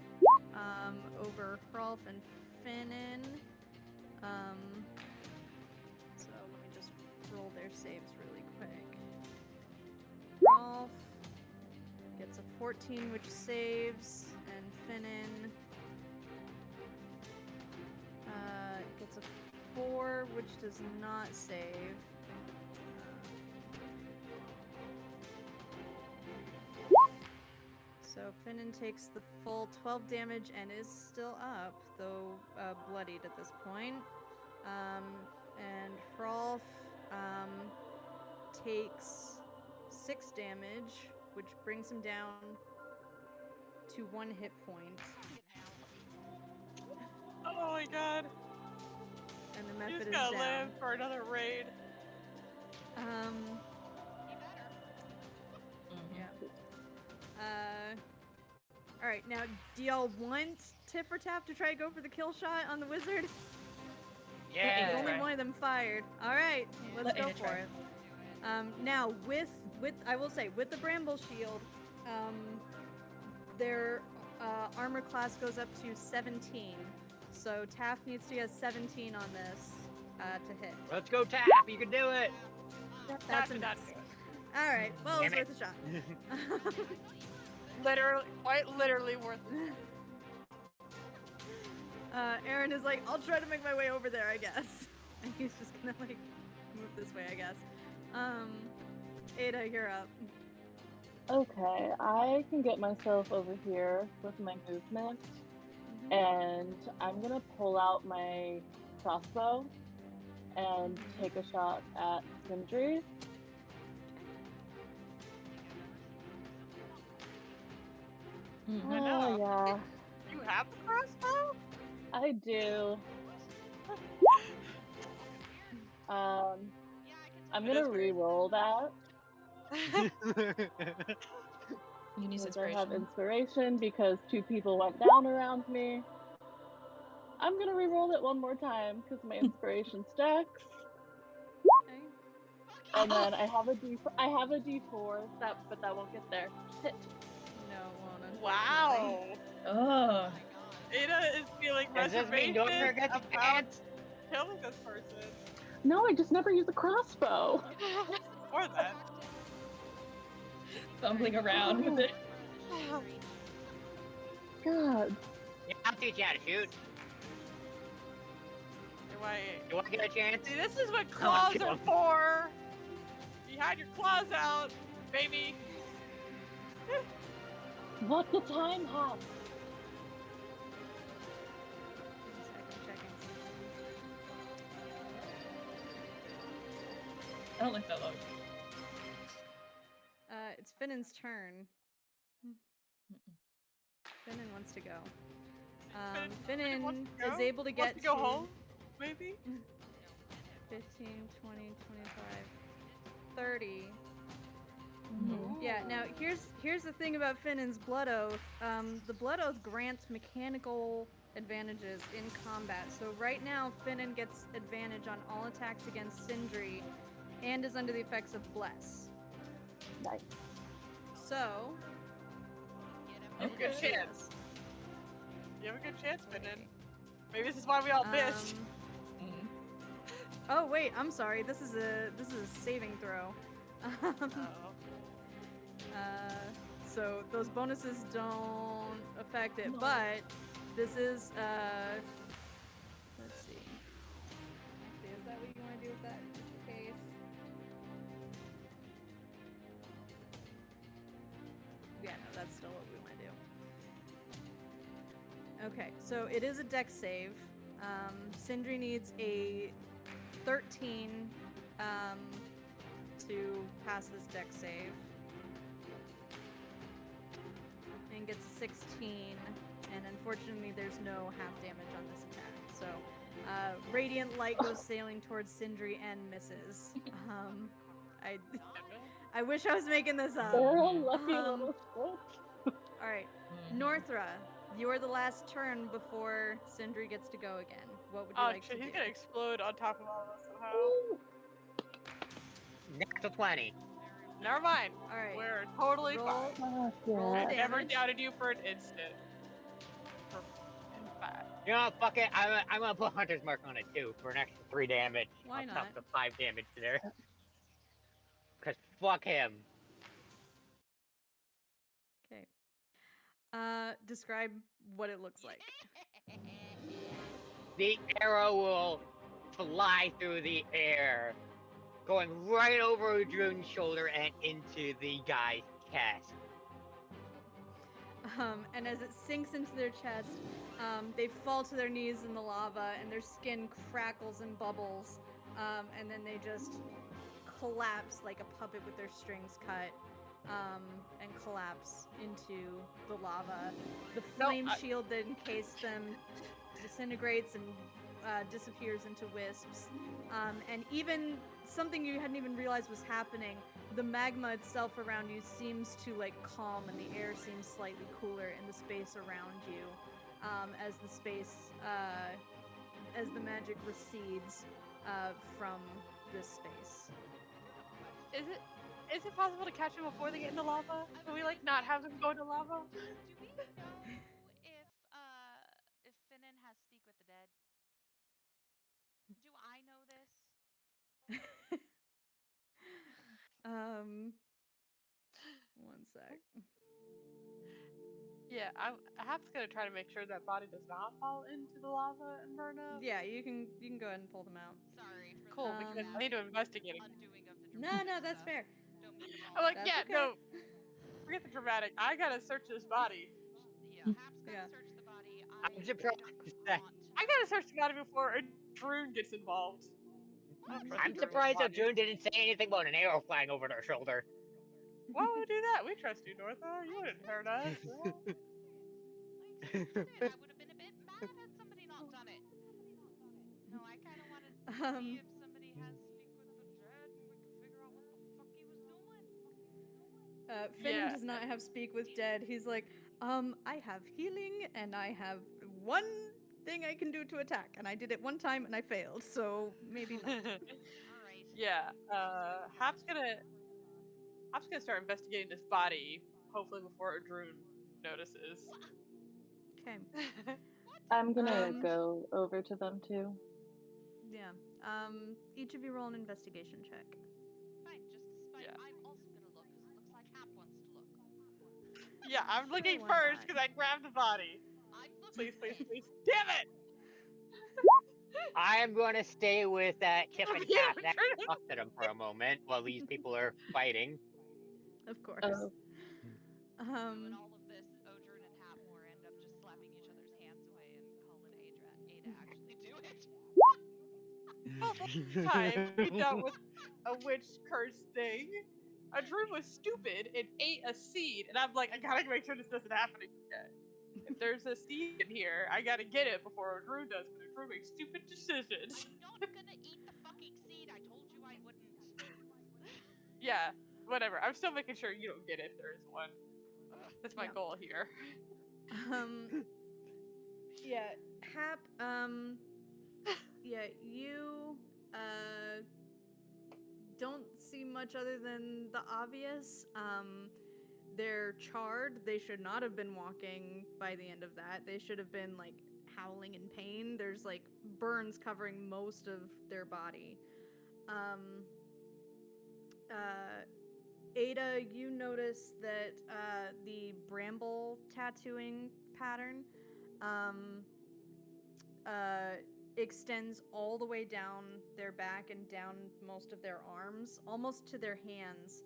over Hrolf and Finnan. So let me just roll their saves really quick. Hrolf gets a 14, which saves, and Finnan gets a 4, which does not save. So Finnan takes the full 12 damage and is still up, though bloodied at this point. And Hrolf takes 6 damage, which brings him down to 1 hit point. Oh my god. And the You method just is gotta down. live for another raid. Yeah. Alright, now, do y'all want Tiff or Taff to try to go for the kill shot on the wizard? Yeah. There's only one of them fired. Alright, let's Let go Ada for try. it. Now, with I will say, with the Bramble Shield, their armor class goes up to 17. So Taff needs to get 17 on this to hit. Let's go, Tap. You can do it. That's a Not miss. good. Alright, well, it's Damn worth a shot. Literally, quite literally worth it. Aaron is like, I'll try to make my way over there, I guess. And he's just gonna, like, move this way, I guess. Ada, you're up. Okay, I can get myself over here with my movement, and I'm gonna pull out my crossbow and take a shot at Sindri. Mhm. I know. Yeah, You have the crossbow? I do. I'm It is gonna weird. re-roll that You need because I have inspiration. inspiration because 2 people went down around me. I'm gonna re-roll it one more time because my inspiration stacks. Okay. And then I have a D4 but that won't get there. Shit. No, it won't, unfortunately. Wow. Oh. Ada is feeling Does this mean reservations Norther gets a about chance? killing this person. No, I just never use a crossbow. Or that. Fumbling around with it. God. Yeah, I'll teach you how to shoot. You want to get a chance? See, this is what Come on, claws kill are him. for. You had your claws out, baby. What the time has. Checking. I don't like that look. It's Finnan's turn. Finnan wants to go. Finnan wants Finnan to go? is able to get Wants to go home, maybe? 15, 20, 25, 30. Mhm. Yeah, now here's the thing about Finnan's Blood Oath. The Blood Oath grants mechanical advantages in combat. So right now, Finnan gets advantage on all attacks against Sindri and is under the effects of Bless. Nice. So, You have a good Okay. chance. You have a good chance, Finnan. Maybe this is why we all bitched. Mhm. Oh wait, I'm sorry. This is a saving throw. So those bonuses don't affect it, No. but this is let's see. Is that what you want to do with that? Just in case. Yeah, no, that's still what we want to do. Okay, so it is a dex save. Sindri needs a 13 to pass this dex save. And gets a 16, and unfortunately there's no half damage on this attack. So, radiant light goes sailing towards Sindri and misses. I wish I was making this up. They're a lucky Um, little shit. Alright, Mhm. Northra, you're the last turn before Sindri gets to go again. What would you Oh like shit, to he's do? gonna explode on top of all of us somehow. Ooh. Natural 20. Never mind. Alright, We're totally roll, fine. Fuck roll the yeah. Never damage. doubted you for an instant. We're fine. You know, fuck it. I'm gonna put Hunter's Mark on it too for an extra 3 damage. Why on top not? of the 5 damage there. Cause fuck him. Okay. Describe what it looks like. The arrow will fly through the air, going right over Droon's shoulder and into the guy's chest. And as it sinks into their chest, they fall to their knees in the lava, and their skin crackles and bubbles, and then they just collapse like a puppet with their strings cut, and collapse into the lava. The flame shield that encased them disintegrates and disappears into wisps. And even something you hadn't even realized was happening, the magma itself around you seems to like calm, and the air seems slightly cooler in the space around you, as the space, as the magic recedes from this space. Is it possible to catch them before they get into lava? Can we like not have them go into lava? Do we know if Finnan has speak with the dead? Do I know this? One sec. Yeah, I have to try to make sure that body does not fall into the lava and burn up. Yeah, you can go ahead and pull them out. Sorry for Cool, the because I need to investigate it. undoing of the No, dramatic that's stuff. fair. Don't mean to I'm follow. like, That's yeah, okay. no, forget the dramatic. I gotta search this body. Yeah, Hap's gotta Yeah. search the body. I'm surprised don't that want to I gotta search the body before a Droon gets involved. I don't trust I'm Droon's surprised that bodies. Droon didn't say anything about an arrow flying over their shoulder. Why would we do that? We trust you, Northa. You wouldn't hurt us. I expected it. I would have been a bit mad had somebody not done it. No, I kind of wanted to see if somebody has speak with the dead and we could figure out what the fuck he was doing. Finnan Yeah. does not have speak with dead. He's like, I have healing, and I have one thing I can do to attack, and I did it one time and I failed, so maybe not. All right. Yeah. Hap's gonna start investigating this body, hopefully before Droon notices. Okay. I'm gonna go over to them too. Yeah. Each of you roll an investigation check. Fine, just despite. Yeah. I'm also gonna look because it looks like Hap wants to look. Yeah, I'm Sure, looking why first not? because I grabbed the body. I'm looking. Please. Damn it! I am going to stay with Kip and Yeah, Hap and actually talk to them for a moment while these people are fighting. Of course. Oh, Doing all of this, Odrin and Hapmore end up just slapping each other's hands away and calling Ada actually do it. Well, last time we dealt with a witch curse thing, a Droon was stupid and ate a seed, and I'm like, I gotta make sure this doesn't happen again. If there's a seed in here, I gotta get it before a Droon does, because a Droon makes stupid decisions. I'm not gonna eat the fucking seed. I told you I wouldn't. Yeah, whatever. I'm still making sure you don't get it if there is one. That's my goal here. Yeah, Hap, yeah, you, don't see much other than the obvious. They're charred. They should not have been walking by the end of that. They should have been, like, howling in pain. There's, like, burns covering most of their body. Ada, you notice that the bramble tattooing pattern extends all the way down their back and down most of their arms, almost to their hands.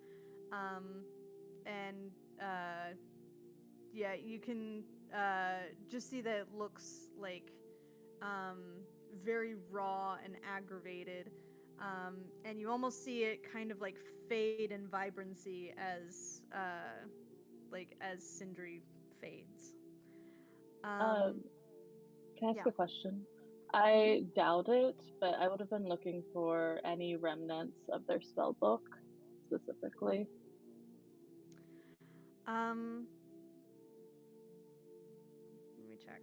And yeah, you can just see that it looks like very raw and aggravated. And you almost see it kind of like fade in vibrancy as Sindri fades. can I ask yeah. a question? I doubt it, but I would have been looking for any remnants of their spell book specifically. Let me check.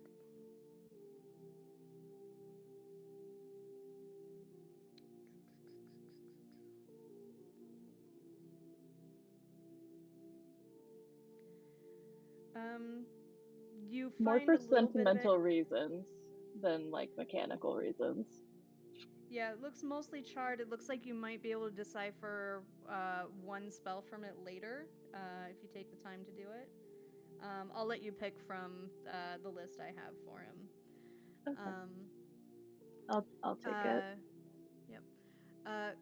You More find for a little sentimental bit of it. reasons than like mechanical reasons. Yeah, it looks mostly charred. It looks like you might be able to decipher one spell from it later if you take the time to do it. I'll let you pick from the list I have for him. Okay. I'll take it. Yep.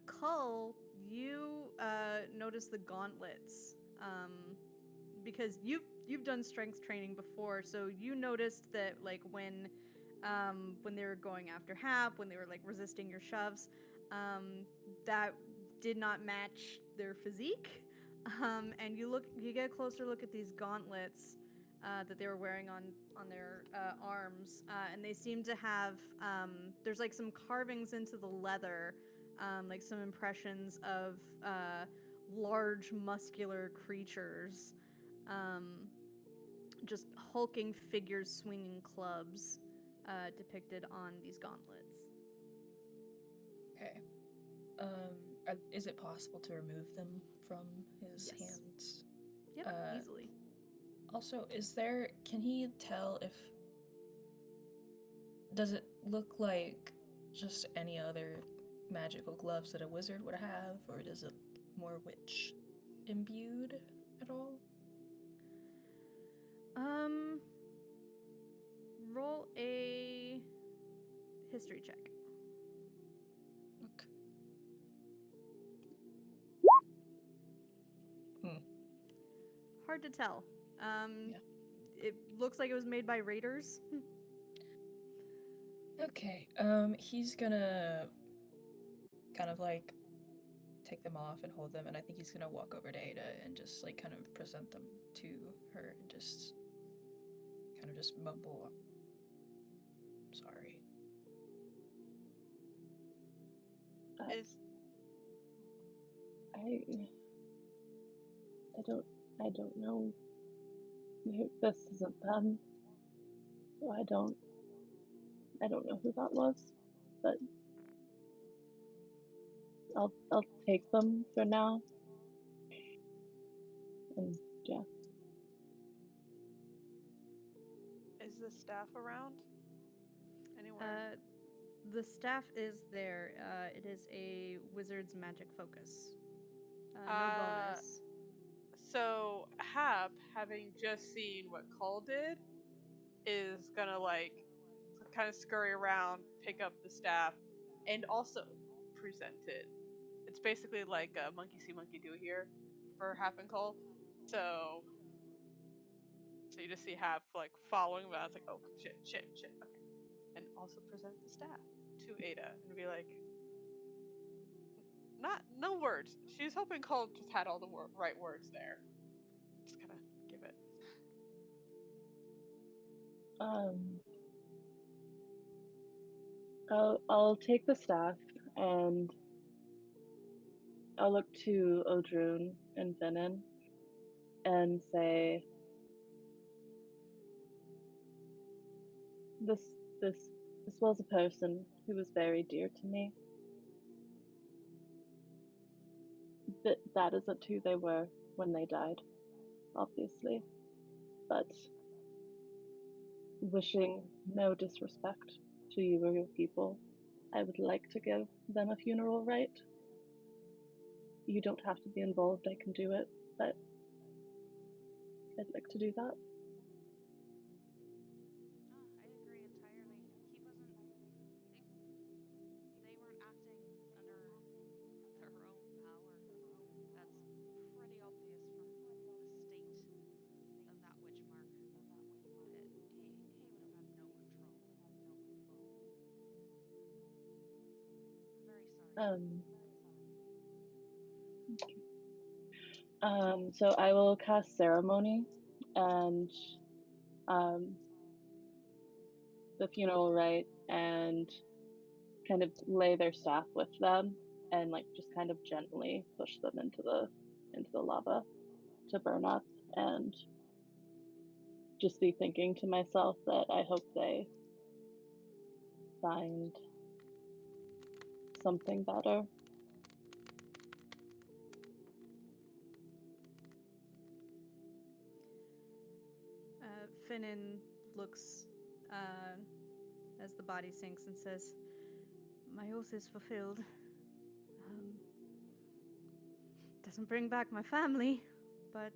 Cull, you notice the gauntlets, because you've done strength training before, so you noticed that like when they were going after Hap, when they were like resisting your shoves, that did not match their physique. And you get a closer look at these gauntlets that they were wearing on their arms, and they seem to have there's like some carvings into the leather, like some impressions of large muscular creatures, just hulking figures swinging clubs, depicted on these gauntlets. Okay. Is it possible to remove them from his Yes. hands? Yep, easily. Also, can he tell if, does it look like just any other magical gloves that a wizard would have, or does it more witch imbued at all? Roll a history check. Okay. Hard to tell. Yeah. It looks like it was made by raiders. Okay. He's gonna kind of like take them off and hold them, and I think he's gonna walk over to Ada and just like kind of present them to her and just kind of just mumble, "Sorry." Is I don't know. This isn't them. So I don't know who that was, but I'll take them for now. And yeah. is the staff around anywhere? The staff is there. It is a wizard's magic focus. No bonus. So Hap, having just seen what Cull did, is gonna like kind of scurry around, pick up the staff, and also present it. It's basically like a monkey see, monkey do here for Hap and Cull. So you just see Hap like following him. I was like, oh shit, okay. And also present the staff to Ada and be like, no words. She's hoping Cull just had all the right words there. Just kind of give it. I'll take the staff and I'll look to Odrun and Venin and say, this was a person who was very dear to me. That isn't who they were when they died, obviously. But wishing no disrespect to you or your people, I would like to give them a funeral rite. You don't have to be involved, I can do it, but I'd like to do that. I agree entirely. He wasn't. They weren't acting under their own power. That's pretty obvious from the state of that witch mark. He would have had no control. I'm very sorry. So I will cast ceremony and the funeral rite and kind of lay their staff with them and like just kind of gently push them into the lava to burn up, and just be thinking to myself that I hope they find something better. Finnan looks as the body sinks and says, "My oath is fulfilled. Doesn't bring back my family, but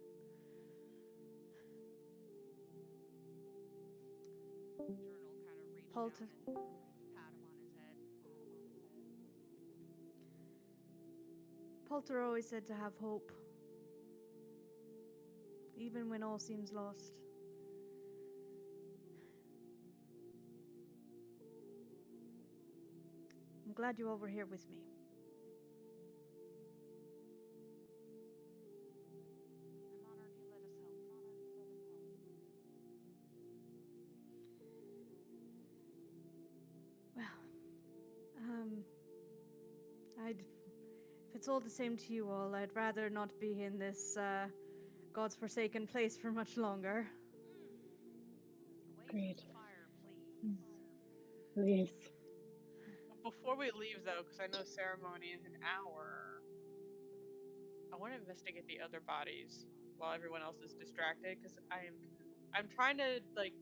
Pult- down and pat him on his head. Poulter always said to have hope, even when all seems lost. I'm glad you all were here with me. I'm honored you let us help. Well, I'd. If it's all the same to you all, I'd rather not be in this, God's forsaken place for much longer. Away Agreed. from the fire, please. Please. Before we leave, though, because I know ceremony is an hour, I want to investigate the other bodies while everyone else is distracted, because I'm trying to like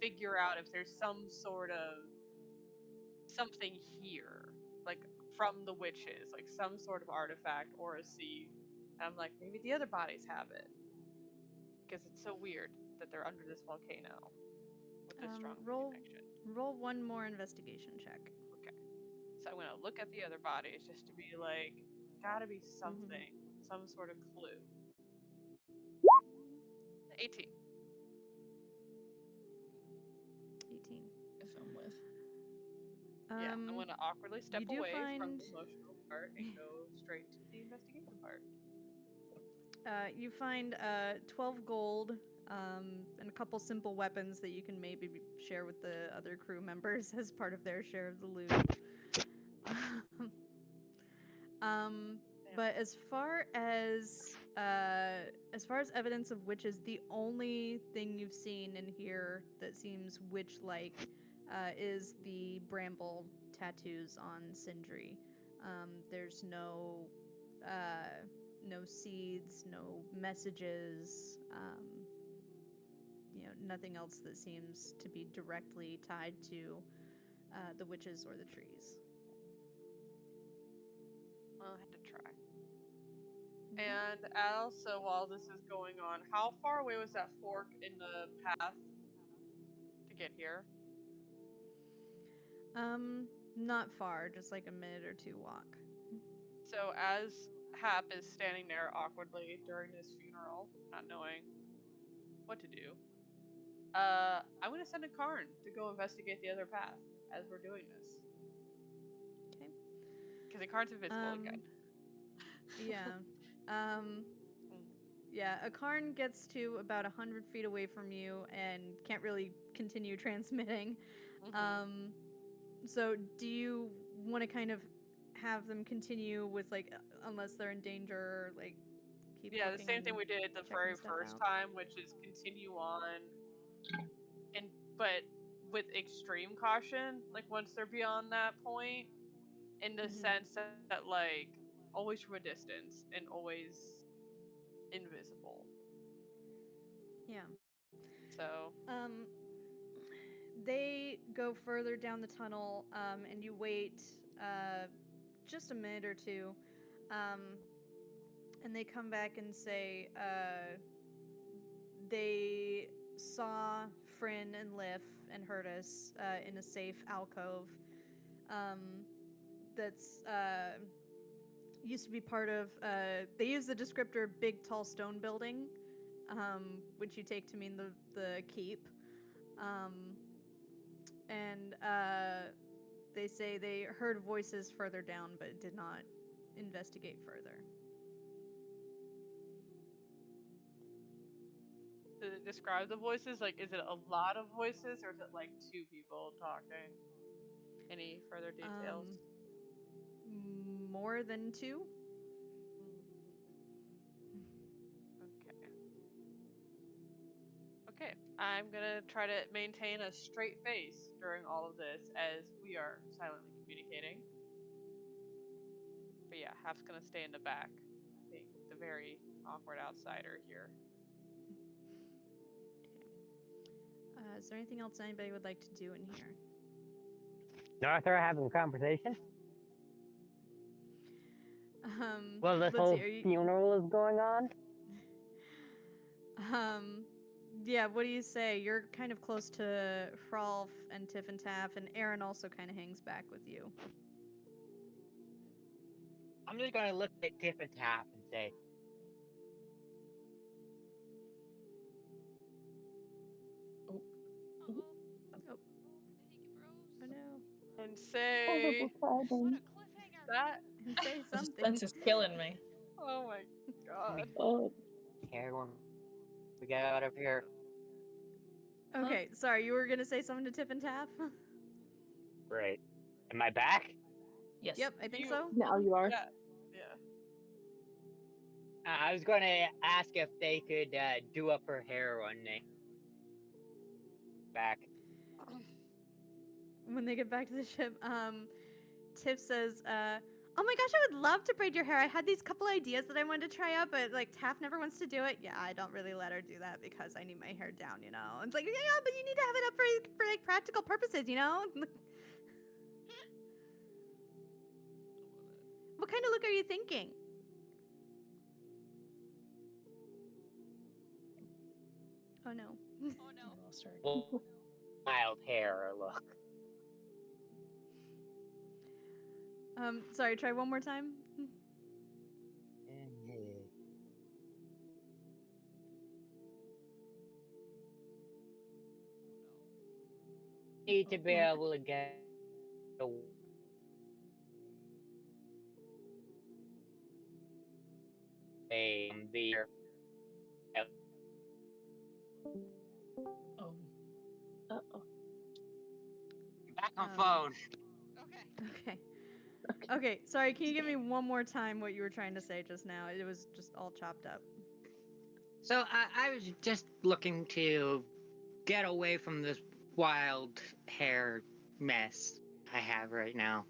figure out if there's some sort of something here, like from the witches, like some sort of artifact or a seed. And I'm like, maybe the other bodies have it, because it's so weird that they're under this volcano with this strong connection. Roll one more investigation check. Okay. So I'm gonna look at the other bodies just to be like, gotta be something, some sort of clue. 18. 18. If I'm with. Yeah, I'm gonna awkwardly step you do away from find- the emotional part and go straight to the investigation part. You find 12 gold and a couple simple weapons that you can maybe share with the other crew members as part of their share of the loot. But as far as evidence of witches, the only thing you've seen in here that seems witch-like is the bramble tattoos on Sindri. There's no seeds, no messages, nothing else that seems to be directly tied to the witches or the trees. Well, I had to try. And also, while this is going on, how far away was that fork in the path to get here? Not far, just like a minute or two walk. So as Hap is standing there awkwardly during this funeral, not knowing what to do, I'm gonna send a Karn to go investigate the other path as we're doing this. Okay. Because the Karn's invisible again. Yeah. Yeah, a Karn gets to about 100 feet away from you and can't really continue transmitting. So do you want to kind of have them continue with, like, unless they're in danger, or, like, keep Yeah, the looking same thing and we did the checking very stuff first out? time, which is continue on, but with extreme caution. Like once they're beyond that point, in the sense that like always from a distance and always invisible. Yeah. So They go further down the tunnel, and you wait just a minute or two, and they come back and say they saw Fryn and Lif and heard us in a safe alcove that's used to be part of. They use the descriptor "big, tall stone building," which you take to mean the keep. And they say they heard voices further down, but did not investigate further. does it describe the voices? Like, is it a lot of voices or is it like two people talking? Any further details? More than two? Okay, I'm gonna try to maintain a straight face during all of this as we are silently communicating. But yeah, Hap's gonna stay in the back, being the very awkward outsider here. Is there anything else anybody would like to do in here? Arthur having a conversation while this let's whole see, funeral is going on. Yeah, what do you say? You're kind of close to Hrolf and Tiff and Taff, and Aaron also kind of hangs back with you. I'm just gonna look at Tiff and Taff and say, Oh, Uh-oh. Oh. I think he froze. Oh no. And say Horrible What timing. a cliffhanger. that. And say the something. suspense is killing me. Oh my god. Oh, "Here, when we get out of here." Okay, sorry, you were gonna say something to Tiff and Taff? Great. Am I back? Yes. Yep, I think You- so. now you are. Yeah. Yeah. I was gonna ask if they could do up her hair when they back. When they get back to the ship, Tiff says, "Oh my gosh, I would love to braid your hair. I had these couple ideas that I wanted to try out, but like Taff never wants to do it. Yeah, I don't really let her do that because I need my hair down, you know. It's like, yeah, but you need to have it up for like practical purposes, you know. What kind of look are you thinking? Oh no. Oh no. I lost her. Well, wild hair look. Sorry, try one more time. Need to be able to get away from the Oh, Uh-oh. back on Um, phone. Okay. Okay. Okay, sorry, can you give me one more time what you were trying to say just now? It was just all chopped up. So I was just looking to get away from this wild hair mess I have right now.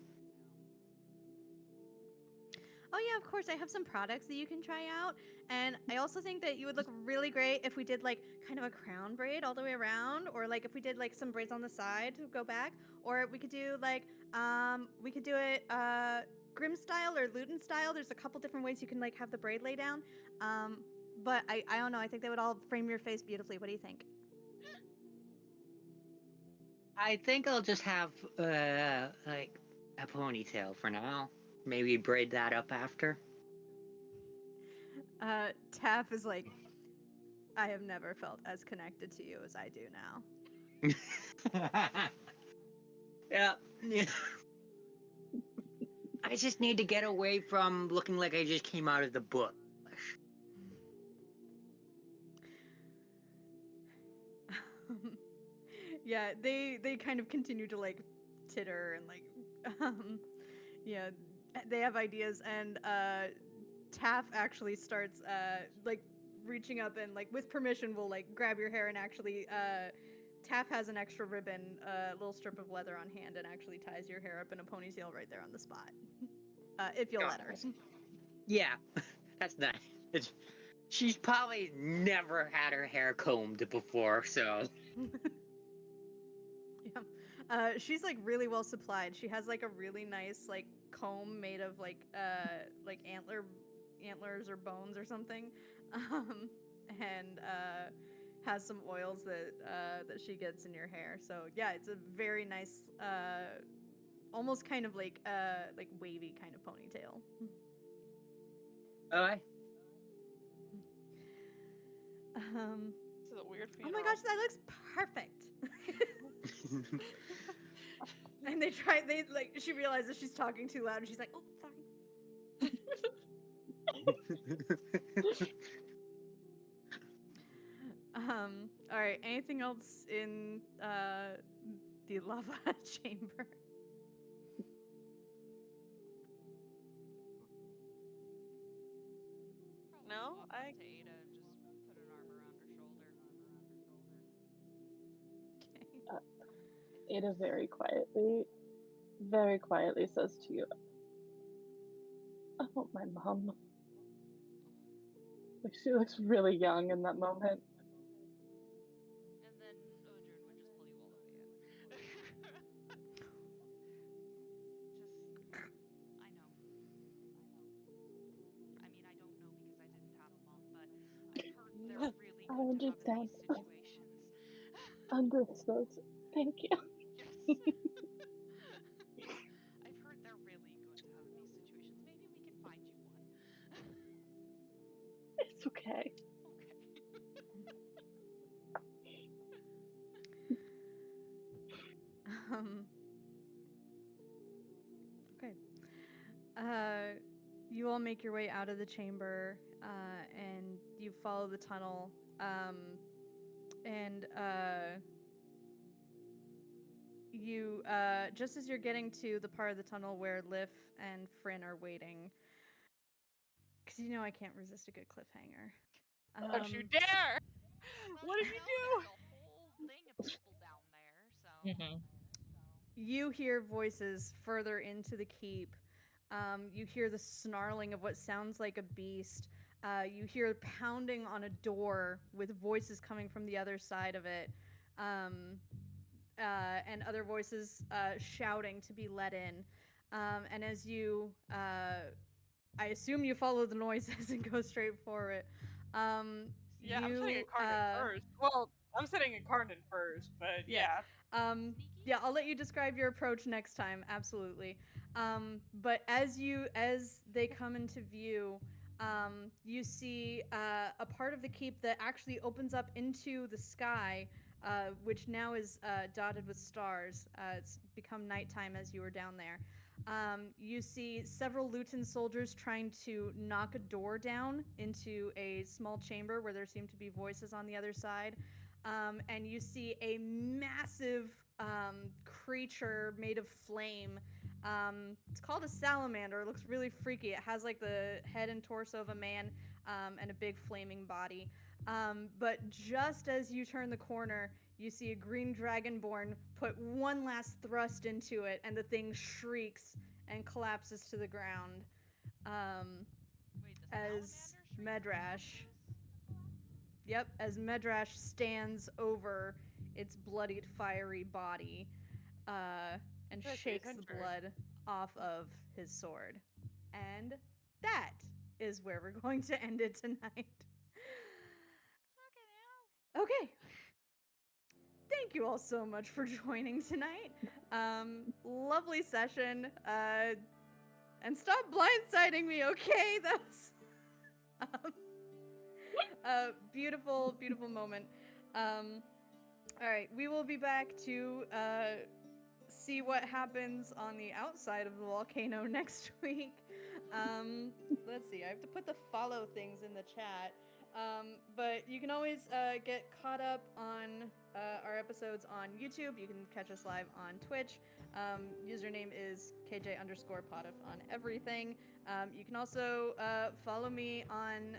Oh yeah, of course. I have some products that you can try out, and I also think that you would look really great if we did like kind of a crown braid all the way around, or like if we did like some braids on the side to go back, or we could do like we could do it Grim style or Luton style. There's a couple different ways you can like have the braid lay down. But I don't know. I think they would all frame your face beautifully. What do you think? I think I'll just have like a ponytail for now. Maybe braid that up after. Taff is like, I have never felt as connected to you as I do now. Yeah. I just need to get away from looking like I just came out of the bush. Yeah, they kind of continue to like titter and like yeah, they have ideas, and Taff actually starts like reaching up and like with permission will like grab your hair, and actually Taff has an extra ribbon, a little strip of leather on hand, and actually ties your hair up in a ponytail right there on the spot. If you'll let her. Yeah, that's nice. She's probably never had her hair combed before, so. Yeah. She's like really well supplied. She has like a really nice like comb made of like antlers or bones or something. And has some oils that she gets in your hair. So yeah, it's a very nice almost kind of like wavy kind of ponytail. Alright. This is a weird Oh funeral. my gosh, that looks perfect. And they like she realizes she's talking too loud, and she's like, oh, sorry. All right, anything else in the lava chamber? Probably No, walk up to Ada and just put an arm around her shoulder. Okay. Ada very quietly says to you, I want my mom. Like, she looks really young in that moment. And then Odrun would just pull you all the way in. I know. I mean, I don't know because I didn't have a mom, but I've heard they're really I good to have in understand. these situations. Understood. Thank you. Yes. I've heard they're really good to have in these situations. Maybe we can find you one. It's okay. Um, okay. You all make your way out of the chamber, and you follow the tunnel. And you, just as you're getting to the part of the tunnel where Liff and Fryn are waiting, because you know I can't resist a good cliffhanger. Don't you dare! Well, What did you there's do? a whole thing of people down there, so. Mm-hmm. You hear voices further into the keep. You hear the snarling of what sounds like a beast. You hear pounding on a door with voices coming from the other side of it. And other voices shouting to be let in. And as you, I assume you follow the noises and go straight for it. Yeah, I'm sitting in Carden first. Well, I'm sitting in Carden first, but Yeah. yeah. Sneaky? Yeah, I'll let you describe your approach next time. Absolutely. But as they come into view, you see a part of the keep that actually opens up into the sky, which now is dotted with stars. It's become nighttime as you were down there. You see several Luton soldiers trying to knock a door down into a small chamber where there seem to be voices on the other side. And you see a massive creature made of flame. It's called a salamander. It looks really freaky. It has like the head and torso of a man and a big flaming body. But just as you turn the corner, you see a green dragonborn put one last thrust into it, and the thing shrieks and collapses to the ground. Wait, the As salamander streak Medrash, collapses? yep, as Medrash stands over its bloodied, fiery body, and This is shakes the interesting. blood off of his sword. And that is where we're going to end it tonight. Fucking hell. Okay. Thank you all so much for joining tonight. Lovely session. And stop blindsiding me, okay? That was a beautiful, beautiful moment. All right, we will be back to see what happens on the outside of the volcano next week. Let's see, I have to put the follow things in the chat. But you can always get caught up on our episodes on YouTube. You can catch us live on Twitch. Username is KJ_Potif on everything. You can also follow me on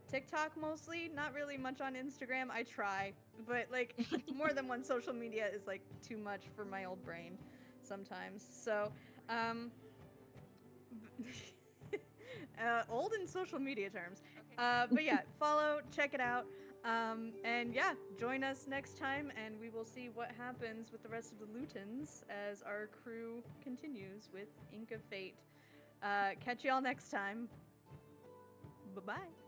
TikTok mostly, not really much on Instagram. I try, but like more than one social media is like too much for my old brain sometimes. So, old in social media terms. Okay. But yeah, follow, check it out. And yeah, join us next time, and we will see what happens with the rest of the Lutons as our crew continues with Ink of Fate. Catch y'all next time. Bye-bye.